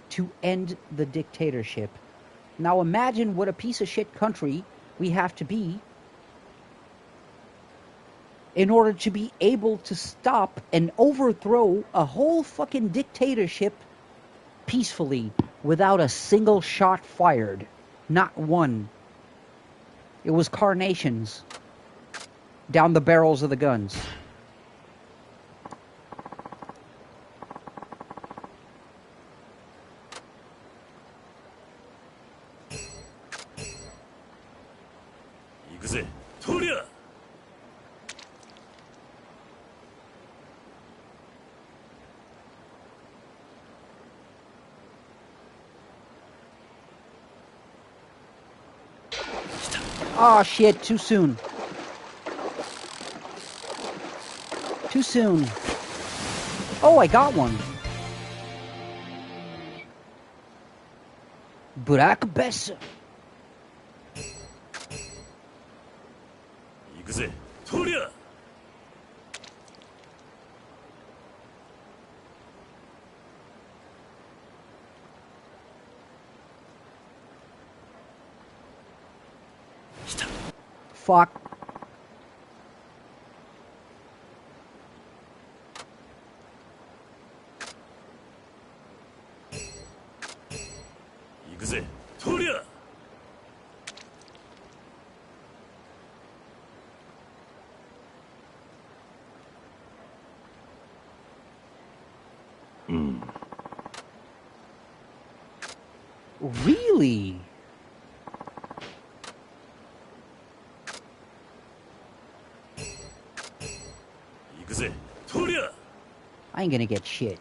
to end the dictatorship. Now imagine what a piece of shit country we have to be in order to be able to stop and overthrow a whole fucking dictatorship peacefully without a single shot fired. Not one. It was carnations down the barrels of the guns. Oh shit, too soon. Too soon. Oh, I got one. Buraco Bessa. 行くぜ。とりゃ。Fuck. Really? I ain't gonna get shit.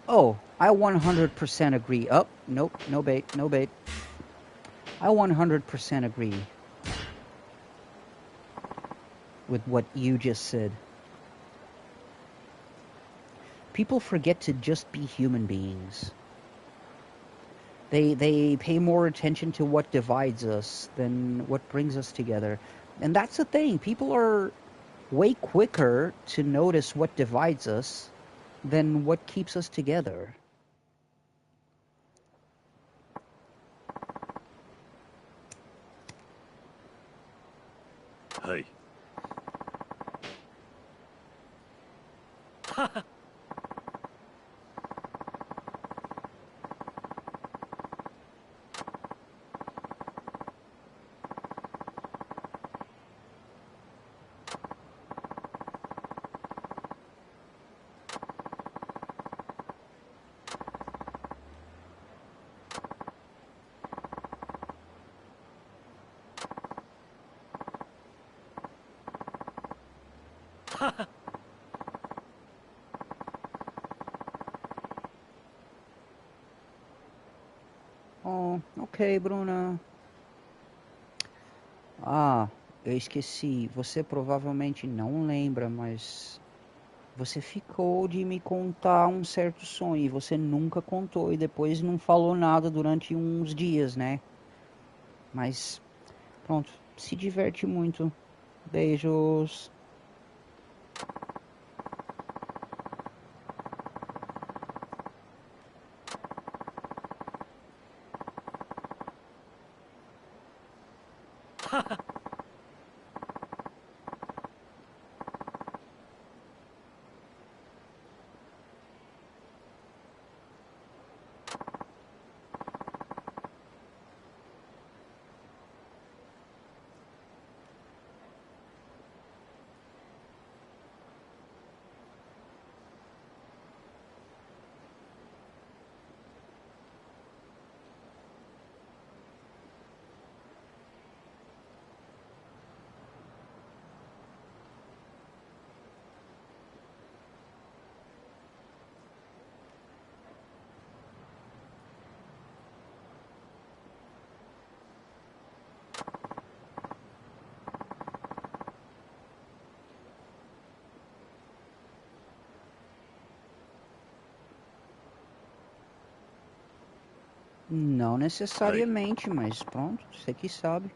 Oh, I 100% agree. Oh, nope, no bait, no bait. I 100% agree with what you just said. People forget to just be human beings. They pay more attention to what divides us than what brings us together. And that's the thing. People are way quicker to notice what divides us than what keeps us together. Hey. Oh, ok, Bruna. Ah, eu esqueci. Você provavelmente não lembra, mas você ficou de me contar um certo sonho e você nunca contou e depois não falou nada durante uns dias, né? Mas pronto, se diverte muito. Beijos. Não necessariamente, mas pronto, você que sabe.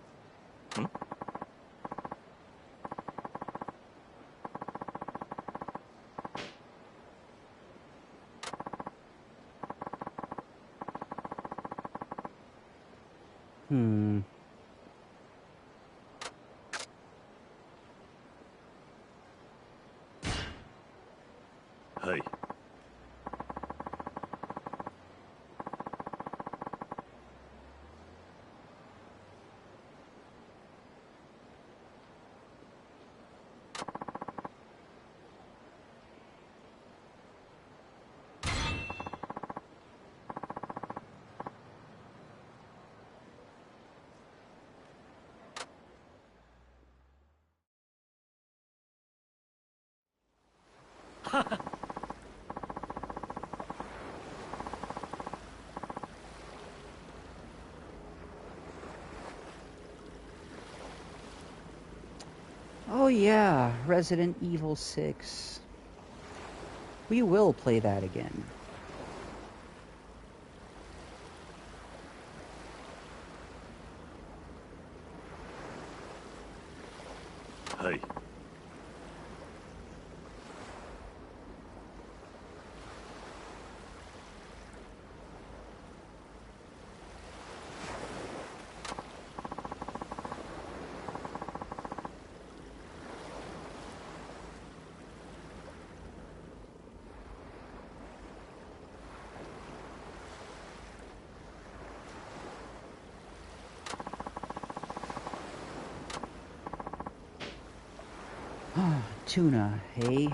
Hey. Oh yeah, Resident Evil 6. We will play that again. Hey. Tuna, hey?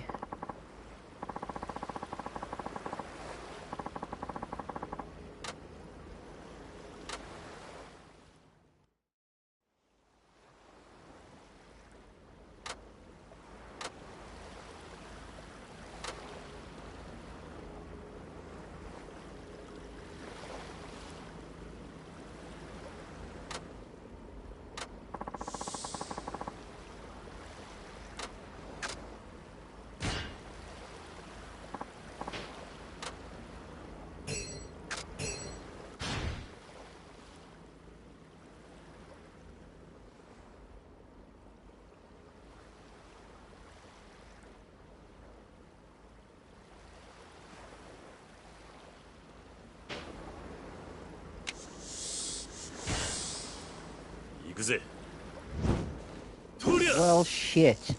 Well, shit.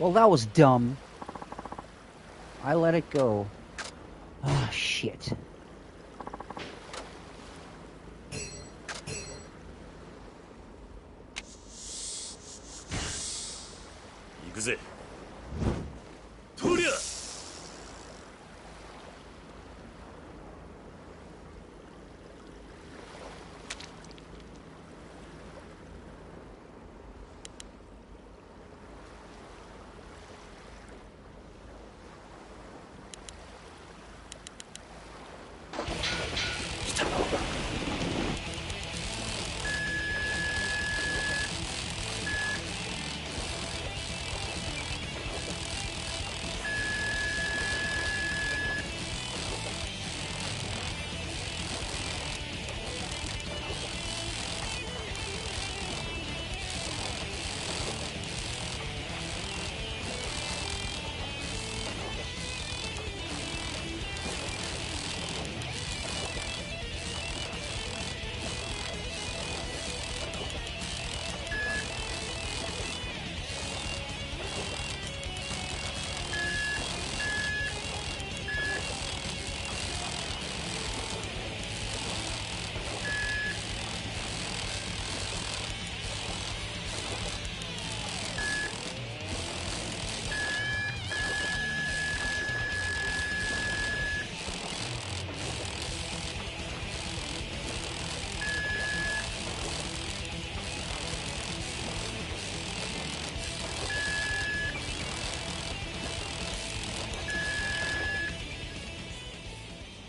Well, that was dumb. I let it go. Ah, shit.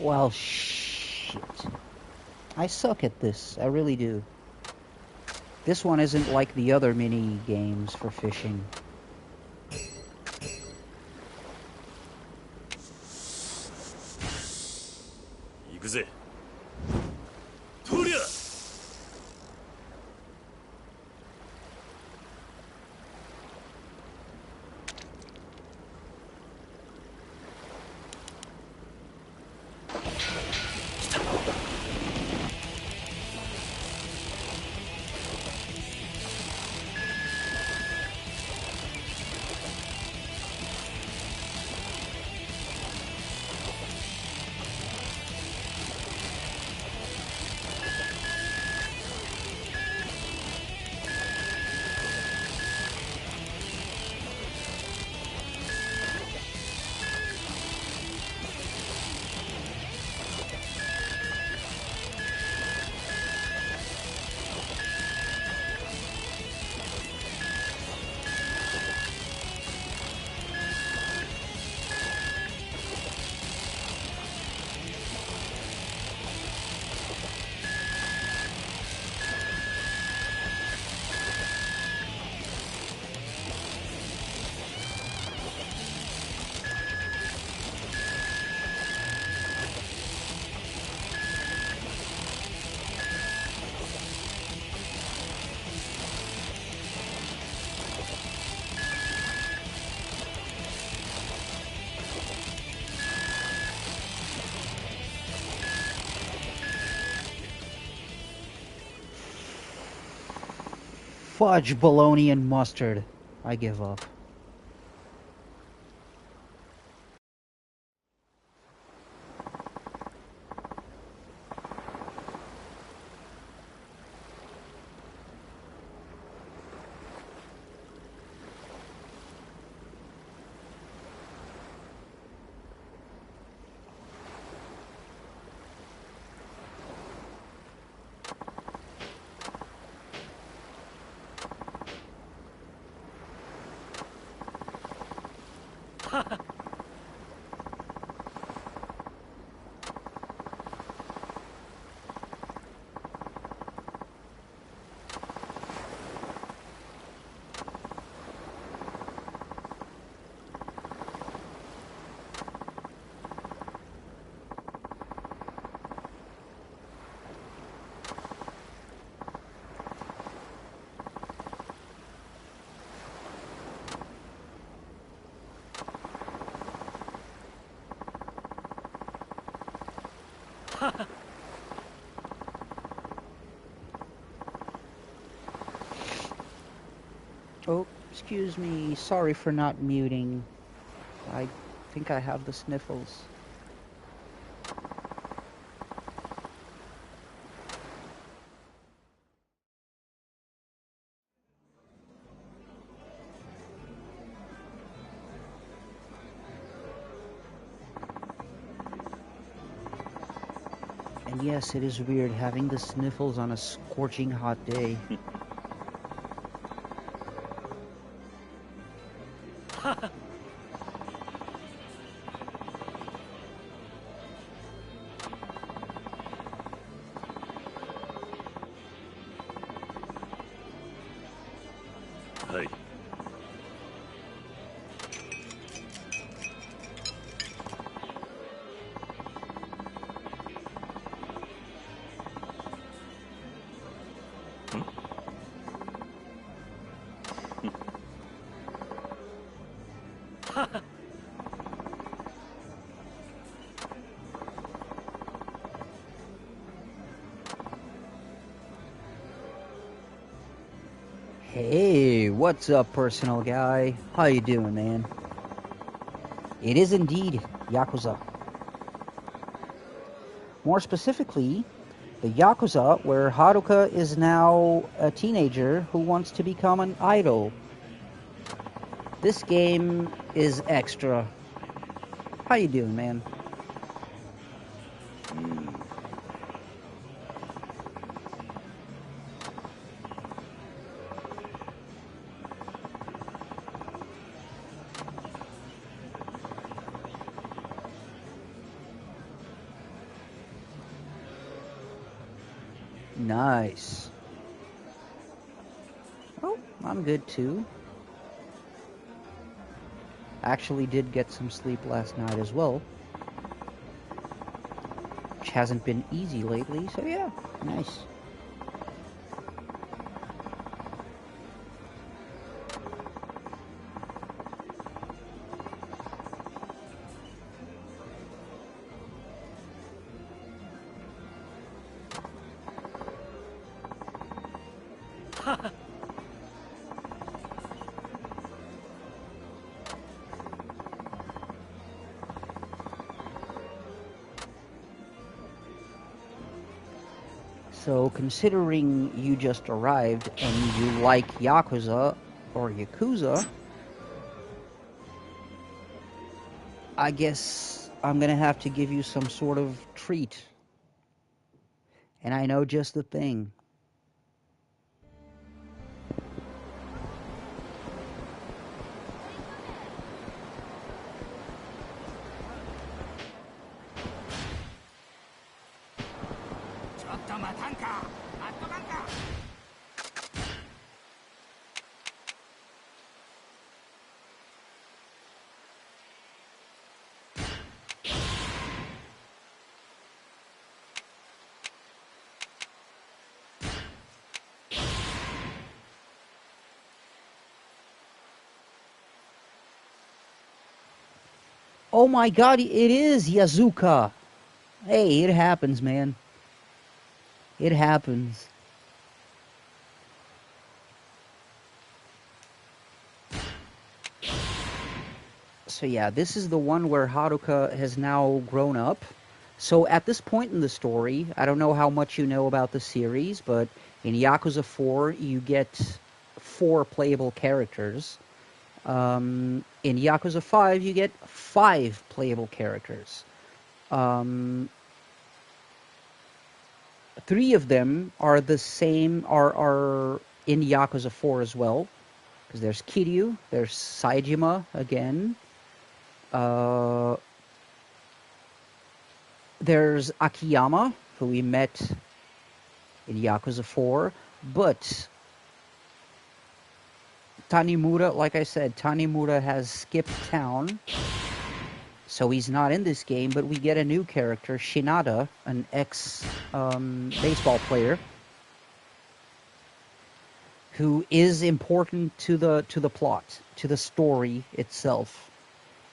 Well, shit. I suck at this. I really do. This one isn't like the other mini games for fishing. Fudge, bologna, and mustard. I give up. Oh, excuse me. Sorry for not muting. I think I have the sniffles. And yes, it is weird having the sniffles on a scorching hot day. Hey. Hey, what's up, personal guy? How you doing, man? It is indeed Yakuza. More specifically, the Yakuza where Haruka is now a teenager who wants to become an idol. This game is extra. How you doing, man? Nice. Oh, I'm good too. Actually did get some sleep last night as well. Which hasn't been easy lately, so yeah, nice. So, considering you just arrived and you like Yakuza, or Yakuza, I guess I'm gonna have to give you some sort of treat. And I know just the thing. Oh my god, it is Yazuka! Hey, it happens, man. It happens. So yeah, this is the one where Haruka has now grown up. So at this point in the story, I don't know how much you know about the series, but in Yakuza 4, you get 4 playable characters. In Yakuza 5, you get 5 playable characters. 3 of them are the same, are in Yakuza 4 as well. Because there's Kiryu, there's Saejima again. There's Akiyama, who we met in Yakuza 4. But Tanimura, like I said, Tanimura has skipped town. So he's not in this game, but we get a new character, Shinada, an ex-baseball player, who is important to the plot, to the story itself,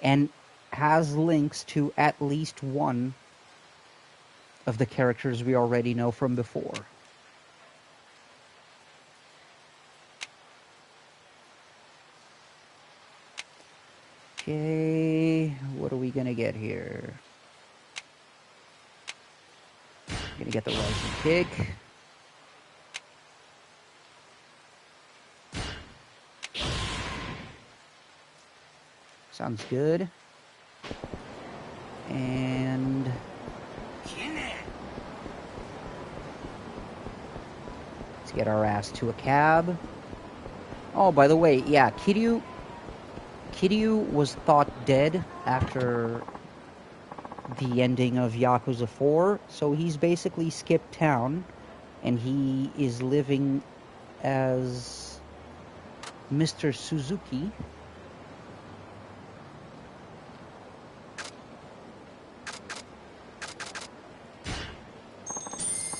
and has links to at least one of the characters we already know from before. Okay, what are we gonna get here? Gonna get the rising kick. Sounds good. And let's get our ass to a cab. Oh, by the way, yeah, Kiryu was thought dead after the ending of Yakuza 4, so he's basically skipped town, and he is living as Mr. Suzuki.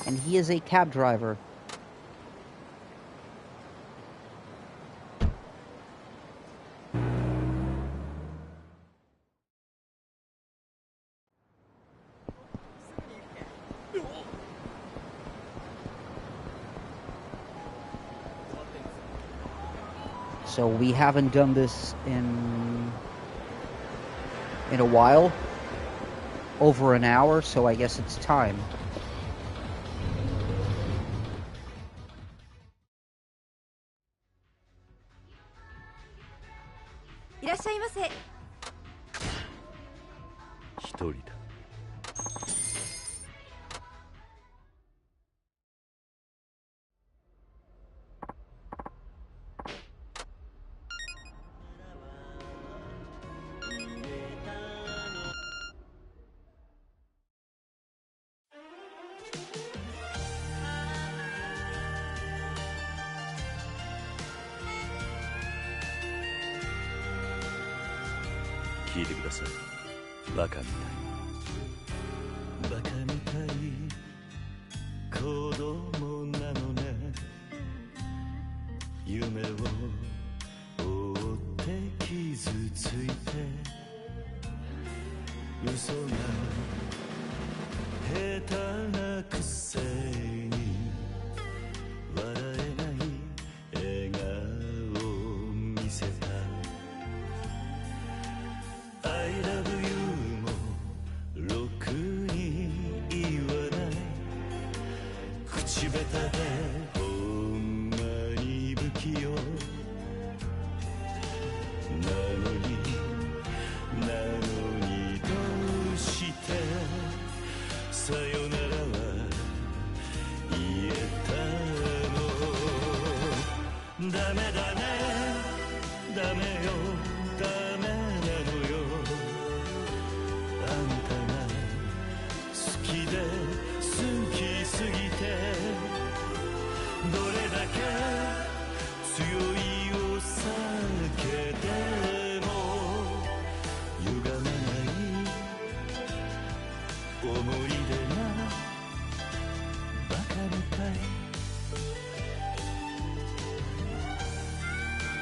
And he is a cab driver. So we haven't done this in a while, over an hour, so I guess it's time.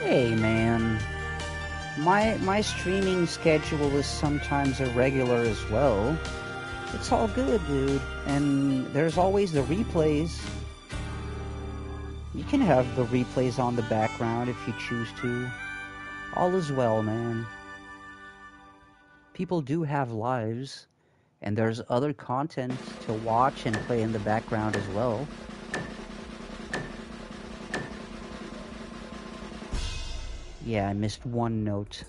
Hey man, my streaming schedule is sometimes irregular as well. It's all good, dude. And there's always the replays. You can have the replays on the background if you choose to. All is well, man. people do have lives, and there's other content to watch and play in the background as well. Yeah, I missed one note.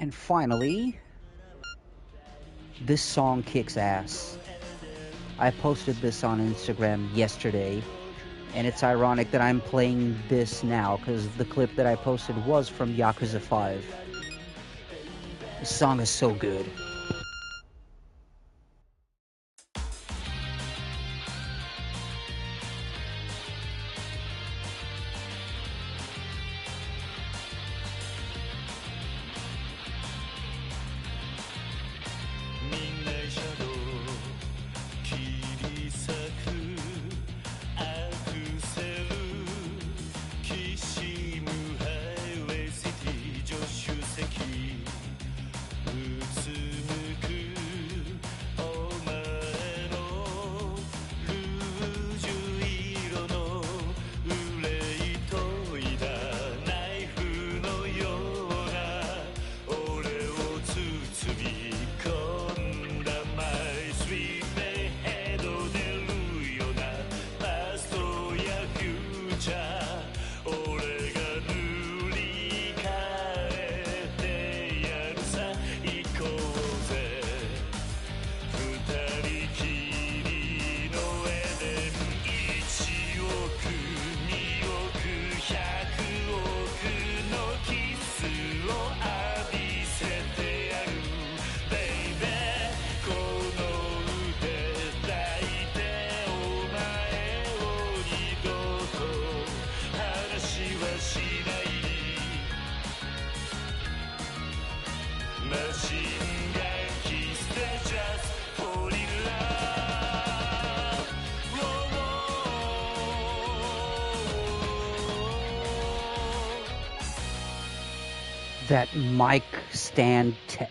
And finally, this song kicks ass. I posted this on Instagram yesterday, and it's ironic that I'm playing this now, because the clip that I posted was from Yakuza 5. The song is so good. That mic stand tech.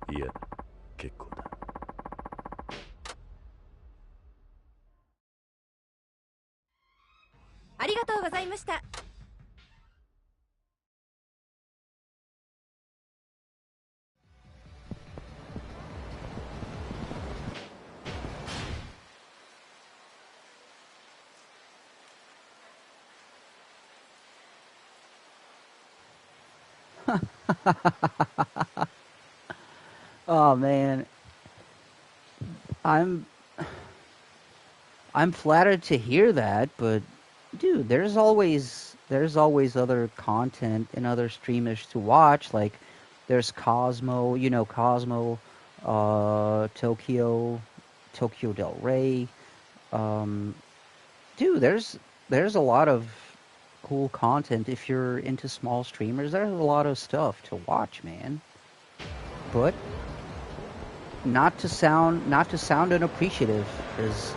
いや、結構だ。ありがとうございました。Oh man, I'm flattered to hear that, but dude, there's always other content and other streamers to watch. Like there's Cosmo, Cosmo, Tokyo Del Rey. Dude, there's a lot of cool content if you're into small streamers. There's a lot of stuff to watch, man. But not to sound unappreciative, because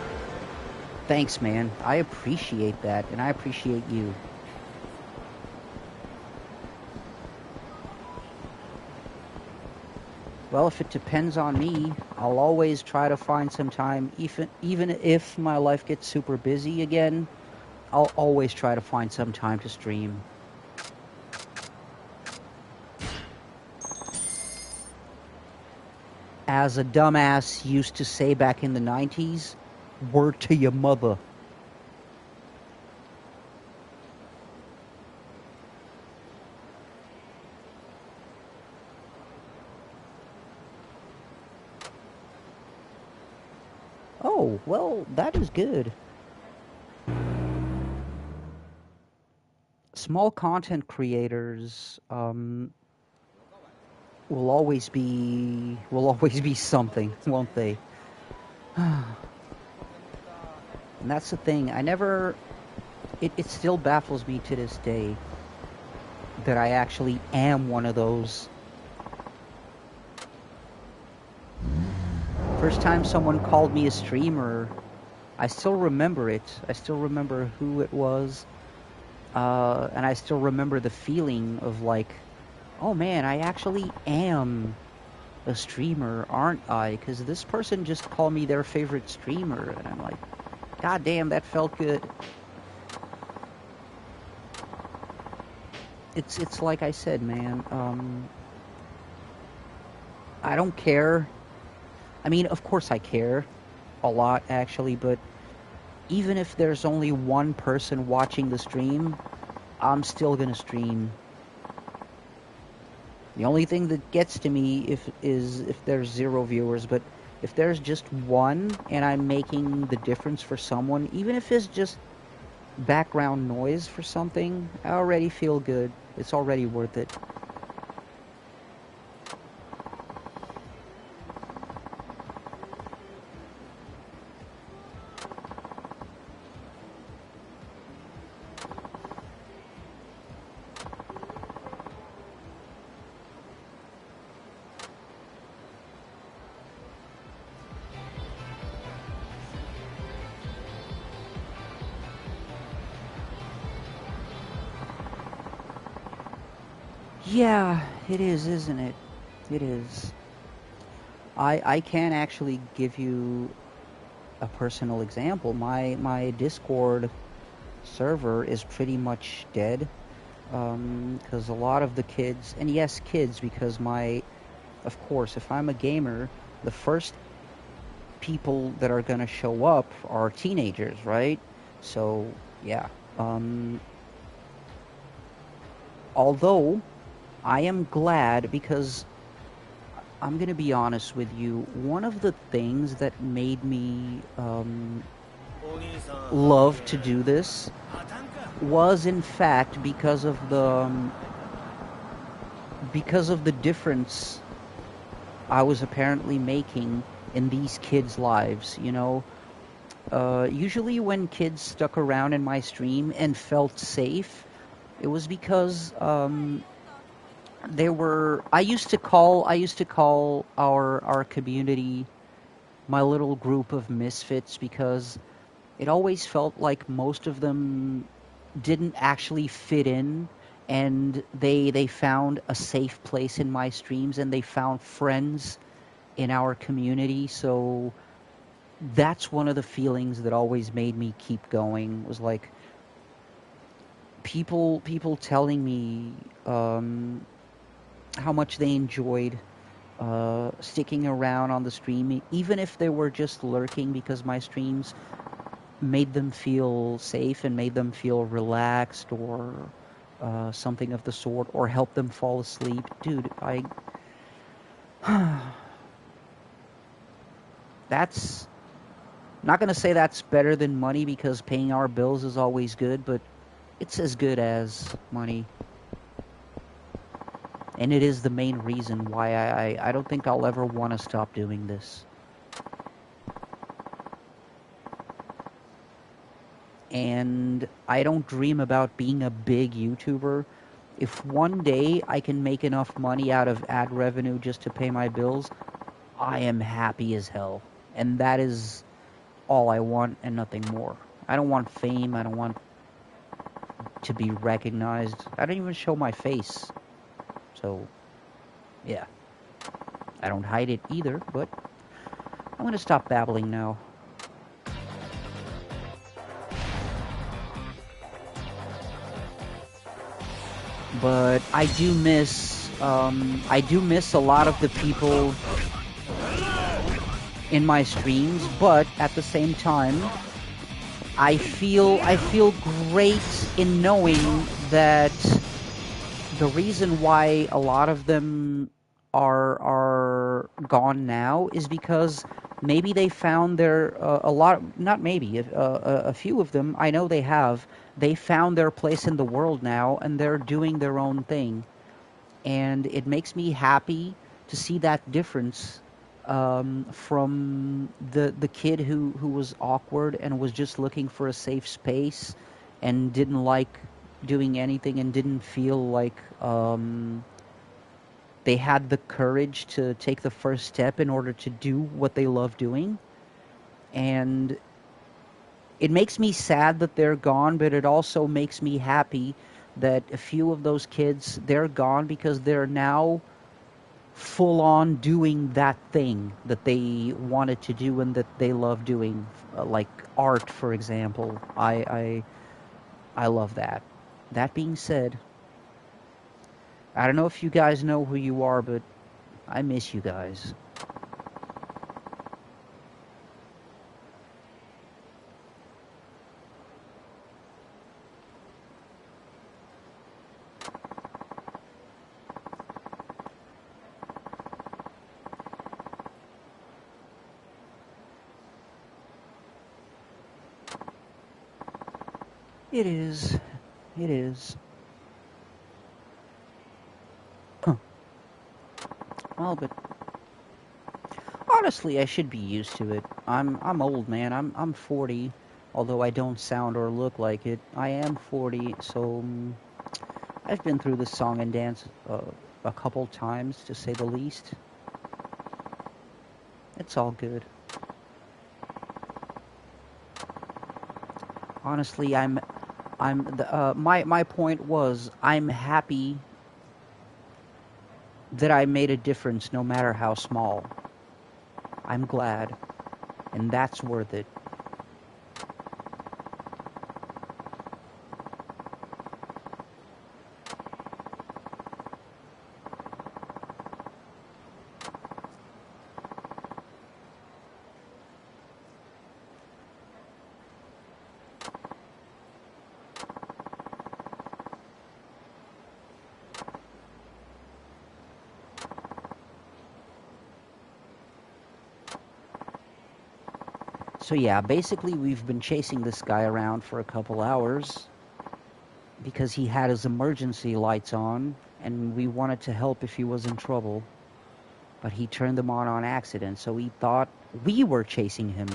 thanks, man. I appreciate that, and I appreciate you. Well, if it depends on me, I'll always try to find some time, even if my life gets super busy again, I'll always try to find some time to stream. As a dumbass used to say back in the 90s, word to your mother. Oh, well, that is good. Small content creators, will always be something, won't they? And that's the thing. It still baffles me to this day that I actually am one of those. First time someone called me a streamer, I still remember it. I still remember who it was. And I still remember the feeling of like, oh man, I actually am a streamer, aren't I? Because this person just called me their favorite streamer, and I'm like, god damn, that felt good. It's like I said, man. I don't care. I mean, of course I care a lot, actually, but even if there's only one person watching the stream, I'm still gonna stream. The only thing that gets to me is if there's 0 viewers, but if there's just one and I'm making the difference for someone, even if it's just background noise for something, I already feel good. It's already worth it. Yeah, it is, isn't it? It is. I can actually give you a personal example. My Discord server is pretty much dead. Because a lot of the kids, and yes, kids, because of course, if I'm a gamer, the first people that are gonna show up are teenagers, right? So, yeah. Although, I am glad because I'm gonna be honest with you, one of the things that made me love to do this was in fact because of the difference I was apparently making in these kids' lives, you know. Usually when kids stuck around in my stream and felt safe, it was because I used to call our community my little group of misfits, because it always felt like most of them didn't actually fit in, and they found a safe place in my streams, and they found friends in our community. So that's one of the feelings that always made me keep going, was like people telling me how much they enjoyed sticking around on the stream, even if they were just lurking, because my streams made them feel safe and made them feel relaxed, or something of the sort, or help them fall asleep. Dude, that's not going to say that's better than money, because paying our bills is always good, but it's as good as money. And it is the main reason why I don't think I'll ever want to stop doing this. And I don't dream about being a big YouTuber. If one day I can make enough money out of ad revenue just to pay my bills, I am happy as hell. And that is all I want and nothing more. I don't want fame. I don't want to be recognized. I don't even show my face. So, yeah. I don't hide it either, but I'm going to stop babbling now. But I do miss a lot of the people in my streams, but at the same time, I feel great in knowing that the reason why a lot of them are gone now is because maybe they found a few of them, I know they found their place in the world now, and they're doing their own thing. and it makes me happy to see that difference from the kid who was awkward and was just looking for a safe space and didn't like doing anything and didn't feel like they had the courage to take the first step in order to do what they love doing. And it makes me sad that they're gone, but it also makes me happy that a few of those kids, they're gone because they're now full on doing that thing that they wanted to do and that they love doing, like art, for example. I love that. That being said, I don't know if you guys know who you are, but I miss you guys. It is. It is. Huh. Well, but honestly, I should be used to it. I'm old, man. I'm 40, although I don't sound or look like it. I am 40, so I've been through the song and dance a couple times, to say the least. It's all good. Honestly, my point was, I'm happy that I made a difference, no matter how small. I'm glad, and that's worth it. So yeah, basically we've been chasing this guy around for a couple hours because he had his emergency lights on, and we wanted to help if he was in trouble. But he turned them on accident, so he thought we were chasing him.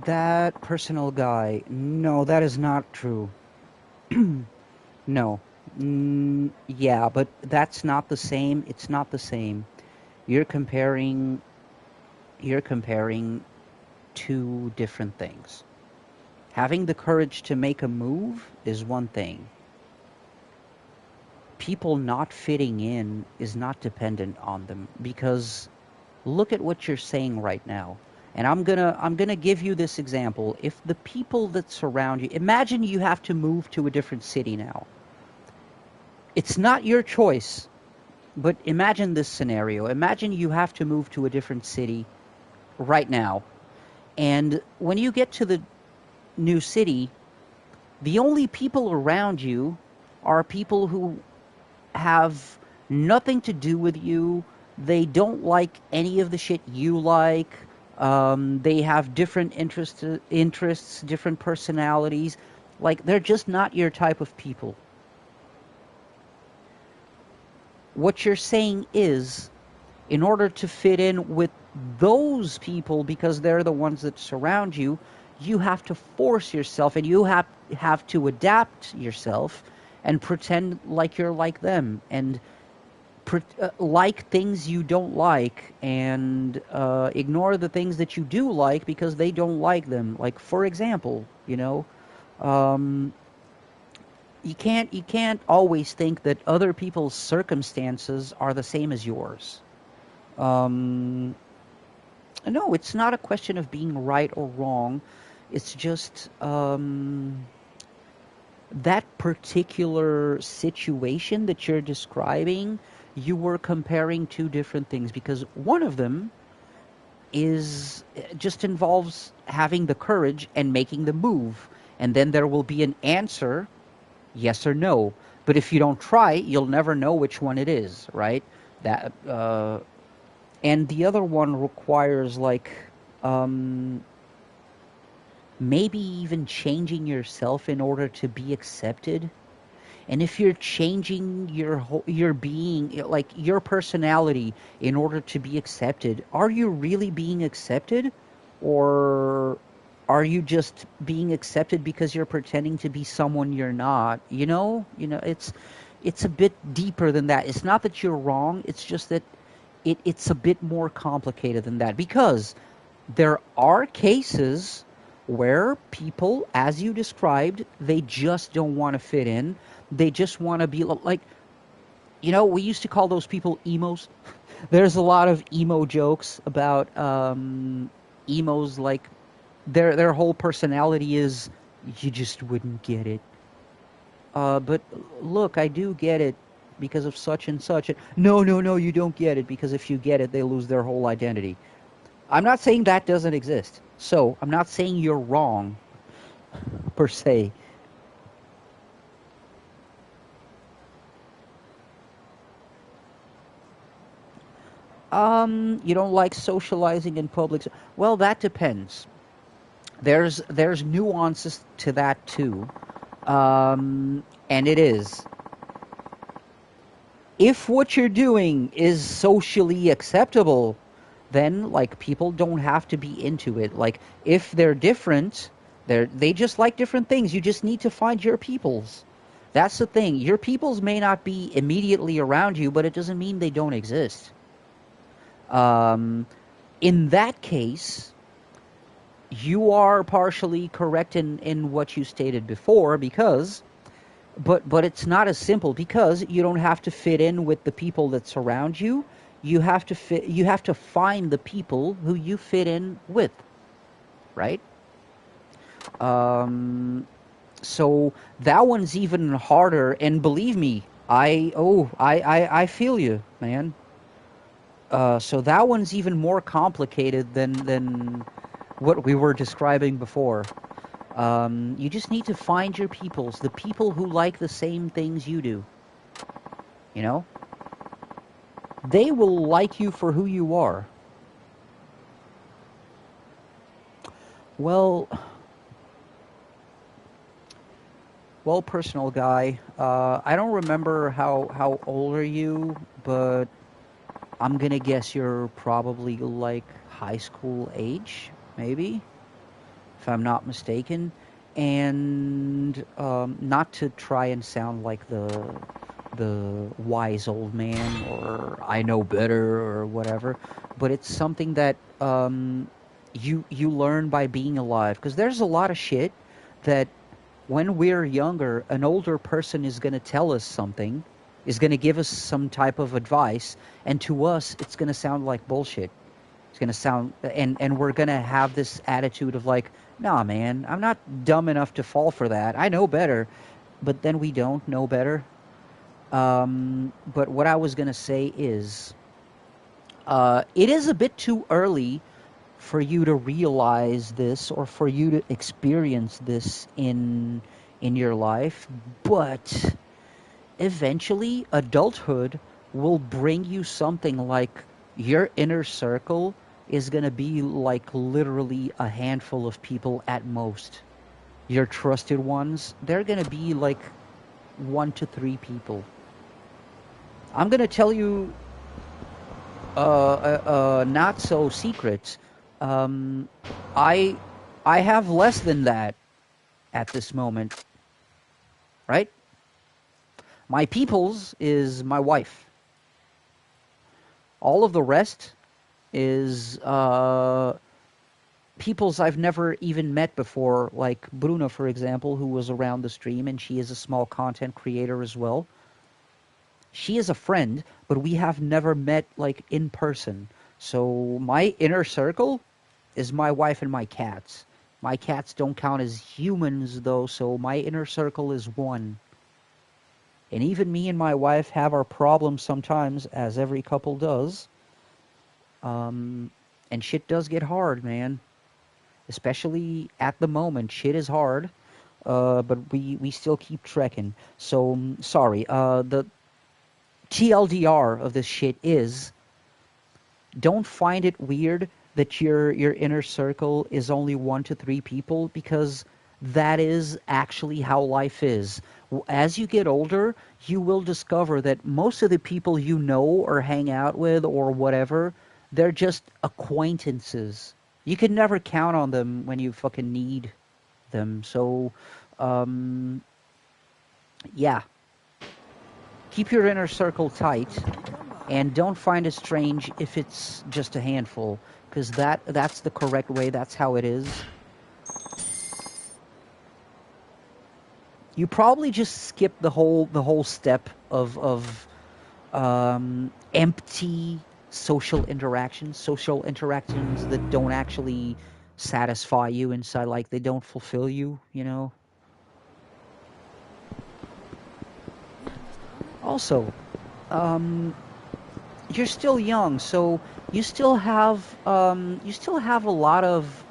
That personal guy, no, that is not true. No. Yeah, but that's not the same. It's not the same. You're comparing two different things. Having the courage to make a move is one thing. People not fitting in is not dependent on them, because look at what you're saying right now. And I'm gonna give you this example. If the people that surround you, imagine you have to move to a different city now. It's not your choice, but imagine this scenario. Imagine you have to move to a different city right now. And when you get to the new city, the only people around you are people who have nothing to do with you. They don't like any of the shit you like. They have different interests, different personalities. Like, they're just not your type of people. What you're saying is, in order to fit in with those people, because they're the ones that surround you, you have to force yourself, and you have to adapt yourself and pretend like you're like them, and like things you don't like, and ignore the things that you do like because they don't like them. Like, for example, you can't always think that other people's circumstances are the same as yours. No, it's not a question of being right or wrong. It's just that particular situation that you're describing, you were comparing two different things, because one of them just involves having the courage and making the move, and then there will be an answer, yes or no. But if you don't try, you'll never know which one it is, right? And the other one requires, like, maybe even changing yourself in order to be accepted. And if you're changing your being, like your personality, in order to be accepted, are you really being accepted, or are you just being accepted because you're pretending to be someone you're not? It's a bit deeper than that. It's not that you're wrong. It's just that it's a bit more complicated than that, because there are cases where people, as you described, they just don't want to fit in. They just want to be like, we used to call those people emos. There's a lot of emo jokes about emos, like their whole personality is, you just wouldn't get it. But look, I do get it because of such and such. No, you don't get it, because if you get it, they lose their whole identity. I'm not saying that doesn't exist. So, I'm not saying you're wrong, per se. You don't like socializing in public. Well, that depends. There's nuances to that too. And it is, if what you're doing is socially acceptable, then like people don't have to be into it. Like if they're different, they just like different things. You just need to find your peoples. That's the thing. Your peoples may not be immediately around you, but it doesn't mean they don't exist. In that case, you are partially correct in what you stated before, because but it's not as simple, because you don't have to fit in with the people that surround you. You have to find the people who you fit in with, right? So that one's even harder, and believe me, I feel you, man. So that one's even more complicated than what we were describing before. You just need to find your peoples, the people who like the same things you do. They will like you for who you are. Well, personal guy, I don't remember how old are you, but I'm gonna guess you're probably like high school age, maybe, if I'm not mistaken. And not to try and sound like the wise old man, or I know better, or whatever, but it's something that you learn by being alive. Because there's a lot of shit that when we're younger, an older person is going to tell us something, is going to give us some type of advice, and to us it's going to sound like bullshit. It's going to sound, and we're going to have this attitude of like, nah man, I'm not dumb enough to fall for that, I know better. But then we don't know better. But what I was going to say is, it is a bit too early for you to realize this, or for you to experience this in your life, but eventually adulthood will bring you something like your inner circle is going to be like literally a handful of people at most. Your trusted ones, they're going to be like 1 to 3 people. I'm going to tell you not so secret. I have less than that at this moment, right? My peoples is my wife. All of the rest is peoples I've never even met before, like Bruna, for example, who was around the stream, and she is a small content creator as well. She is a friend, but we have never met like in person. So my inner circle is my wife and my cats. My cats don't count as humans though, so my inner circle is 1. And even me and my wife have our problems sometimes, as every couple does. And shit does get hard, man. Especially at the moment, shit is hard. But we still keep trekking. So, sorry. The TLDR of this shit is, don't find it weird that your inner circle is only 1 to 3 people, because that is actually how life is. As you get older, you will discover that most of the people you know or hang out with or whatever, they're just acquaintances. You can never count on them when you fucking need them. So, yeah. Keep your inner circle tight, and don't find it strange if it's just a handful, because that's the correct way. That's how it is. You probably just skip the whole step of empty social interactions that don't actually satisfy you inside, like they don't fulfill you, you know. Also, you're still young, so you still have a lot of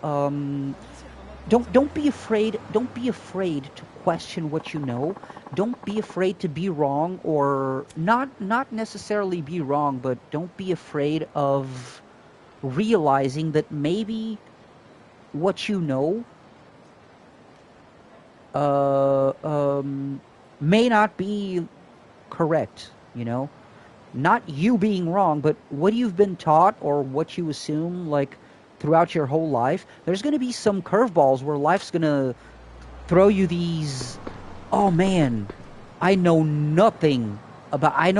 don't be afraid to question what you know. Don't be afraid to be wrong, or not necessarily be wrong, but don't be afraid of realizing that maybe what you know may not be correct, you know. Not you being wrong, but what you've been taught or what you assume, like, throughout your whole life. There's going to be some curveballs where life's going to throw you these, oh man, I know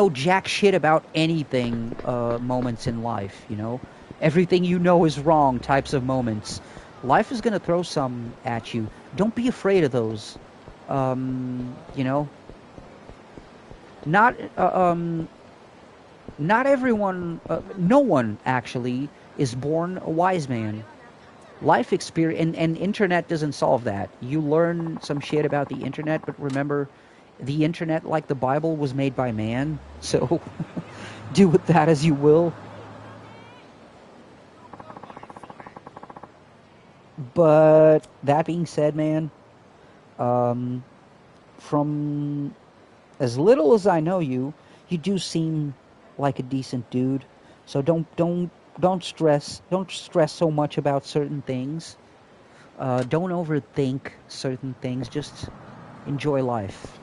jack shit about anything moments in life, you know. Everything you know is wrong types of moments. Life is going to throw some at you. Don't be afraid of those. You know, not everyone, no one actually is born a wise man. Life experience and internet doesn't solve that. You learn some shit about the internet, but remember, the internet, like the Bible, was made by man. So do with that as you will. But that being said, man, from as little as I know you, you do seem like a decent dude. So don't stress so much about certain things. Don't overthink certain things. Just enjoy life.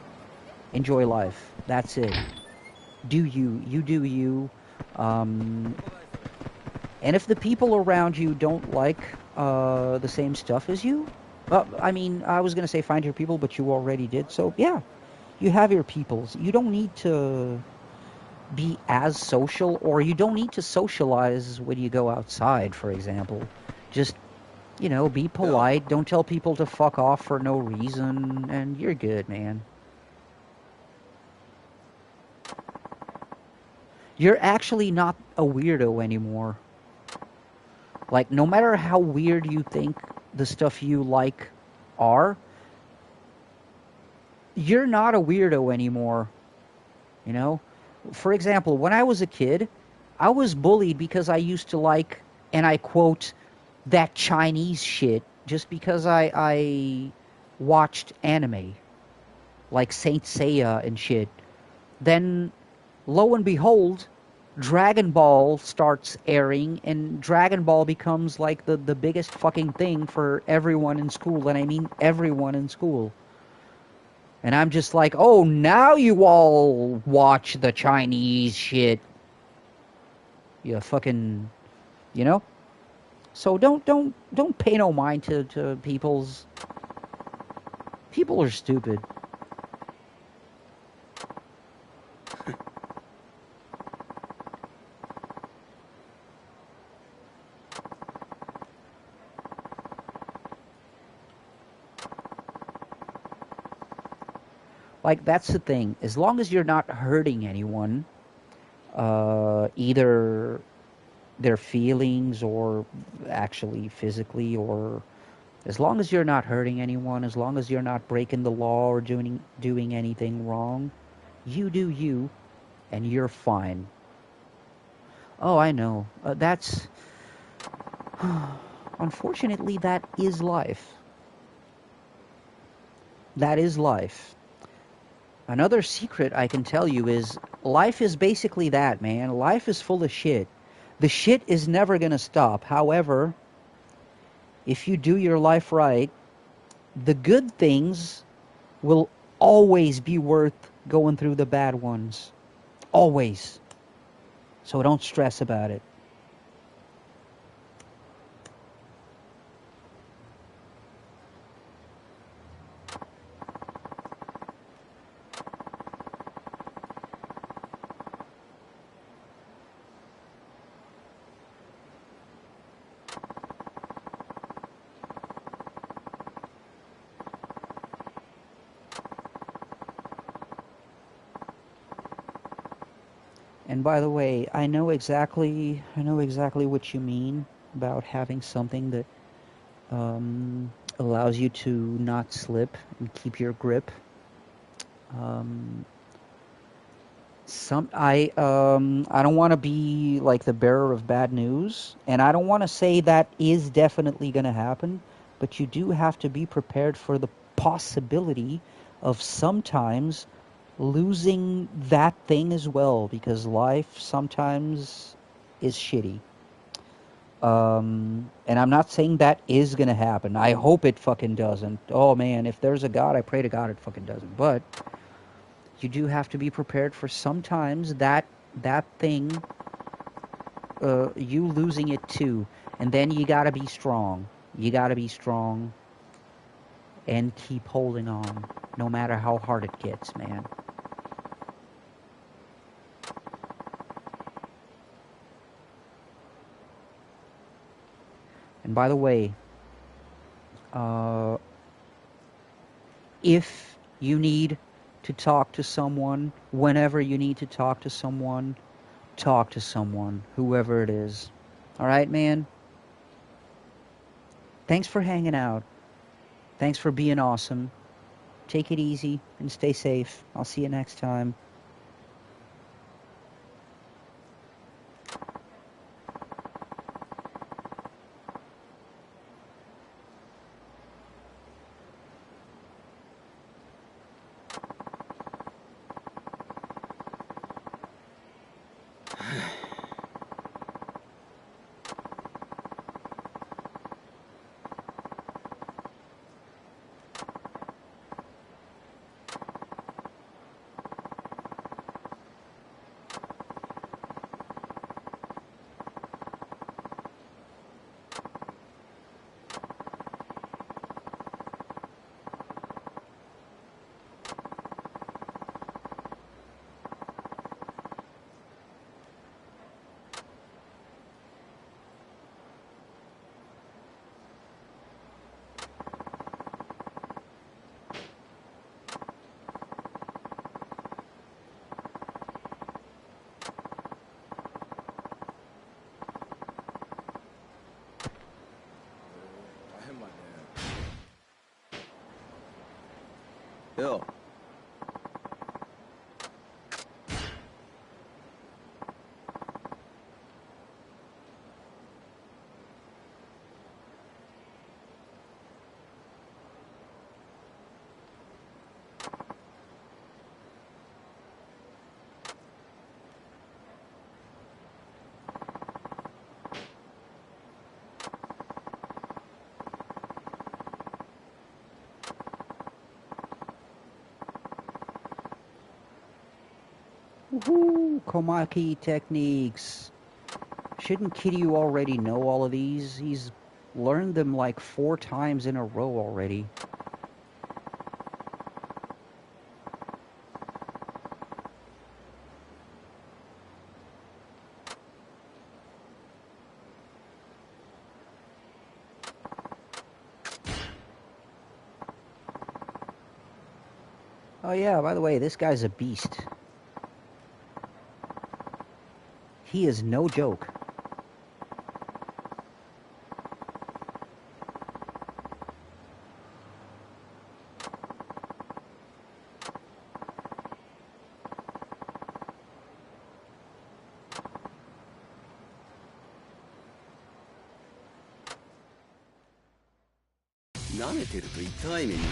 Enjoy life. That's it. Do you. You do you. And if the people around you don't like the same stuff as you, I mean, I was going to say find your people, but you already did. So, yeah, you have your peoples. You don't need to be as social, or you don't need to socialize when you go outside, for example. Just, you know, be polite. Don't tell people to fuck off for no reason, and you're good, man. You're actually not a weirdo anymore. Like, no matter how weird you think the stuff you like are, you're not a weirdo anymore. You know? For example, when I was a kid, I was bullied because I used to like, and I quote, that Chinese shit, just because I watched anime, like Saint Seiya and shit. Then, lo and behold, Dragon Ball starts airing, and Dragon Ball becomes like the biggest fucking thing for everyone in school, and I mean everyone in school. And I'm just like, oh, now you all watch the Chinese shit. You fucking, you know? So don't pay no mind to people's... People are stupid. Like, that's the thing. As long as you're not hurting anyone, either their feelings or actually physically, or as long as you're not hurting anyone, as long as you're not breaking the law or doing anything wrong, you do you, and you're fine. Oh, I know. That's... Unfortunately, that is life. That is life. Another secret I can tell you is life is basically that, man. Life is full of shit. The shit is never gonna stop. However, if you do your life right, the good things will always be worth going through the bad ones. Always. So don't stress about it. And by the way, I know exactly what you mean about having something that allows you to not slip and keep your grip. I don't want to be like the bearer of bad news, and I don't want to say that is definitely going to happen, but you do have to be prepared for the possibility of sometimes losing that thing as well, because life sometimes is shitty. And I'm not saying that is gonna happen. I hope it fucking doesn't. Oh man, if there's a God, I pray to God it fucking doesn't. But you do have to be prepared for sometimes that thing, you losing it too. And then you gotta be strong. You gotta be strong and keep holding on, no matter how hard it gets, man. And by the way, if you need to talk to someone, whenever you need to talk to someone, whoever it is. Alright, man? Thanks for hanging out. Thanks for being awesome. Take it easy and stay safe. I'll see you next time.よ。Woohoo! Komaki techniques. Shouldn't Kiryu already know all of these? He's learned them like 4 times in a row already. Oh yeah, by the way, this guy's a beast. He is no joke.舐めてると痛い目見るぜ。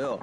よ